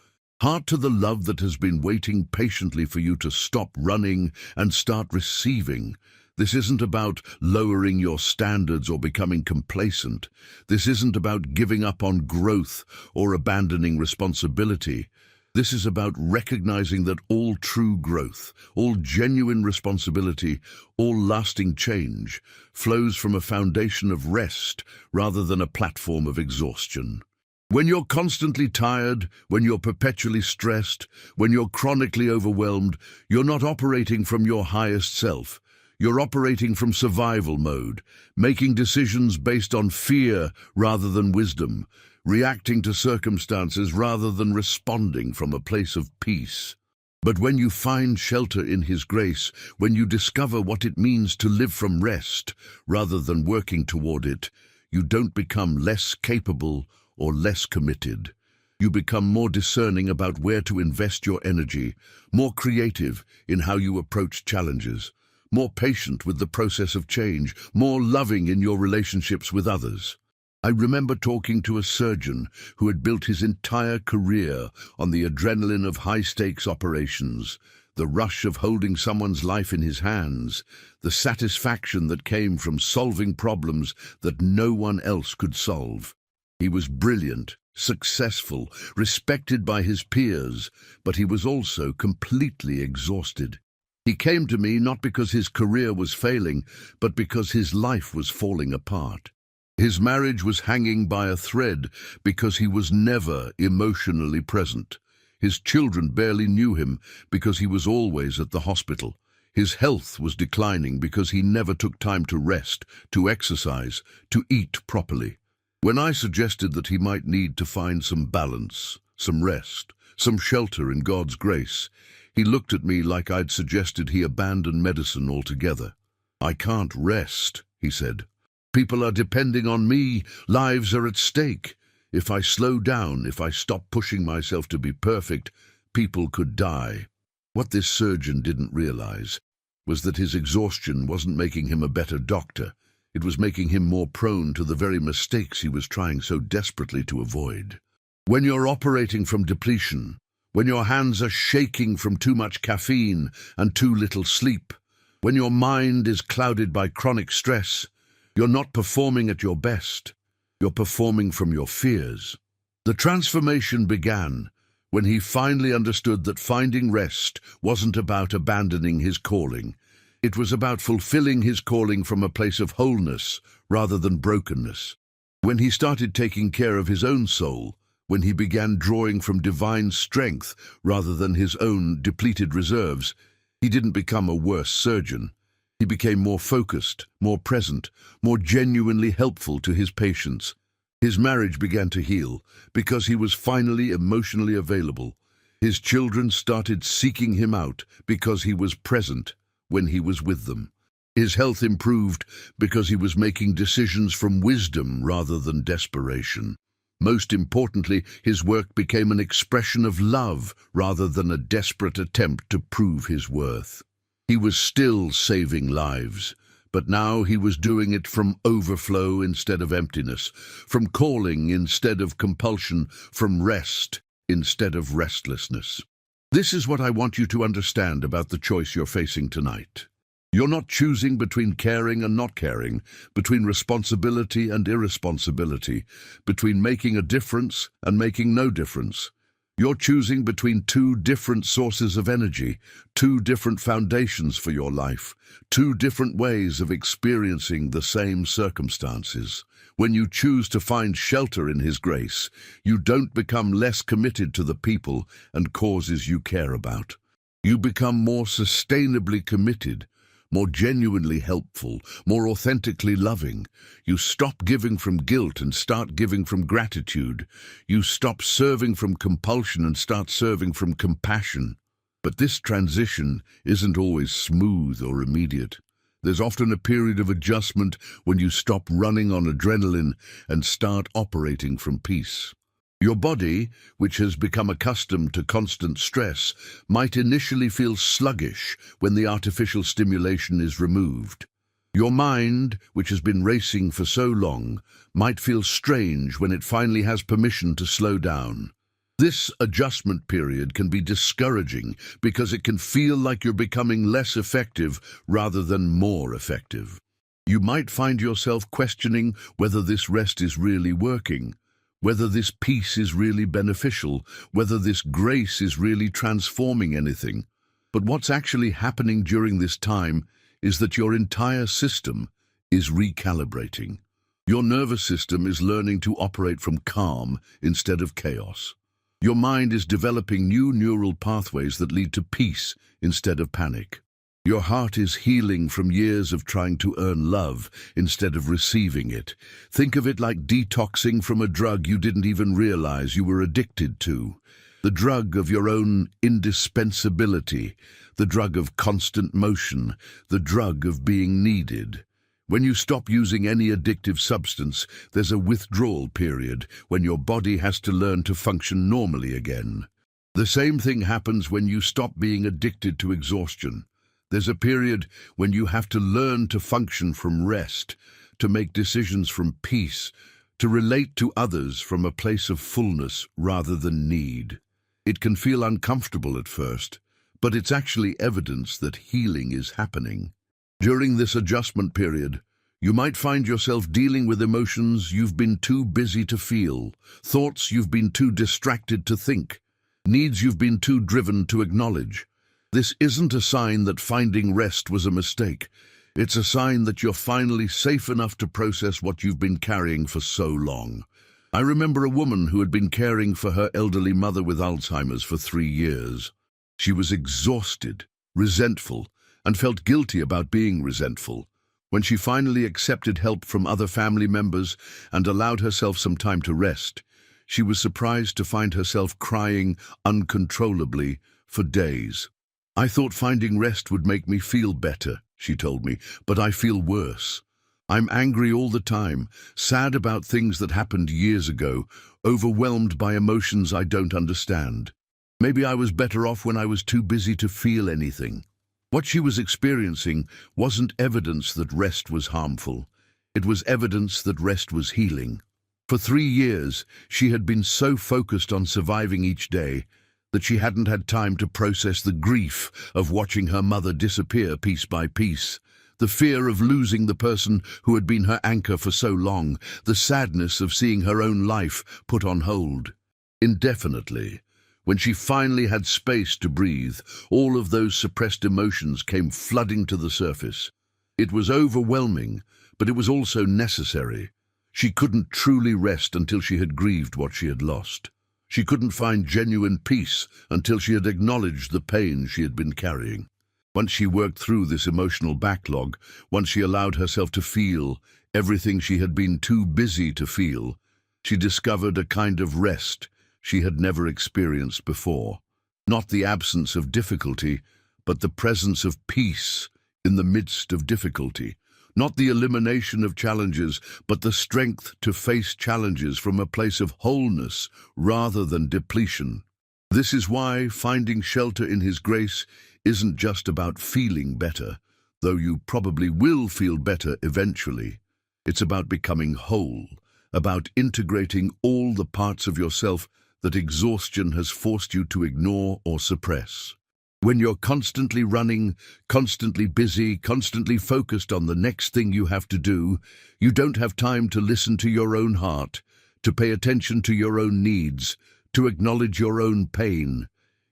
heart to the love that has been waiting patiently for you to stop running and start receiving? This isn't about lowering your standards or becoming complacent. This isn't about giving up on growth or abandoning responsibility. This is about recognizing that all true growth, all genuine responsibility, all lasting change flows from a foundation of rest rather than a platform of exhaustion. When you're constantly tired, when you're perpetually stressed, when you're chronically overwhelmed, you're not operating from your highest self. You're operating from survival mode, making decisions based on fear rather than wisdom, reacting to circumstances rather than responding from a place of peace. But when you find shelter in His grace, when you discover what it means to live from rest rather than working toward it, you don't become less capable or less committed. You become more discerning about where to invest your energy, more creative in how you approach challenges, more patient with the process of change, more loving in your relationships with others. I remember talking to a surgeon who had built his entire career on the adrenaline of high-stakes operations, the rush of holding someone's life in his hands, the satisfaction that came from solving problems that no one else could solve. He was brilliant, successful, respected by his peers, but he was also completely exhausted. He came to me not because his career was failing, but because his life was falling apart. His marriage was hanging by a thread because he was never emotionally present. His children barely knew him because he was always at the hospital. His health was declining because he never took time to rest, to exercise, to eat properly. When I suggested that he might need to find some balance, some rest, some shelter in God's grace, he looked at me like I'd suggested he abandon medicine altogether. "I can't rest," he said. "People are depending on me, lives are at stake. If I slow down, if I stop pushing myself to be perfect, people could die." What this surgeon didn't realize was that his exhaustion wasn't making him a better doctor. It was making him more prone to the very mistakes he was trying so desperately to avoid. When you're operating from depletion, when your hands are shaking from too much caffeine and too little sleep, when your mind is clouded by chronic stress, you're not performing at your best. You're performing from your fears. The transformation began when he finally understood that finding rest wasn't about abandoning his calling. It was about fulfilling his calling from a place of wholeness rather than brokenness. When he started taking care of his own soul, when he began drawing from divine strength rather than his own depleted reserves, he didn't become a worse surgeon. He became more focused, more present, more genuinely helpful to his patients. His marriage began to heal because he was finally emotionally available. His children started seeking him out because he was present when he was with them. His health improved because he was making decisions from wisdom rather than desperation. Most importantly, his work became an expression of love rather than a desperate attempt to prove his worth. He was still saving lives, but now he was doing it from overflow instead of emptiness, from calling instead of compulsion, from rest instead of restlessness. This is what I want you to understand about the choice you're facing tonight. You're not choosing between caring and not caring, between responsibility and irresponsibility, between making a difference and making no difference. You're choosing between two different sources of energy, two different foundations for your life, two different ways of experiencing the same circumstances. When you choose to find shelter in His grace, you don't become less committed to the people and causes you care about. You become more sustainably committed, more genuinely helpful, more authentically loving. You stop giving from guilt and start giving from gratitude. You stop serving from compulsion and start serving from compassion. But this transition isn't always smooth or immediate. There's often a period of adjustment when you stop running on adrenaline and start operating from peace. Your body, which has become accustomed to constant stress, might initially feel sluggish when the artificial stimulation is removed. Your mind, which has been racing for so long, might feel strange when it finally has permission to slow down. This adjustment period can be discouraging because it can feel like you're becoming less effective rather than more effective. You might find yourself questioning whether this rest is really working, whether this peace is really beneficial, whether this grace is really transforming anything. But what's actually happening during this time is that your entire system is recalibrating. Your nervous system is learning to operate from calm instead of chaos. Your mind is developing new neural pathways that lead to peace instead of panic. Your heart is healing from years of trying to earn love instead of receiving it. Think of it like detoxing from a drug you didn't even realize you were addicted to. The drug of your own indispensability, the drug of constant motion, the drug of being needed. When you stop using any addictive substance, there's a withdrawal period when your body has to learn to function normally again. The same thing happens when you stop being addicted to exhaustion. There's a period when you have to learn to function from rest, to make decisions from peace, to relate to others from a place of fullness rather than need. It can feel uncomfortable at first, but it's actually evidence that healing is happening. During this adjustment period, you might find yourself dealing with emotions you've been too busy to feel, thoughts you've been too distracted to think, needs you've been too driven to acknowledge. This isn't a sign that finding rest was a mistake. It's a sign that you're finally safe enough to process what you've been carrying for so long. I remember a woman who had been caring for her elderly mother with Alzheimer's for 3 years. She was exhausted, resentful, and felt guilty about being resentful. When she finally accepted help from other family members and allowed herself some time to rest, she was surprised to find herself crying uncontrollably for days. "I thought finding rest would make me feel better," she told me, "but I feel worse. I'm angry all the time, sad about things that happened years ago, overwhelmed by emotions I don't understand. Maybe I was better off when I was too busy to feel anything." What she was experiencing wasn't evidence that rest was harmful. It was evidence that rest was healing. For 3 years, she had been so focused on surviving each day that she hadn't had time to process the grief of watching her mother disappear piece by piece, the fear of losing the person who had been her anchor for so long, the sadness of seeing her own life put on hold indefinitely. When she finally had space to breathe, all of those suppressed emotions came flooding to the surface. It was overwhelming, but it was also necessary. She couldn't truly rest until she had grieved what she had lost. She couldn't find genuine peace until she had acknowledged the pain she had been carrying. Once she worked through this emotional backlog, once she allowed herself to feel everything she had been too busy to feel, she discovered a kind of rest she had never experienced before. Not the absence of difficulty, but the presence of peace in the midst of difficulty. Not the elimination of challenges, but the strength to face challenges from a place of wholeness rather than depletion. This is why finding shelter in His grace isn't just about feeling better, though you probably will feel better eventually. It's about becoming whole, about integrating all the parts of yourself that exhaustion has forced you to ignore or suppress. When you're constantly running, constantly busy, constantly focused on the next thing you have to do, you don't have time to listen to your own heart, to pay attention to your own needs, to acknowledge your own pain.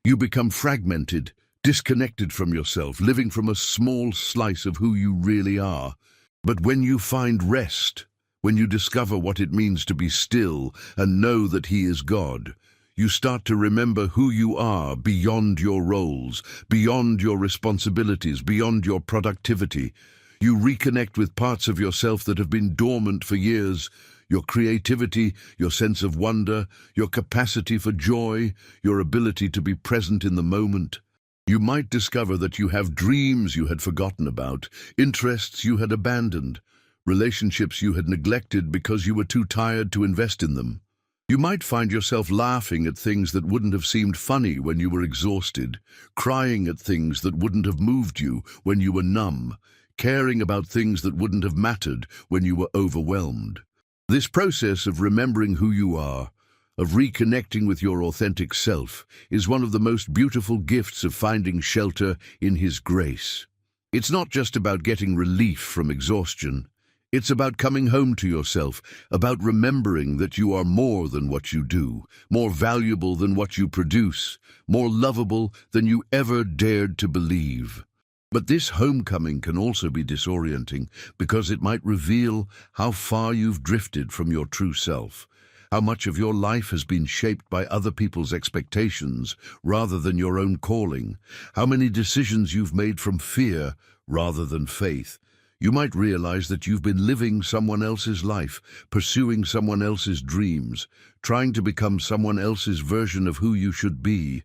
You become fragmented, disconnected from yourself, living from a small slice of who you really are. But when you find rest, when you discover what it means to be still and know that He is God, you start to remember who you are beyond your roles, beyond your responsibilities, beyond your productivity. You reconnect with parts of yourself that have been dormant for years, your creativity, your sense of wonder, your capacity for joy, your ability to be present in the moment. You might discover that you have dreams you had forgotten about, interests you had abandoned, relationships you had neglected because you were too tired to invest in them. You might find yourself laughing at things that wouldn't have seemed funny when you were exhausted, crying at things that wouldn't have moved you when you were numb, caring about things that wouldn't have mattered when you were overwhelmed. This process of remembering who you are, of reconnecting with your authentic self, is one of the most beautiful gifts of finding shelter in His grace. It's not just about getting relief from exhaustion. It's about coming home to yourself, about remembering that you are more than what you do, more valuable than what you produce, more lovable than you ever dared to believe. But this homecoming can also be disorienting because it might reveal how far you've drifted from your true self, how much of your life has been shaped by other people's expectations rather than your own calling, how many decisions you've made from fear rather than faith. You might realize that you've been living someone else's life, pursuing someone else's dreams, trying to become someone else's version of who you should be.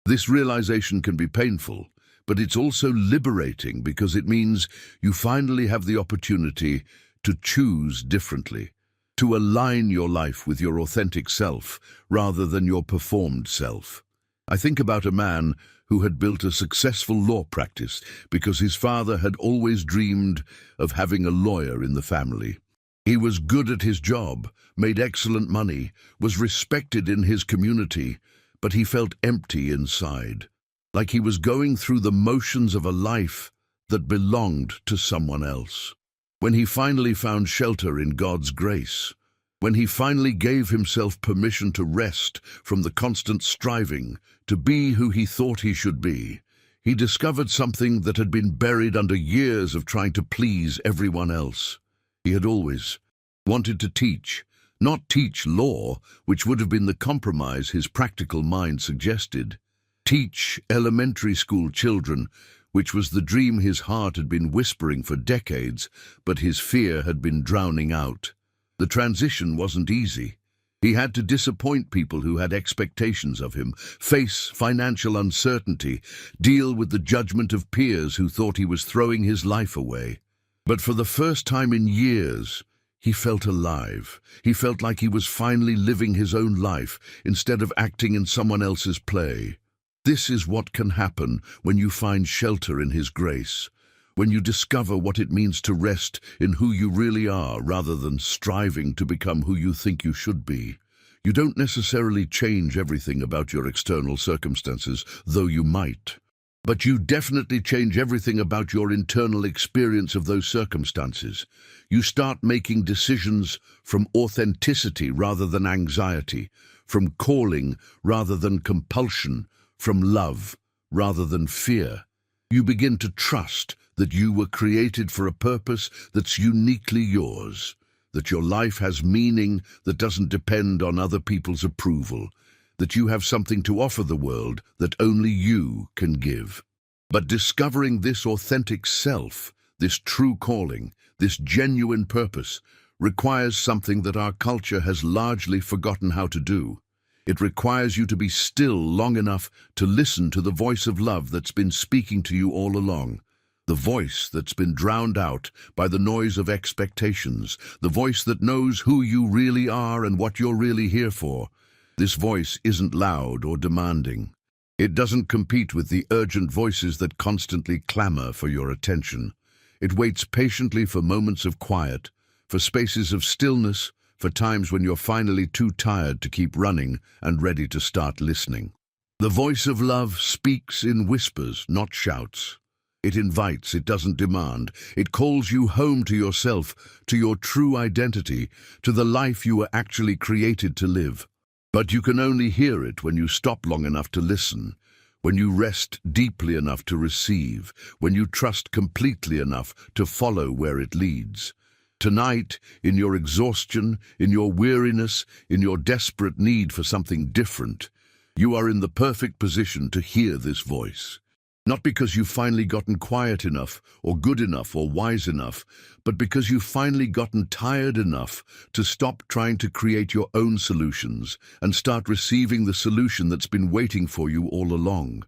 This realization can be painful, but it's also liberating because it means you finally have the opportunity to choose differently, to align your life with your authentic self rather than your performed self. I think about a man who had built a successful law practice because his father had always dreamed of having a lawyer in the family. He was good at his job, made excellent money, was respected in his community, but he felt empty inside, like he was going through the motions of a life that belonged to someone else. When he finally found shelter in God's grace, when he finally gave himself permission to rest from the constant striving to be who he thought he should be, he discovered something that had been buried under years of trying to please everyone else. He had always wanted to teach, not teach law, which would have been the compromise his practical mind suggested. Teach elementary school children, which was the dream his heart had been whispering for decades, but his fear had been drowning out. The transition wasn't easy. He had to disappoint people who had expectations of him, face financial uncertainty, deal with the judgment of peers who thought he was throwing his life away. But for the first time in years, he felt alive. He felt like he was finally living his own life instead of acting in someone else's play. This is what can happen when you find shelter in His grace, when you discover what it means to rest in who you really are rather than striving to become who you think you should be. You don't necessarily change everything about your external circumstances, though you might. But you definitely change everything about your internal experience of those circumstances. You start making decisions from authenticity rather than anxiety, from calling rather than compulsion, from love rather than fear. You begin to trust that you were created for a purpose that's uniquely yours, that your life has meaning that doesn't depend on other people's approval, that you have something to offer the world that only you can give. But discovering this authentic self, this true calling, this genuine purpose, requires something that our culture has largely forgotten how to do. It requires you to be still long enough to listen to the voice of love that's been speaking to you all along, the voice that's been drowned out by the noise of expectations, the voice that knows who you really are and what you're really here for. This voice isn't loud or demanding. It doesn't compete with the urgent voices that constantly clamor for your attention. It waits patiently for moments of quiet, for spaces of stillness, for times when you're finally too tired to keep running and ready to start listening. The voice of love speaks in whispers, not shouts. It invites, it doesn't demand. It calls you home to yourself, to your true identity, to the life you were actually created to live. But you can only hear it when you stop long enough to listen, when you rest deeply enough to receive, when you trust completely enough to follow where it leads. Tonight, in your exhaustion, in your weariness, in your desperate need for something different, you are in the perfect position to hear this voice. Not because you've finally gotten quiet enough, or good enough, or wise enough, but because you've finally gotten tired enough to stop trying to create your own solutions and start receiving the solution that's been waiting for you all along.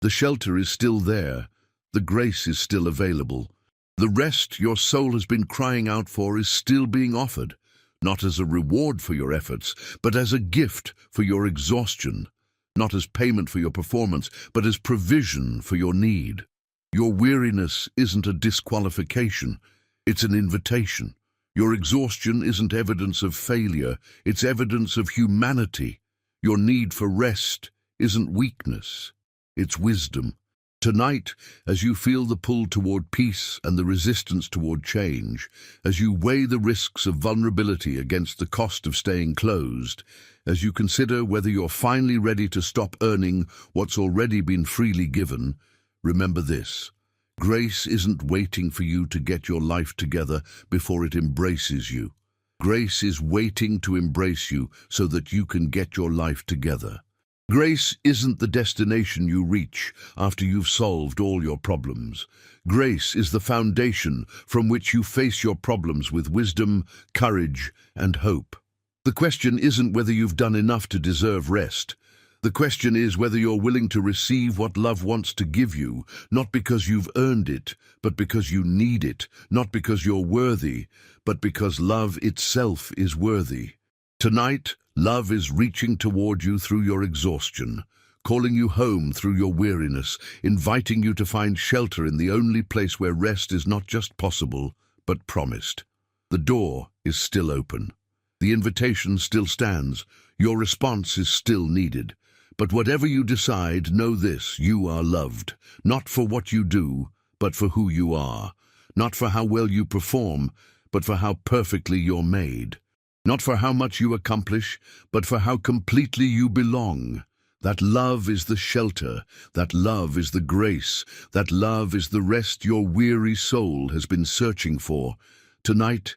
The shelter is still there. The grace is still available. The rest your soul has been crying out for is still being offered, not as a reward for your efforts, but as a gift for your exhaustion. Not as payment for your performance, but as provision for your need. Your weariness isn't a disqualification, it's an invitation. Your exhaustion isn't evidence of failure, it's evidence of humanity. Your need for rest isn't weakness, it's wisdom. Tonight, as you feel the pull toward peace and the resistance toward change, as you weigh the risks of vulnerability against the cost of staying closed, as you consider whether you're finally ready to stop earning what's already been freely given, remember this: grace isn't waiting for you to get your life together before it embraces you. Grace is waiting to embrace you so that you can get your life together. Grace isn't the destination you reach after you've solved all your problems. Grace is the foundation from which you face your problems with wisdom, courage, and hope. The question isn't whether you've done enough to deserve rest. The question is whether you're willing to receive what love wants to give you, not because you've earned it, but because you need it, not because you're worthy, but because love itself is worthy. Tonight, love is reaching toward you through your exhaustion, calling you home through your weariness, inviting you to find shelter in the only place where rest is not just possible, but promised. The door is still open. The invitation still stands. Your response is still needed. But whatever you decide, know this: you are loved, not for what you do, but for who you are. Not for how well you perform, but for how perfectly you're made. Not for how much you accomplish, but for how completely you belong. That love is the shelter, that love is the grace, that love is the rest your weary soul has been searching for. Tonight,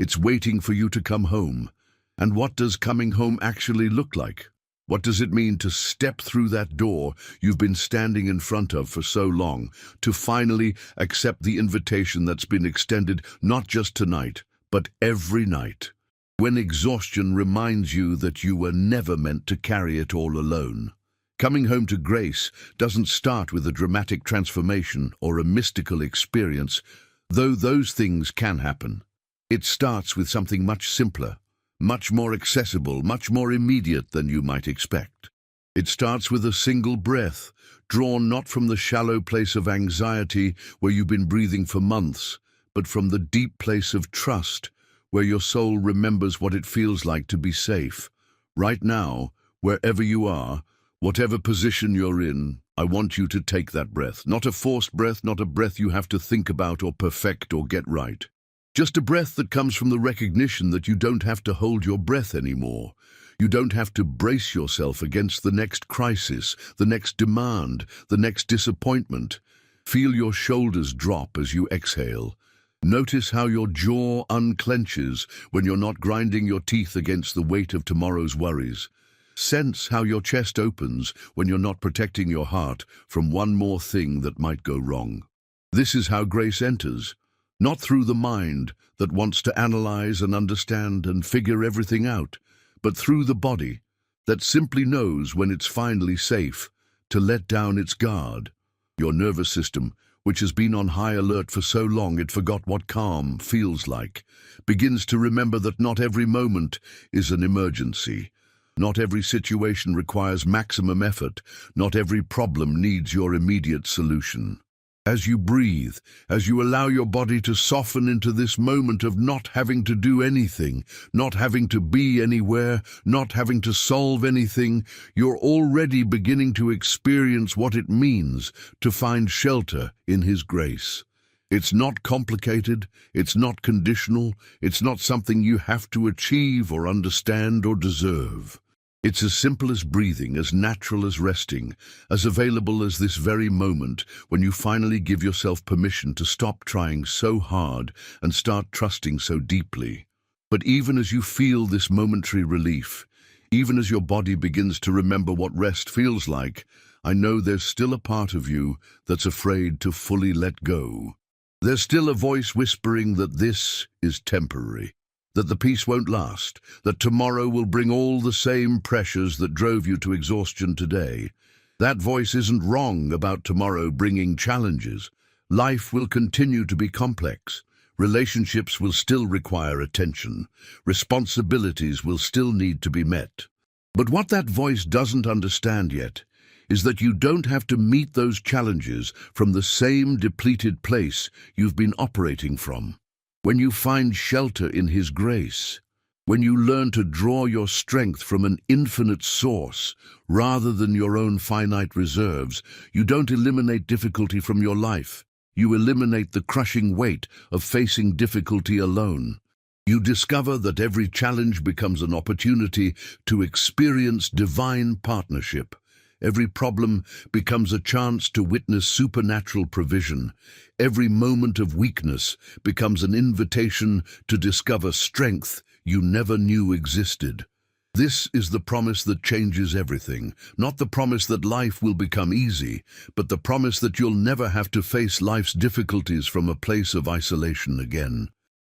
it's waiting for you to come home. And what does coming home actually look like? What does it mean to step through that door you've been standing in front of for so long, to finally accept the invitation that's been extended not just tonight, but every night? When exhaustion reminds you that you were never meant to carry it all alone. Coming home to grace doesn't start with a dramatic transformation or a mystical experience, though those things can happen. It starts with something much simpler, much more accessible, much more immediate than you might expect. It starts with a single breath, drawn not from the shallow place of anxiety where you've been breathing for months, but from the deep place of trust, where your soul remembers what it feels like to be safe. Right now, wherever you are, whatever position you're in, I want you to take that breath. Not a forced breath, not a breath you have to think about or perfect or get right. Just a breath that comes from the recognition that you don't have to hold your breath anymore. You don't have to brace yourself against the next crisis, the next demand, the next disappointment. Feel your shoulders drop as you exhale. Notice how your jaw unclenches when you're not grinding your teeth against the weight of tomorrow's worries. Sense how your chest opens when you're not protecting your heart from one more thing that might go wrong. This is how grace enters. Not through the mind that wants to analyze and understand and figure everything out, but through the body that simply knows when it's finally safe to let down its guard. Your nervous system, which has been on high alert for so long it forgot what calm feels like, begins to remember that not every moment is an emergency. Not every situation requires maximum effort. Not every problem needs your immediate solution. As you breathe, as you allow your body to soften into this moment of not having to do anything, not having to be anywhere, not having to solve anything, you're already beginning to experience what it means to find shelter in His grace. It's not complicated, it's not conditional, it's not something you have to achieve or understand or deserve. It's as simple as breathing, as natural as resting, as available as this very moment when you finally give yourself permission to stop trying so hard and start trusting so deeply. But even as you feel this momentary relief, even as your body begins to remember what rest feels like, I know there's still a part of you that's afraid to fully let go. There's still a voice whispering that this is temporary, that the peace won't last, that tomorrow will bring all the same pressures that drove you to exhaustion today. That voice isn't wrong about tomorrow bringing challenges. Life will continue to be complex. Relationships will still require attention. Responsibilities will still need to be met. But what that voice doesn't understand yet is that you don't have to meet those challenges from the same depleted place you've been operating from. When you find shelter in His grace, when you learn to draw your strength from an infinite source rather than your own finite reserves, you don't eliminate difficulty from your life. You eliminate the crushing weight of facing difficulty alone. You discover that every challenge becomes an opportunity to experience divine partnership. Every problem becomes a chance to witness supernatural provision. Every moment of weakness becomes an invitation to discover strength you never knew existed. This is the promise that changes everything, not the promise that life will become easy, but the promise that you'll never have to face life's difficulties from a place of isolation again.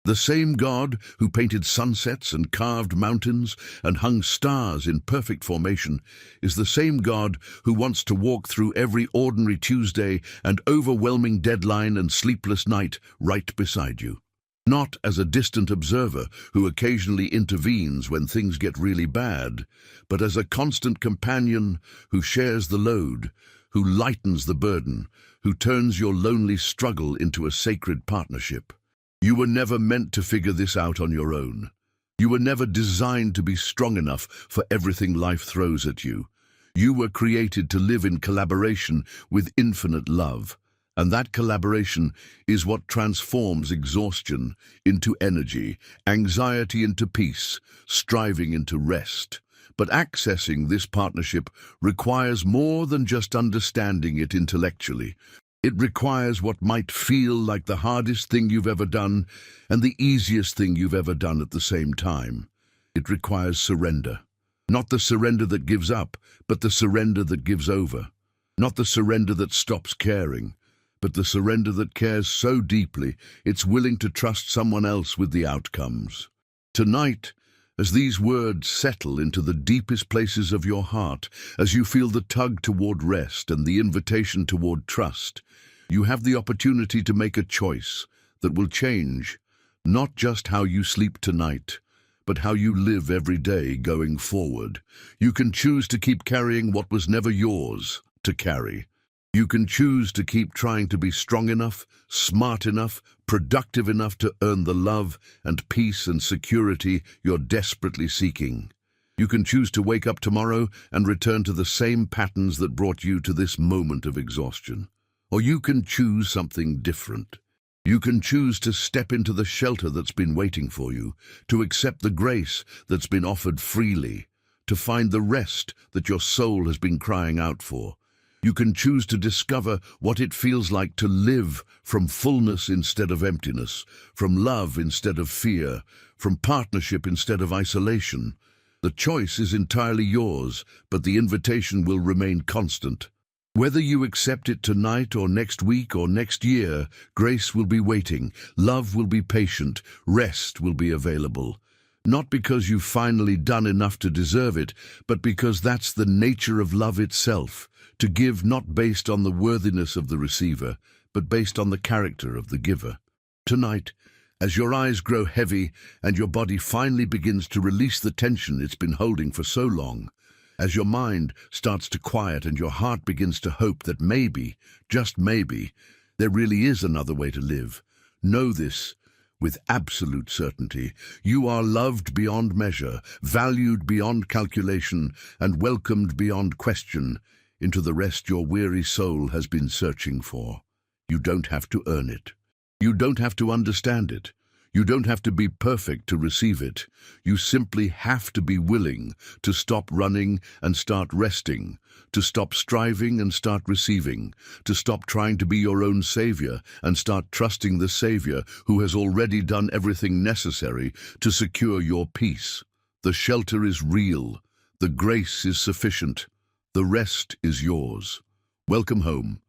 The same God who painted sunsets and carved mountains and hung stars in perfect formation is the same God who wants to walk through every ordinary Tuesday and overwhelming deadline and sleepless night right beside you. Not as a distant observer who occasionally intervenes when things get really bad, but as a constant companion who shares the load, who lightens the burden, who turns your lonely struggle into a sacred partnership. You were never meant to figure this out on your own. You were never designed to be strong enough for everything life throws at you. You were created to live in collaboration with infinite love. And that collaboration is what transforms exhaustion into energy, anxiety into peace, striving into rest. But accessing this partnership requires more than just understanding it intellectually. It requires what might feel like the hardest thing you've ever done and the easiest thing you've ever done at the same time. It requires surrender. Not the surrender that gives up, but the surrender that gives over. Not the surrender that stops caring, but the surrender that cares so deeply it's willing to trust someone else with the outcomes. Tonight, as these words settle into the deepest places of your heart, as you feel the tug toward rest and the invitation toward trust, you have the opportunity to make a choice that will change not just how you sleep tonight, but how you live every day going forward. You can choose to keep carrying what was never yours to carry. You can choose to keep trying to be strong enough, smart enough, productive enough to earn the love and peace and security you're desperately seeking. You can choose to wake up tomorrow and return to the same patterns that brought you to this moment of exhaustion. Or you can choose something different. You can choose to step into the shelter that's been waiting for you, to accept the grace that's been offered freely, to find the rest that your soul has been crying out for. You can choose to discover what it feels like to live from fullness instead of emptiness, from love instead of fear, from partnership instead of isolation. The choice is entirely yours, but the invitation will remain constant. Whether you accept it tonight or next week or next year, grace will be waiting, love will be patient, rest will be available. Not because you've finally done enough to deserve it, but because that's the nature of love itself, to give not based on the worthiness of the receiver, but based on the character of the giver. Tonight, as your eyes grow heavy and your body finally begins to release the tension it's been holding for so long, as your mind starts to quiet and your heart begins to hope that maybe, just maybe, there really is another way to live, know this with absolute certainty. You are loved beyond measure, valued beyond calculation, and welcomed beyond question into the rest your weary soul has been searching for. You don't have to earn it. You don't have to understand it. You don't have to be perfect to receive it. You simply have to be willing to stop running and start resting, to stop striving and start receiving, to stop trying to be your own savior and start trusting the Savior who has already done everything necessary to secure your peace. The shelter is real. The grace is sufficient. The rest is yours. Welcome home.